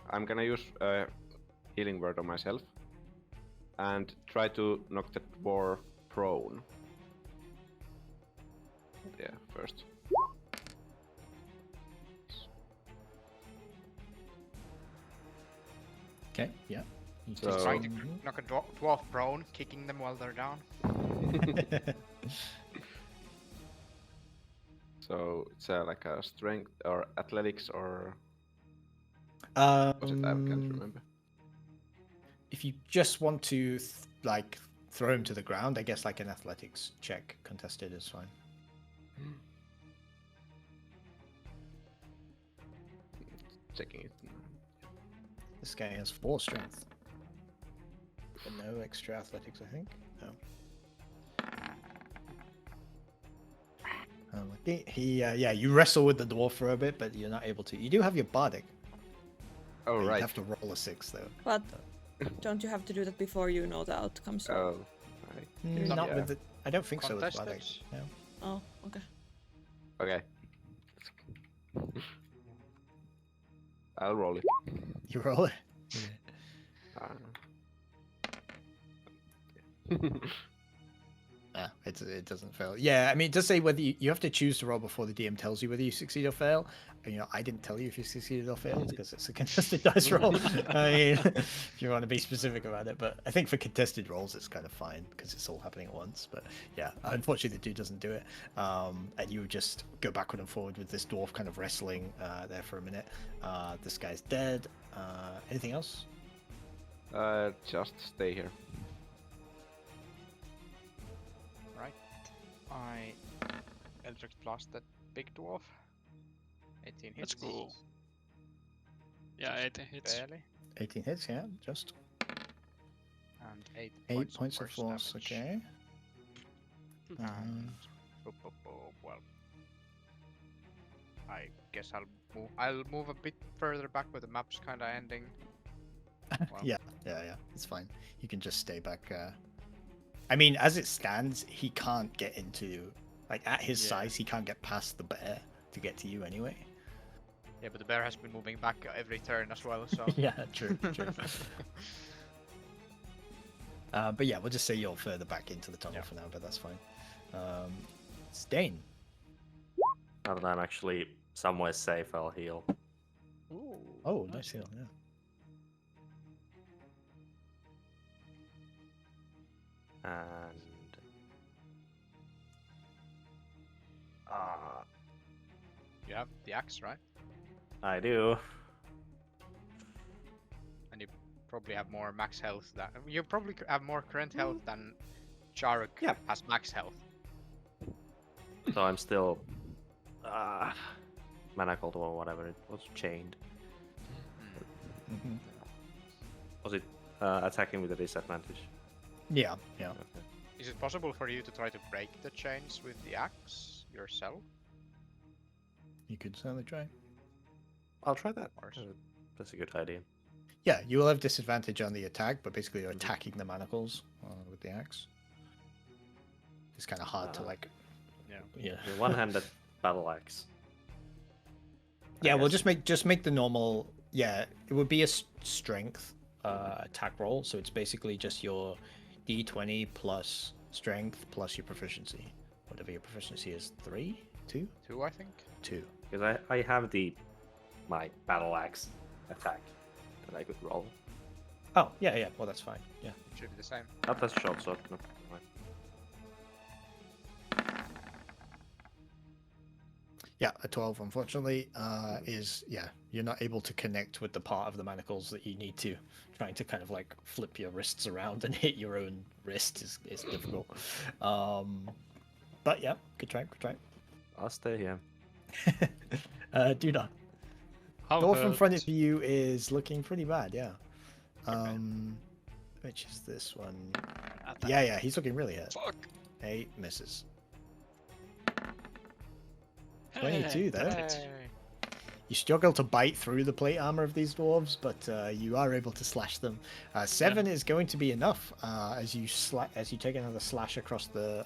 I'm gonna use a healing word on myself and try to knock the dwarf prone. Yeah, first. Okay, yeah. He So- takes Trying to one- knock a dwarf prone, kicking them while they're down. So it's like a strength or athletics or was it? I can't remember. If you just want to like throw him to the ground, I guess like an athletics check contested is fine. Checking it. This guy has 4 strength. But no extra athletics, I think. No. Unlucky. You wrestle with the dwarf for a bit, but you're not able to. You do have your bardic. Oh but right. You have to roll a 6 though. But don't you have to do that before you know the outcome? So. Oh, right. Not Yeah. with the. I don't think so with bardic. Contested? No. Oh, okay. Okay. I'll roll it. You roll it. Uh, it doesn't fail. Yeah, I mean, it does say whether you have to choose to roll before the DM tells you whether you succeed or fail. And, I didn't tell you if you succeeded or failed because it's a contested dice roll. I mean, if you want to be specific about it, but I think for contested rolls, it's kind of fine because it's all happening at once. But yeah, unfortunately, the dude doesn't do it. And you just go backward and forward with this dwarf kind of wrestling there for a minute. This guy's dead. Anything else? Just stay here. Right. I Eldritch Blast that big dwarf. 18 hits. That's cool. Yeah, 18 hits. Barely. 18 hits, yeah, just. And 8 8 points of force force, damage. okay. And well, I guess I'll move a bit further back where the map's kind of ending. Well, Yeah, it's fine. You can just stay back. I mean, as it stands, he can't get into, like, at his Yeah. size, he can't get past the bear to get to you anyway. Yeah, but the bear has been moving back every turn as well, so. Yeah, true. But yeah, we'll just say you're further back into the tunnel Yeah. for now, but that's fine. Stain. Now that I'm actually somewhere safe, I'll heal. Ooh, Oh, nice heal, yeah. And You have the axe, right? I do. And you probably have more max health than. You probably have more current health than Jaruk Yeah. has max health. So I'm still manacled or whatever it was, chained. Mhm. Was it attacking with a disadvantage? Yeah. Okay. Is it possible for you to try to break the chains with the axe yourself? You could certainly try. I'll try that. Or That's a good idea. Yeah, you will have disadvantage on the attack, but basically you're attacking the manacles with the axe. It's kind of hard to, like... Yeah. The one-handed battle axe. I Yeah, well, guess. just make the normal. Yeah, it would be a strength attack roll, so it's basically just your d20 plus strength plus your proficiency. Whatever your proficiency is, 3, 2, 2, I think. 2. Because I have my battle axe attack that I could roll. Oh, yeah. Well, that's fine. Yeah. Should be the same. Oh, that's short sword. No, never mind. Yeah, a 12, unfortunately, you're not able to connect with the part of the manacles that you need to. Trying to kind of like flip your wrists around and hit your own wrist is difficult. But yeah, good try. I'll stay here. Do not. How Door in front hurt- of you is looking pretty bad, yeah. Which is this one? Attack. Yeah, he's looking really hurt. Fuck. 8 misses. Hey, 22 though. that hits. You struggle to bite through the plate armor of these dwarves, but you are able to slash them. 7 is going to be enough as you take another slash across the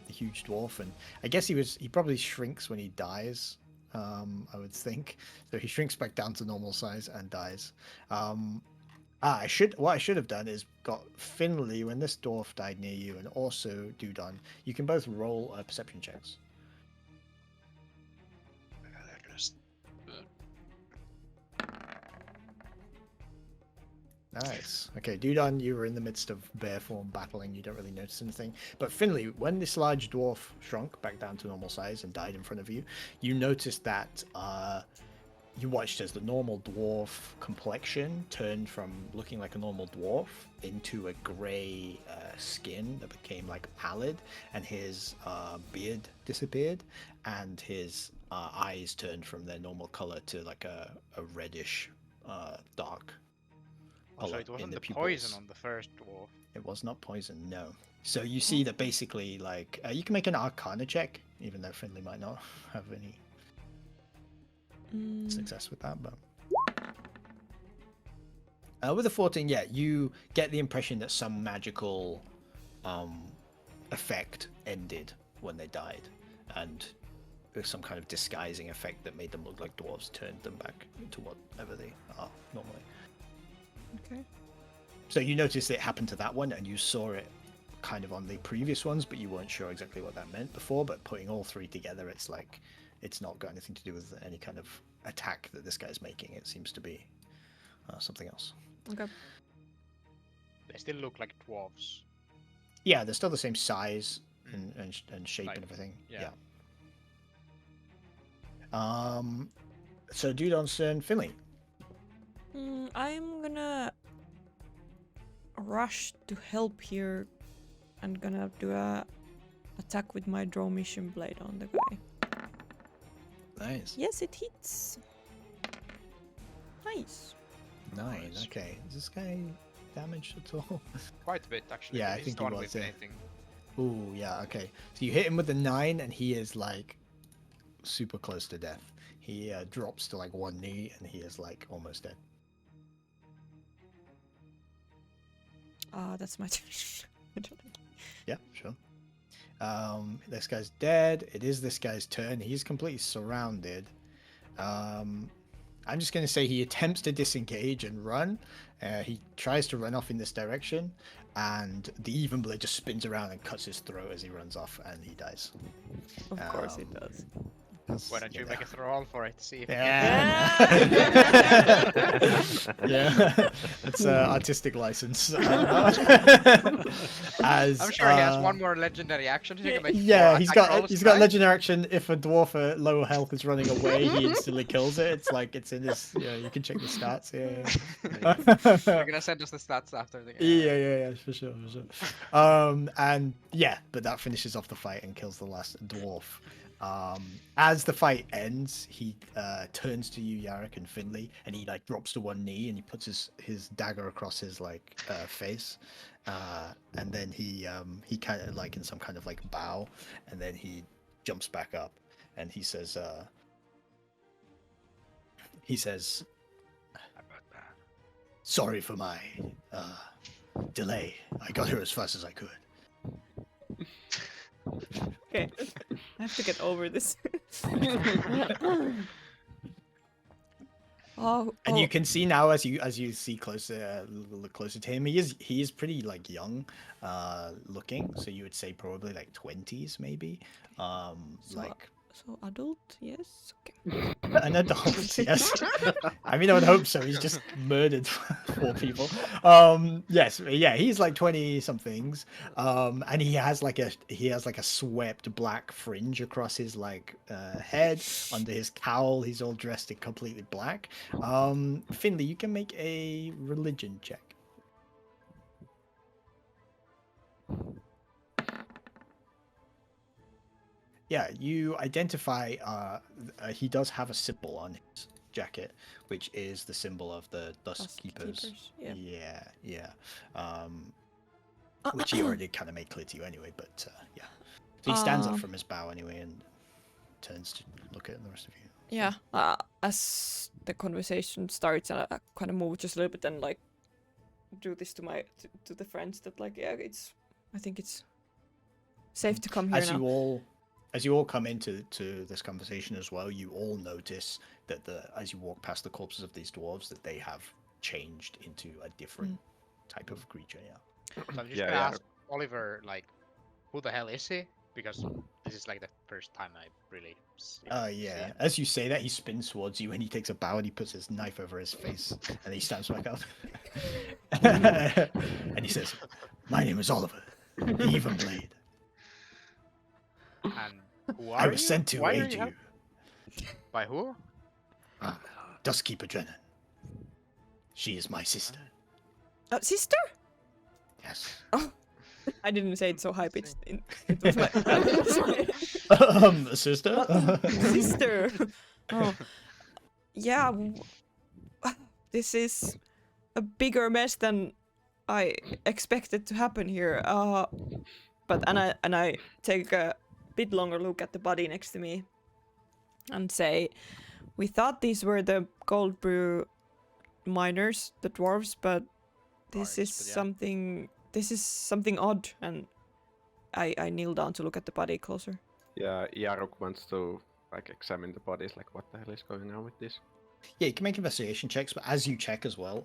huge dwarf, and I guess he probably shrinks when he dies. I would think so. He shrinks back down to normal size and dies. What I should have done is got Finley when this dwarf died near you, and also Dudon. You can both roll perception checks. Just- Nice. Okay, Dudon, you were in the midst of bear form battling. You don't really notice anything. But Finley, when this large dwarf shrunk back down to normal size and died in front of you, you noticed that you watched as the normal dwarf complexion turned from looking like a normal dwarf into a grey skin that became like pallid, and his beard disappeared, and his eyes turned from their normal color to like a reddish dark. Oh, so color it wasn't in the pupils. poison on the first dwarf. It was not poison, no. So you see that basically, like, you can make an Arcana check, even though Finley might not have any success with that. But with a 14, yeah, you get the impression that some magical effect ended when they died, and there's some kind of disguising effect that made them look like dwarves turned them back into whatever they are normally. Okay. So you noticed it happened to that one, and you saw it kind of on the previous ones, but you weren't sure exactly what that meant before. But putting all three together, it's like it's not got anything to do with any kind of attack that this guy's making. It seems to be something else. Okay. They still look like dwarves. Yeah, they're still the same size and shape Like, and everything. yeah. So Dudon's and Finley. I'm gonna rush to help here. I'm gonna do a attack with my draw mission blade on the guy. Nice. Yes, it hits. Nice. 9. Nice. Okay. Is this guy damaged at all? Quite a bit, actually. Yeah, I He's think the he one was, with yeah. anything. Ooh, yeah. Okay. So you hit him with the 9, and he is like super close to death. He drops to like one knee, and he is like almost dead. That's my turn. Yeah, sure. This guy's dead. It is this guy's turn. He's completely surrounded. I'm just going to say he attempts to disengage and run. He tries to run off in this direction, and the even blade just spins around and cuts his throat as he runs off, and he dies. Of course it does. Why don't you make a throw for it? See if Yeah. Yeah. It's artistic license. As I'm sure he has one more legendary action. He can make yeah, four he's attack got rolls, got right? legendary action. If a dwarf at low health is running away, he instantly kills it. It's like it's in his. Yeah, you can check the stats. You're Yeah. gonna send us the stats after the game. Yeah, for sure. And yeah, but that finishes off the fight and kills the last dwarf. As the fight ends, he turns to you, Yarrick and Finley, and he like drops to one knee and he puts his dagger across his like face, and then he kind of like in some kind of like bow, and then he jumps back up and he says sorry for my delay. I got here as fast as I could. Okay, I have to get over this. And you can see now as you see closer, look closer to him, he is pretty like young, looking. So you would say probably like 20s maybe, So adult, yes. Okay. an adult. Yes, I mean I would hope so. He's just murdered 4 people. Yes, yeah, he's like 20 somethings, and he has like a swept black fringe across his like head. Under his cowl, he's all dressed in completely black. Finley, you can make a religion check. Yeah, you identify. He does have a symbol on his jacket, which is the symbol of the Dusk Keepers. Yeah. Yeah. Which he already kind of made clear to you anyway. But yeah, so he stands up from his bow anyway and turns to look at the rest of you. Yeah. As the conversation starts, and I kind of move just a little bit and like do this to my to the friends that like I think it's safe to come here now. As you all come into this conversation as well, you all notice that as you walk past the corpses of these dwarves, that they have changed into a different type of creature. Yeah. So I'm just gonna ask Oliver, like, who the hell is he? Because this is like the first time I really see Yeah. him. As you say that, he spins towards you and he takes a bow and he puts his knife over his face and he stands back up. And he says, "My name is Oliver, the Even Blade. And who are I was you? sent to Why are aid you. By who? Dustkeeper Drennan. She is my sister." Sister? Yes. I didn't say it so high pitched. It was like Sister? sister. Oh, yeah. This is a bigger mess than I expected to happen here. But I take a bit longer look at the body next to me, and say, we thought these were the Gold Brew miners, the dwarves, but this is something. This is something odd, and I kneel down to look at the body closer. Yeah, Yarok wants to like examine the bodies, like what the hell is going on with this? Yeah, you can make investigation checks, but as you check as well,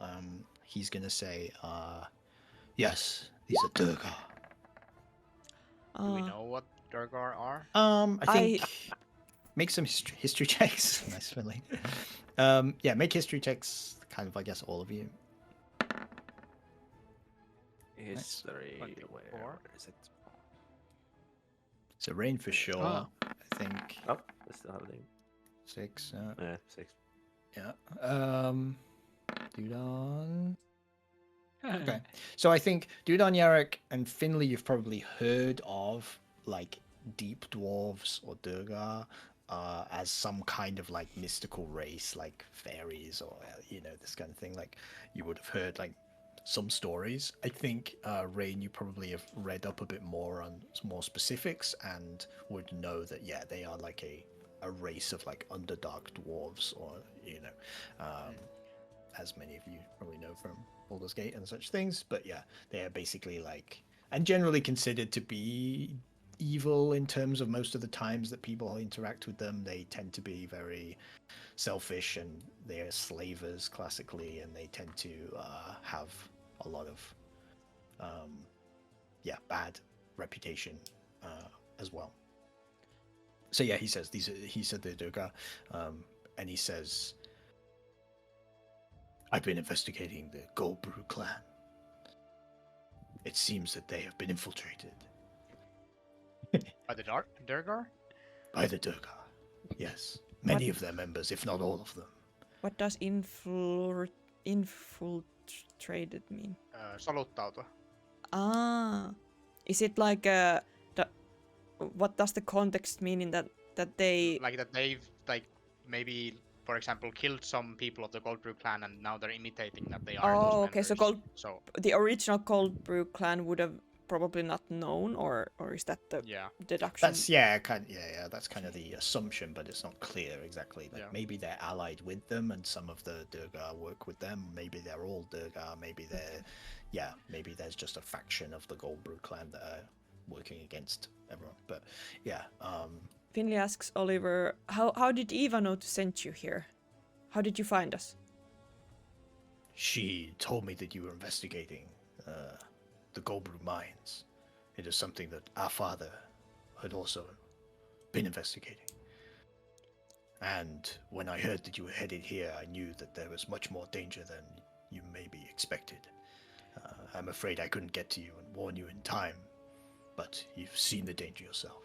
he's gonna say, yes, these are Durgar. Do we Uh, know what Durgar are? I think make some history checks. Nice, Finley. Yeah, make history checks. Kind of, I guess, all of you. History. 24. Where is it? So rain for sure. Ah. I think Oh, I still have it. 6. Yeah, 6. Yeah. Dudon. Okay. So I think Dudon, Yarek, and Finley, you've probably heard of like deep dwarves or Durgar as some kind of like mystical race, like fairies or this kind of thing. Like you would have heard like some stories. I think Rain, you probably have read up a bit more on some more specifics and would know that they are like a race of like underdark dwarves, or as many of you probably know from Baldur's Gate and such things. But yeah, they are basically like, and generally considered to be evil in terms of most of the times that people interact with them. They tend to be very selfish, and they are slavers classically, and they tend to have a lot of bad reputation as well. So yeah, he says he said they're Durga, and he says, I've been investigating the Goldbrew clan. It seems that they have been infiltrated By the Durgar? by the Durga. Yes, many of their members, if not all of them. What does infiltrated mean? Soluttautua. Ah, is it like what does the context mean in that they? Like that they've like maybe, for example, killed some people of the Goldbrew clan, and now they're imitating that they are those Oh, okay. So members. So the original Cold Brew clan would have probably not known, or is that the yeah, deduction? That's that's kind of the assumption, but it's not clear exactly. Like maybe they're allied with them, and some of the Durga work with them. Maybe they're all Durga. Maybe maybe there's just a faction of the Goldbrew clan that are working against everyone. But yeah, Finley asks Oliver, how did Eva know to send you here? How did you find us? she told me that you were investigating the Goldbrew mines. It is something that our father had also been investigating. And when I heard that you were headed here, I knew that there was much more danger than you maybe expected. I'm afraid I couldn't get to you and warn you in time, but you've seen the danger yourself.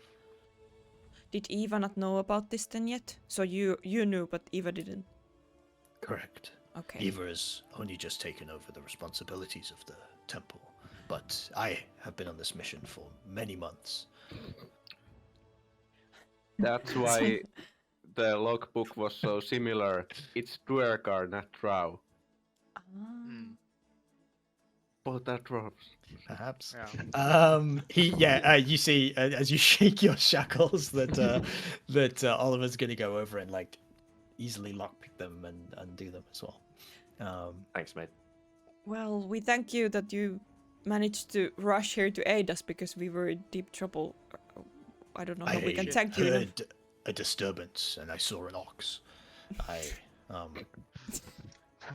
Did Eva not know about this then yet? So you knew, but Eva didn't. Correct. Okay. Eva has only just taken over the responsibilities of the temple, but I have been on this mission for many months. That's why the logbook was so similar. It's Duergar, not Drow. Both are dwarves. Perhaps. Yeah. You see as you shake your shackles that Oliver's gonna go over and like easily lockpick them and undo them as well. Thanks, mate. Well, we thank you that you managed to rush here to aid us because we were in deep trouble. I don't know how we can thank you enough. heard a disturbance and I saw an ox. I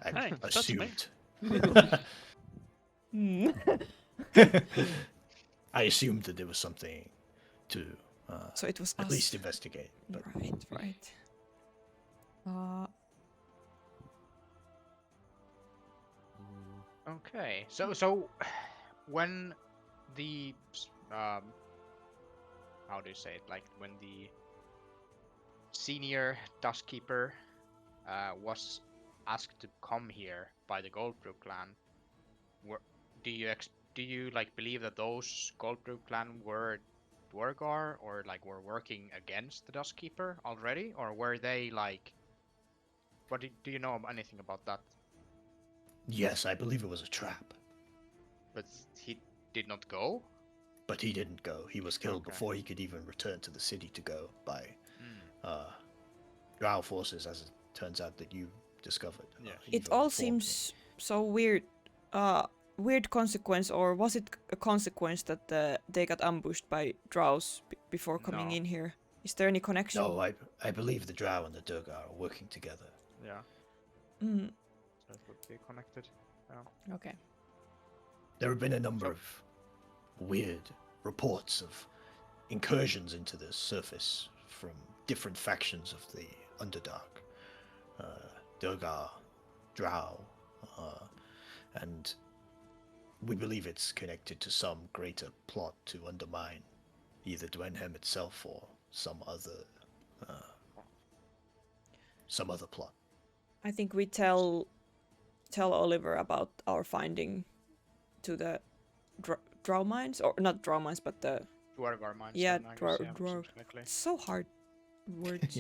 Hey, that's me. assumed. Hmm. I assumed that there was something to So it was at us. least investigate. But Right. Okay. So when the how do you say it? Like when the senior Duskkeeper was asked to come here by the Goldbrew clan, do you like believe that those Goldbrew clan were Dwargar, or like were working against the Duskkeeper already, or were they like? What do you know anything about that? yes, I believe it was a trap. But he did not go. But he didn't go. He was killed Okay. before he could even return to the city to go by Drow forces, as it turns out that you discovered. Yeah. It Eva all informed me. seems so weird. Weird consequence, or was it a consequence that they got ambushed by Drows before coming No. in here? Is there any connection? No, I believe the Drow and the Durga are working together. Yeah. Mm, So it would be connected. okay. There have been a number of weird reports of incursions into the surface from different factions of the Underdark, Durgar, Drow, and we believe it's connected to some greater plot to undermine either Dwenhem itself or some other plot. I think we tell Oliver about our finding to the drow mines, or not drow mines, but the Dwargar mines. yeah, then, I guess, yeah, drow. specifically. It's so hard words.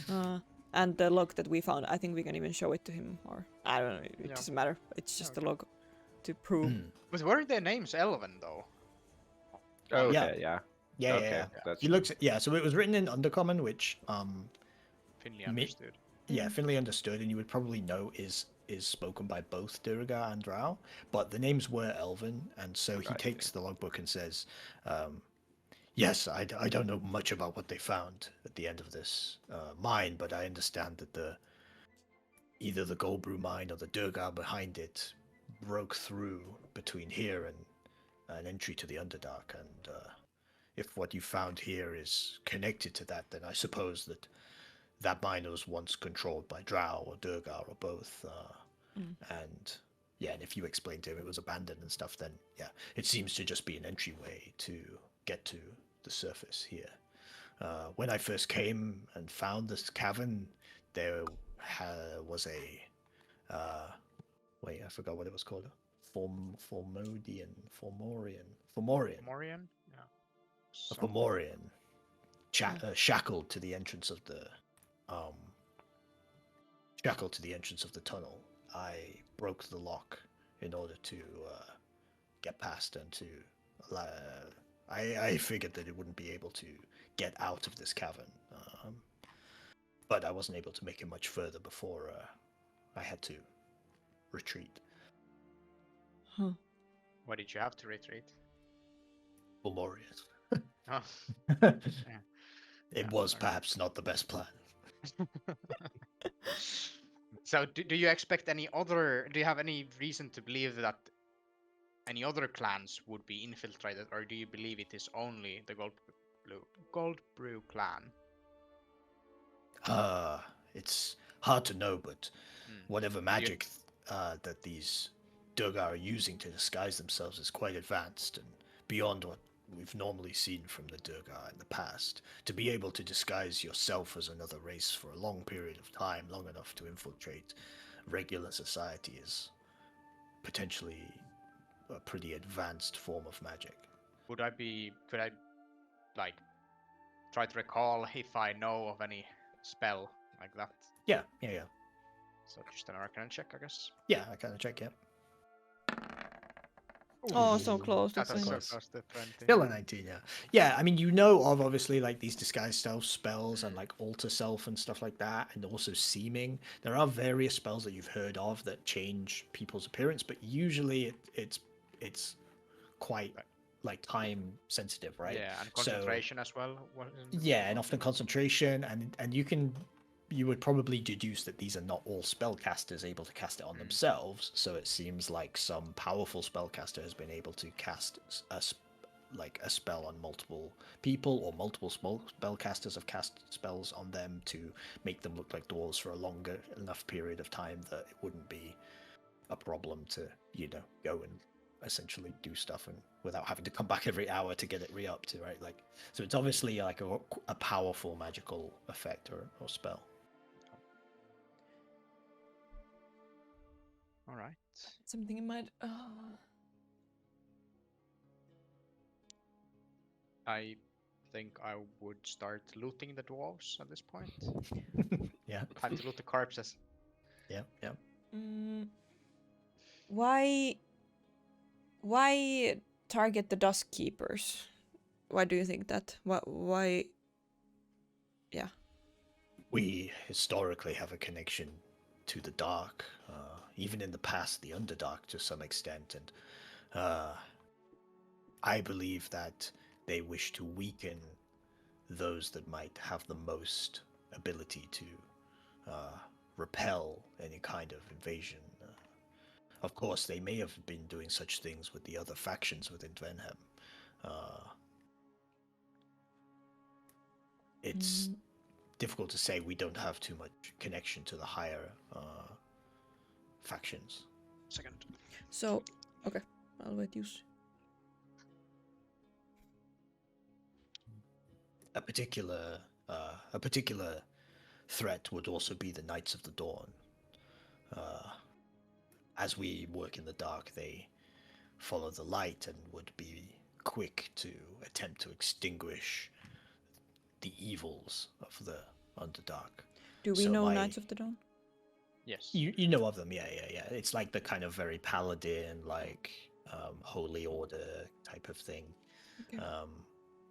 Yeah. And the log that we found, I think we can even show it to him, or I don't know. It Yeah. doesn't matter. It's just Okay. a log to prove. Mm. But weren't their names Elven though? Oh, Yeah. okay, yeah. Yeah, Okay, yeah. that's He looks. Yeah, so it was written in Undercommon, which Finley Mi- understood. yeah, Finley understood, and you would probably know is spoken by both Duragar and Drow, but the names were Elven, and so he Right, takes the logbook and says, "Yes, I don't know much about what they found at the end of this mine, but I understand that either the Goldbrew mine or the Durgar behind it broke through between here and an entry to the Underdark, and if what you found here is connected to that, then I suppose that mine was once controlled by Drow or Durgar or both. And yeah, and if you explain to him it was abandoned and stuff, then yeah, it seems to just be an entryway to get to the surface here. When I first came and found this cavern, there was a wait, I forgot what it was called. Fomorian. Morian? Yeah. A Some- Fomorian shackled to the entrance of the tunnel. I broke the lock in order to get past and to I figured that it wouldn't be able to get out of this cavern, but I wasn't able to make it much further before I had to retreat. Why did you have to retreat? Fomorian. Oh. It Yeah, was okay. perhaps not the best plan. So do you expect any other? Do you have any reason to believe that any other clans would be infiltrated, or do you believe it is only the Goldbrew clan? It's hard to know, but Hmm. whatever magic that these Durgar are using to disguise themselves is quite advanced and beyond what we've normally seen from the Durgar in the past. To be able to disguise yourself as another race for a long period of time, long enough to infiltrate regular society, is potentially a pretty advanced form of magic. Could I like try to recall if I know of any spell like that? Yeah. So just an Arcana check, I guess. Yeah, I kind of check, yeah. Oh, so close to That's so 20. close to 20. Still a 19, yeah. Yeah, I mean, you know of obviously like these disguise self spells and like alter self and stuff like that, and also seeming. There are various spells that you've heard of that change people's appearance, but usually it's quite like time sensitive, right? Yeah, and So- concentration as well. Yeah, and often concentration, and you would probably deduce that these are not all spellcasters able to cast it on themselves. So it seems like some powerful spellcaster has been able to cast a spell on multiple people, or multiple spellcasters have cast spells on them to make them look like dwarves for a longer enough period of time that it wouldn't be a problem to go and essentially do stuff and without having to come back every hour to get it re-upped to, right? Like, so it's obviously like a powerful magical effect or spell. All right. Something in mind. I think I would start looting the dwarves at this point. Yeah. Time to loot the corpses. Yeah. Why target the Dusk Keepers? Why do you think that? Why? Yeah. We historically have a connection to the dark, even in the past, the Underdark to some extent, and I believe that they wish to weaken those that might have the most ability to repel any kind of invasion. Of course, they may have been doing such things with the other factions within Dwenhem. it's difficult to say. We don't have too much connection to the higher factions. Second. So, okay, I'll wait you. A particular threat would also be the Knights of the Dawn. As we work in the dark, they follow the light and would be quick to attempt to extinguish the evils of the Underdark. Do we So know my- Knights of the Dawn? Yes. You know of them, yeah. It's like the kind of very paladin, like holy order type of thing. Okay.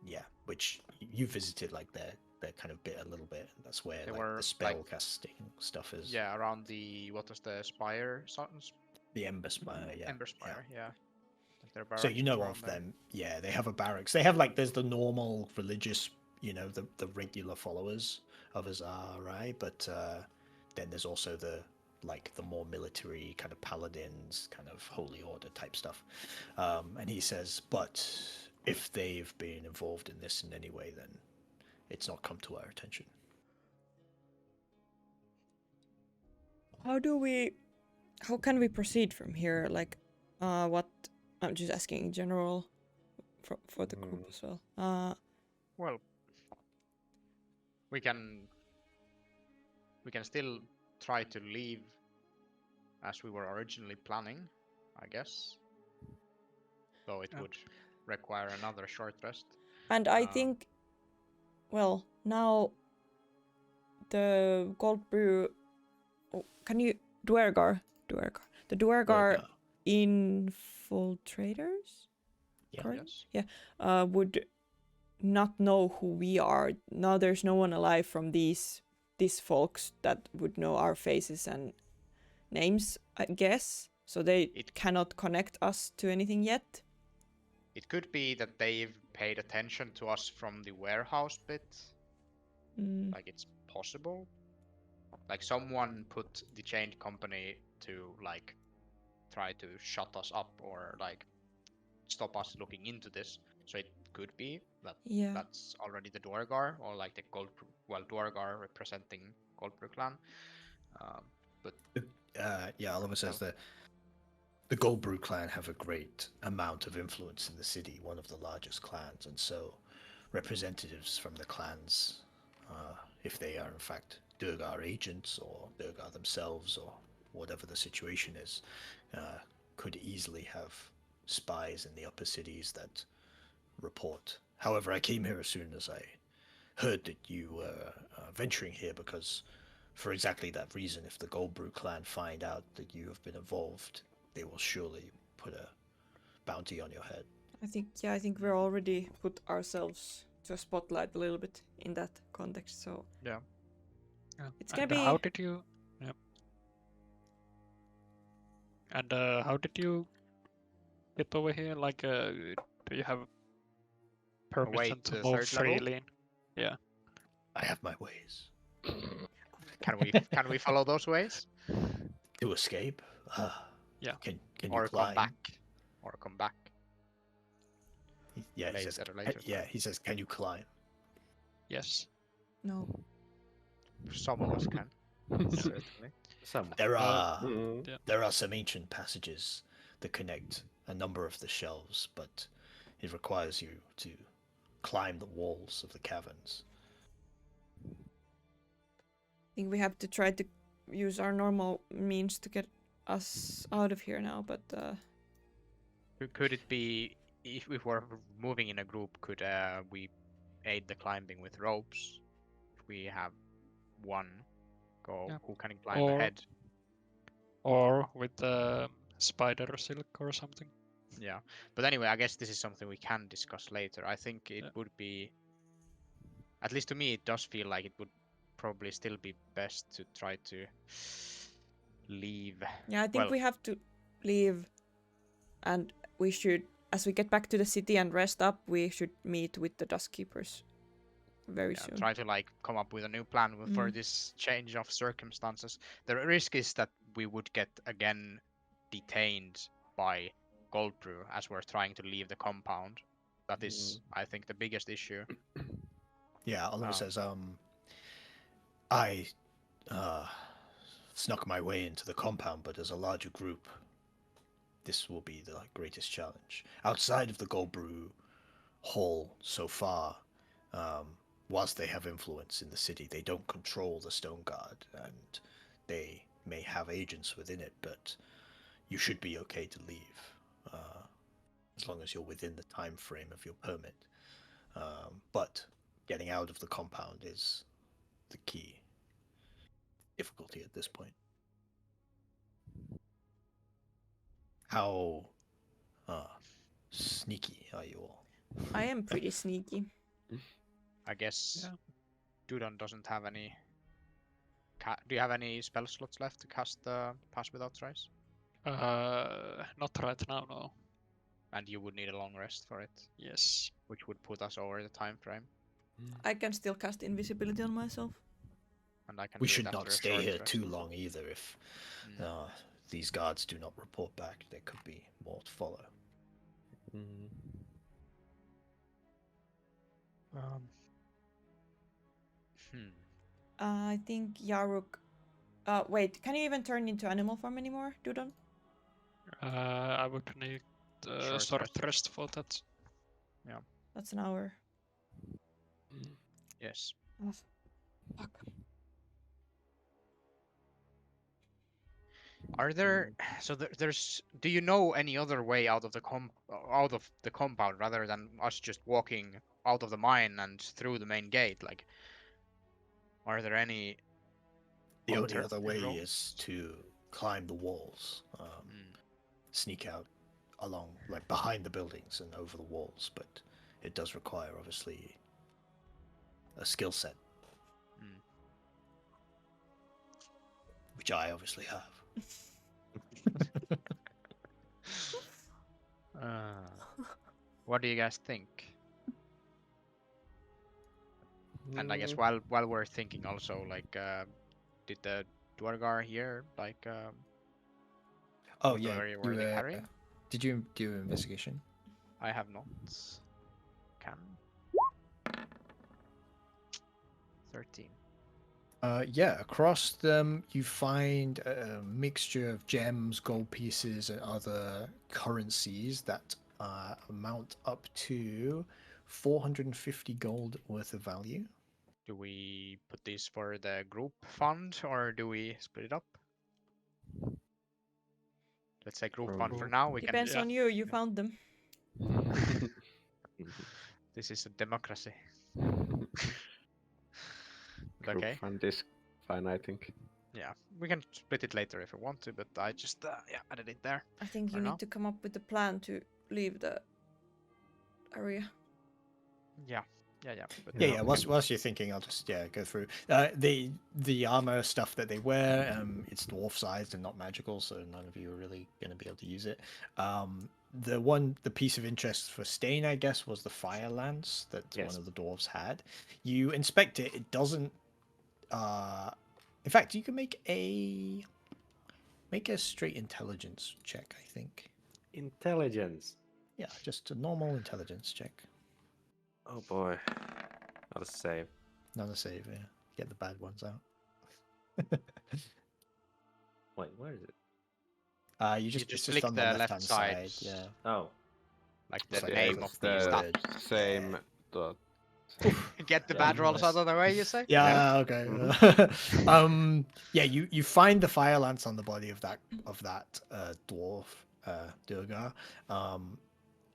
Yeah, which you visited like their kind of bit a little bit. That's where They like were, the spell like- casting stuff is. Yeah, around the what was the spire? The Ember Spire, yeah. Ember yeah. Spire, yeah. Like their So barracks you know was around of there. them. Yeah, they have a barracks. They have like there's the normal religious, the regular followers of Azar, right? But then there's also the more military kind of paladins, kind of holy order type stuff. And he says, but if they've been involved in this in any way, then it's not come to our attention. How can we proceed from here? Like, what? I'm just asking in general for the group as well. Well, we can still try to leave as we were originally planning, I guess. Though it Yeah. would require another short rest. And I think, well, now the Gold Brew. Oh, can you Duergar? The Duergar infiltrators? Yeah. Correct? Yes. Would not know who we are. Now there's no one alive from these folks that would know our faces and names, I guess. So they cannot connect us to anything yet. It could be that they've paid attention to us from the warehouse bit. Like it's possible. Like someone put the chained company to like try to shut us up or like stop us looking into this. So it could be that Yeah. that's already the Duergar or like the Duergar representing Goldbrew clan. But Oliver says that the Goldbrew clan have a great amount of influence in the city, one of the largest clans, and so representatives from the clans, if they are in fact Durgar agents or Durgar themselves or whatever the situation is, could easily have spies in the upper cities that report. However, I came here as soon as I heard that you were venturing here because, for exactly that reason, if the Goldbrew clan find out that you have been involved, they will surely put a bounty on your head. I think we're already put ourselves to a spotlight a little bit in that context. So yeah. it's gonna And be. how did you? Yeah. And how did you get over here? Like, do you have permission to the move third level? freely? Yeah. I have my ways. Can we follow those ways? To escape? Yeah. Can Or you climb? come back. Yeah, he says. Later. Yeah, he says, "Can you climb?" Yes. No. Some of us can. Certainly. Some. There yeah. are some ancient passages that connect a number of the shelves, but it requires you to climb the walls of the caverns. I think we have to try to use our normal means to get us out of here now, but Could it be if we were moving in a group? Could we aid the climbing with ropes? If we have one go Yeah. who can climb Or- ahead. Or with the spider silk or something. Yeah, but anyway, I guess this is something we can discuss later. I think it Yeah. would be, at least to me, it does feel like it would probably still be best to try to leave. yeah, I think Well- we have to leave, and we should, as we get back to the city and rest up, we should meet with the Dusk Keepers very soon. Try to like come up with a new plan for Mm. this change of circumstances. The risk is that we would get again detained by Goldbrew as we're trying to leave the compound. That is, I think, the biggest issue. Yeah, Oliver Oh. says, I snuck my way into the compound, but as a larger group, this will be the greatest challenge. Outside of the Gold Brew Hall so far, whilst they have influence in the city, they don't control the Stone Guard, and they may have agents within it, but you should be okay to leave, as long as you're within the time frame of your permit. But getting out of the compound is the key difficulty at this point. How sneaky are you all? I am pretty sneaky. I guess Yeah. Dudon doesn't have any. Do you have any spell slots left to cast the Pass Without Trace? Not right now, no. And you would need a long rest for it, Yes. which would put us over the time frame. I can still cast invisibility on myself. And I can. We do it should after not a stay short here rest. too long either. If Mm. these guards do not report back, there could be more to follow. Mm. Hmm. I think Yaruk. Wait, can you even turn into animal form anymore, Dudon? I would need Short short rest. rest for that. That's an hour. Yes. Oh, fuck. Are there? So there's. Do you know any other way out of the compound rather than us just walking out of the mine and through the main gate? Like, are there any? The only other alternative way roads? is to climb the walls, Mm. sneak out along, like behind the buildings and over the walls, but it does require, obviously, a skill set, Mm. which I obviously have. What do you guys think? And I guess Mm. while we're thinking also, like, did the Dwargar here, like, Oh were yeah, were they carrying? did you do investigation? I have not. Can. 13. Yeah, across them you find a mixture of gems, gold pieces, and other currencies that amount up to 450 gold worth of value. Do we put this for the group fund or do we split it up? Let's say group fund for Group. now. We can. Depends Yeah. on you. You found them. This is a democracy. Group Okay. fund is fine, I think. Yeah, we can split it later if we want to, but I just added it there. I think For you now. need to come up with a plan to leave the area. Yeah. But Yeah, Yeah. yeah. Whilst you're thinking, I'll just go through the armor stuff that they wear. It's dwarf sized and not magical, so none of you are really going to be able to use it. The piece of interest for Stain, I guess, was the fire lance that Yes. one of the dwarves had. You inspect it; it doesn't. In fact, you can make a straight intelligence check. I think. Intelligence. Yeah, just a normal intelligence check. Oh boy. Not a save. Not a save. Yeah, get the bad ones out. Wait, where is it? You just it's click just on the the left hand left side. side. Yeah. Oh. Like the It's like name the- of the the stat. same dot. Get the Yeah, bad more or rolls out less. of the way, you say? Yeah. Okay. Yeah. You find the fire lance on the body of that dwarf Durgar.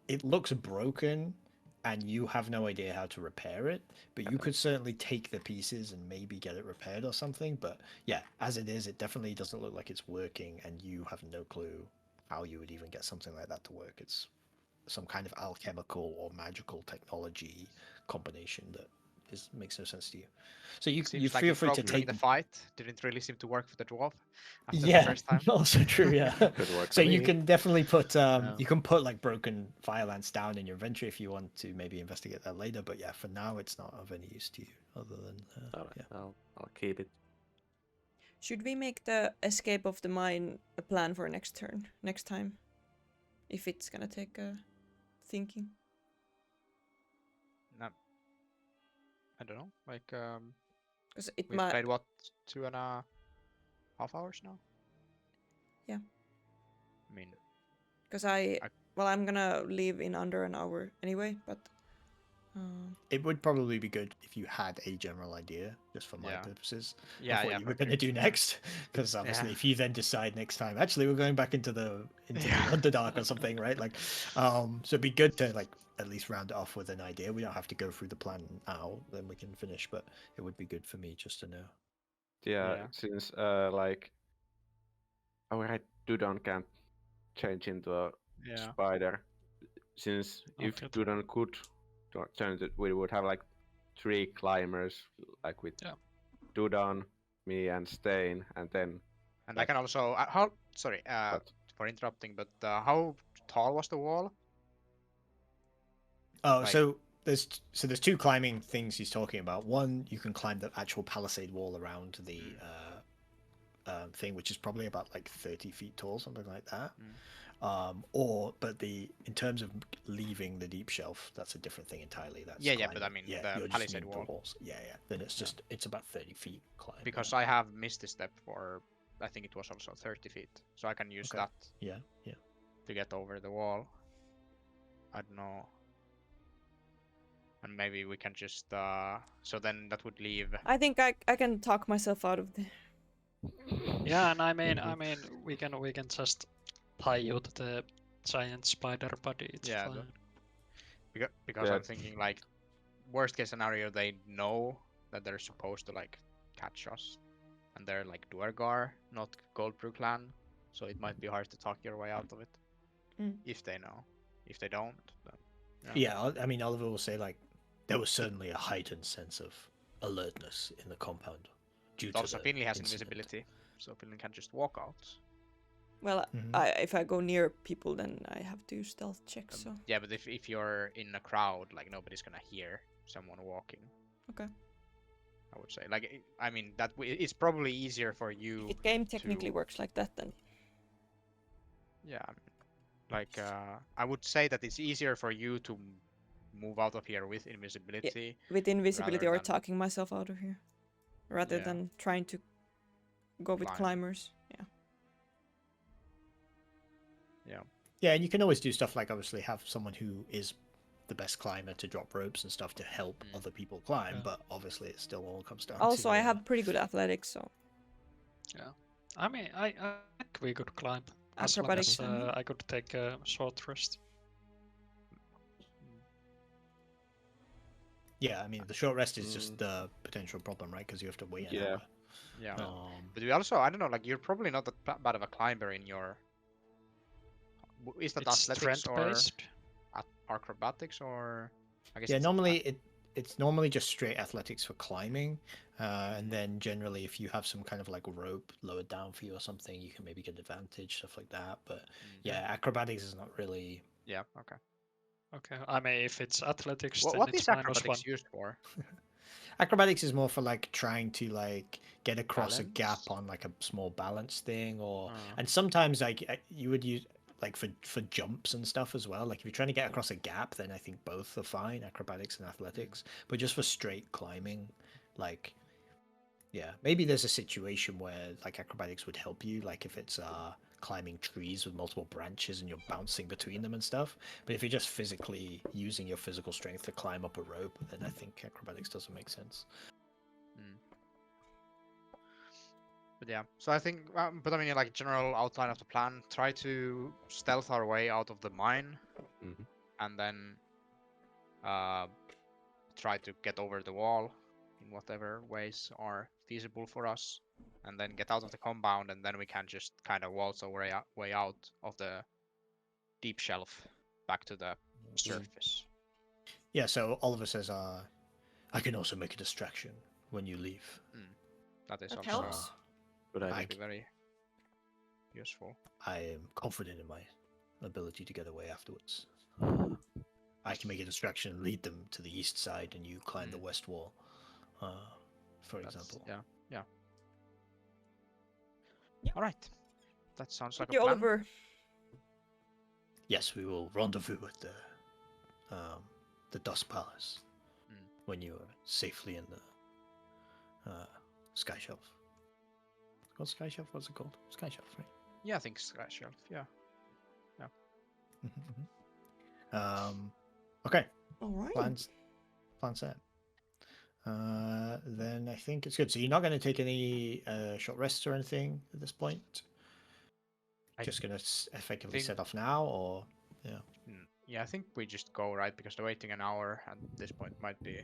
It looks broken, and you have no idea how to repair it. But you could certainly take the pieces and maybe get it repaired or something. But yeah, as it is, it definitely doesn't look like it's working, and you have no clue how you would even get something like that to work. It's some kind of alchemical or magical technology combination that makes no sense to you. So you Seems like feel it free to broke during take. the fight. Didn't really seem to work for the dwarf after the Yeah, first time. also true. Yeah. Could work So for you me. can definitely put Yeah. you can put like broken fire lance down in your inventory if you want to maybe investigate that later. But yeah, for now it's not of any use to you other than Alright, yeah. I'll keep it. Should we make the escape of the mine a plan for next time? If it's gonna take thinking. No. I don't know. Like Because it we might. played what 2.5 hours now. Yeah. I mean, Because well, I'm gonna leave in under an hour anyway, but. It would probably be good if you had a general idea, just for my Yeah. purposes, yeah, of what yeah. you were for going to do sure. next. Because obviously, Yeah. if you then decide next time, actually, we're going back into the Yeah. Underdark or something, right? Like, so it'd be good to like at least round it off with an idea. We don't have to go through the plan now, then we can finish. But it would be good for me just to know. Yeah, Yeah. since like our Dudon can't change into a Yeah. spider. Since Not if yet. Dudon could turn it, we would have like 3 climbers, like with Yeah. Dudon, me, and Stain, and then And I like can also how sorry what? for interrupting, but how tall was the wall? Oh, Like- so there's two climbing things he's talking about. One, you can climb the actual palisade wall around the thing, which is probably about like 30 feet tall, something like that. But in terms of leaving the deep shelf, that's a different thing entirely. That's Yeah, but I climbing. mean yeah, the you're just palisade needing the wall. walls. Yeah. Then it's about 30 feet climb. Because I have missed a step for I think it was also 30 feet, so I can use Okay. that Yeah. to get over the wall. I don't know. And maybe we can just so then that would leave. I think I can talk myself out of the. Yeah, and I mean, we can just tie you to the giant spider body. It's Yeah, fine. because Yeah. I'm thinking like worst case scenario they know that they're supposed to like catch us, and they're like Duergar, not Goldbrew clan, so it might be hard to talk your way out of it. If they know. If they don't, then Yeah. I mean, Oliver will say like there was certainly a heightened sense of alertness in the compound due to also the Finley has incident. invisibility, so Finley can just walk out. Well, Mhm. if I go near people, then I have to stealth check. So Yeah, but if you're in a crowd, like nobody's gonna hear someone walking. Okay. I would say, like, I mean, it's probably easier for you. if game technically to- works like that, then Yeah, I mean, like, I would say that it's easier for you to move out of here with invisibility. with invisibility rather or than talking myself out of here, rather Yeah. than trying to go with Climb. climbers. Yeah. Yeah. Yeah, and you can always do stuff like obviously have someone who is the best climber to drop ropes and stuff to help other people climb, Yeah. but obviously it still all comes down Also, to I have pretty good athletics, so Yeah. I mean, I think we could climb as long Acrobatics, as I mean. I could take a short rest. Yeah, I mean the short rest is just the potential problem, right? Because you have to wait an Yeah. hour. Yeah. Um, But we also, I don't know, like, you're probably not that bad of a climber in your. Is that It's athletics or strength-based. acrobatics or? I guess yeah, it's normally it's normally just straight athletics for climbing, and then generally if you have some kind of like rope lowered down for you or something, you can maybe get advantage, stuff like that. But yeah, acrobatics is not really. Yeah. Okay. Okay, I mean, if it's athletics, then What it's is -1. acrobatics used for? Acrobatics is more for like trying to like get across a Balance? gap on like a small balance thing, or Ah. and sometimes like you would use like for jumps and stuff as well. Like if you're trying to get across a gap, then I think both are fine, acrobatics and athletics. But just for straight climbing, like yeah, maybe there's a situation where like acrobatics would help you, like if it's climbing trees with multiple branches and you're bouncing between them and stuff. But if you're just physically using your physical strength to climb up a rope, then I think acrobatics doesn't make sense. But yeah, so I think, but I mean, like general outline of the plan: try to stealth our way out of the mine, and then try to get over the wall in whatever ways are feasible for us, and then get out of the compound, and then we can just kind of waltz our way out of the deep shelf back to the surface. Yeah, so Oliver says, I can also make a distraction when you leave. That is that also helps. Good idea. might be very useful. I am confident in my ability to get away afterwards. I can make a distraction and lead them to the east side, and you climb the west wall, for example. Yeah. All right, that sounds like Thank you, a plan. Oliver. Yes, we will rendezvous at the Dust Palace. when you were safely in the Sky Shelf. It's called Sky Shelf? What's it called? Sky Shelf, right? Yeah, I think Sky Shelf. Yeah. Okay. All right. Plan set. Then I think it's good. So you're not going to take any short rests or anything at this point? I Just going to effectively think- set off now, or yeah? Yeah, I think we just go, right? Because the waiting an hour at this point might be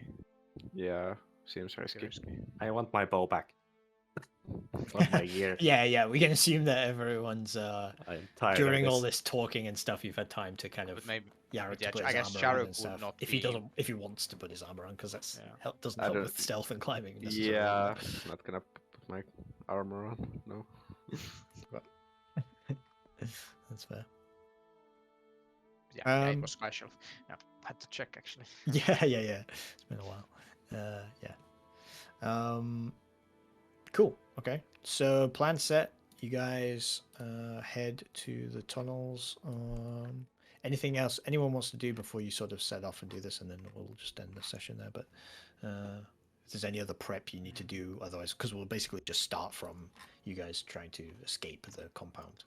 Yeah, seems pretty risky. risky. I want my bow back. Not my gear. Yeah. We can assume that everyone's I'm tired during of all this. this talking and stuff. You've had time to kind of But maybe Yarrick yeah, to put I his guess armor on Sharuk and would stuff. not If he be- doesn't, if he wants to put his armor on, because that's Yeah. doesn't I help don't- with stealth and climbing necessarily. Yeah, not gonna put my armor on. No. That's fair. Yeah, it was Sky Shelf. Yeah, had to check actually. Yeah. It's been a while. Yeah. Cool. Okay. So plan set. You guys head to the tunnels. Anything else anyone wants to do before you sort of set off and do this, and then we'll just end the session there. But if there's any other prep you need to do, otherwise, because we'll basically just start from you guys trying to escape the compound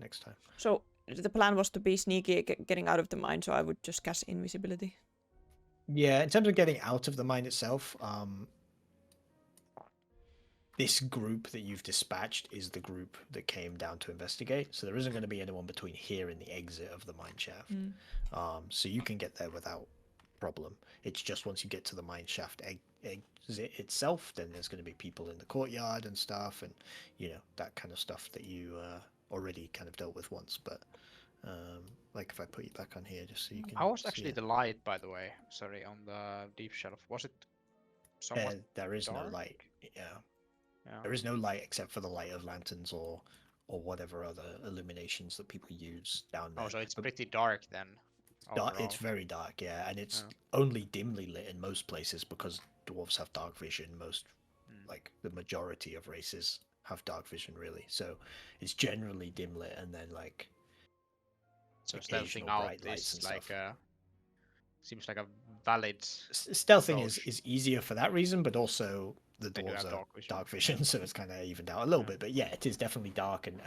next time. So the plan was to be sneaky, getting out of the mine. So I would just cast invisibility. Yeah, in terms of getting out of the mine itself, this group that you've dispatched is the group that came down to investigate. So there isn't going to be anyone between here and the exit of the mine shaft. So you can get there without problem. It's just once you get to the mine shaft exit itself, then there's going to be people in the courtyard and stuff, and that kind of stuff that you already kind of dealt with once. But like if I put you back on here, just so you can. How was see actually it. the light, by the way? Sorry, on the deep shelf. Was it somewhat? There is no dark? light. Yeah. Yeah. There is no light except for the light of lanterns or whatever other illuminations that people use down there. Oh, so it's But pretty dark then. it's very dark, yeah, and it's Yeah. only dimly lit in most places because dwarves have dark vision. Most, like the majority of races have dark vision, really. So it's generally dim lit, and then like So occasional stealthing out bright lights is and like stuff. seems like a valid. Stealthing is approach. easier for that reason, but also the They do dwarves have are dark vision. dark vision, so it's kind of evened out a little Yeah. bit. But yeah, it is definitely dark, and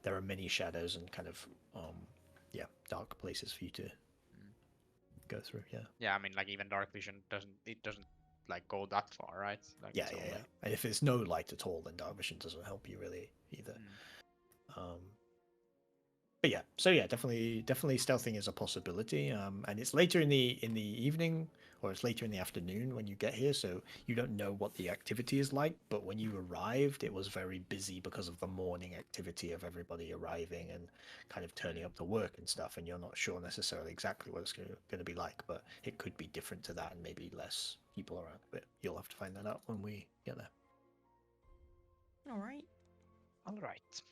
there are many shadows and kind of dark places for you to go through. Yeah, Yeah, I mean, like even dark vision doesn't like go that far, right? Like yeah, it's yeah, yeah. only- And if there's no light at all, then dark vision doesn't help you really either. But yeah, so yeah, definitely stealthing is a possibility. And it's later in the evening, or it's later in the afternoon when you get here, so you don't know what the activity is like. But when you arrived, it was very busy because of the morning activity of everybody arriving and kind of turning up to work and stuff. And you're not sure necessarily exactly what it's going to be like, but it could be different to that and maybe less people around. But you'll have to find that out when we get there. All right. All right.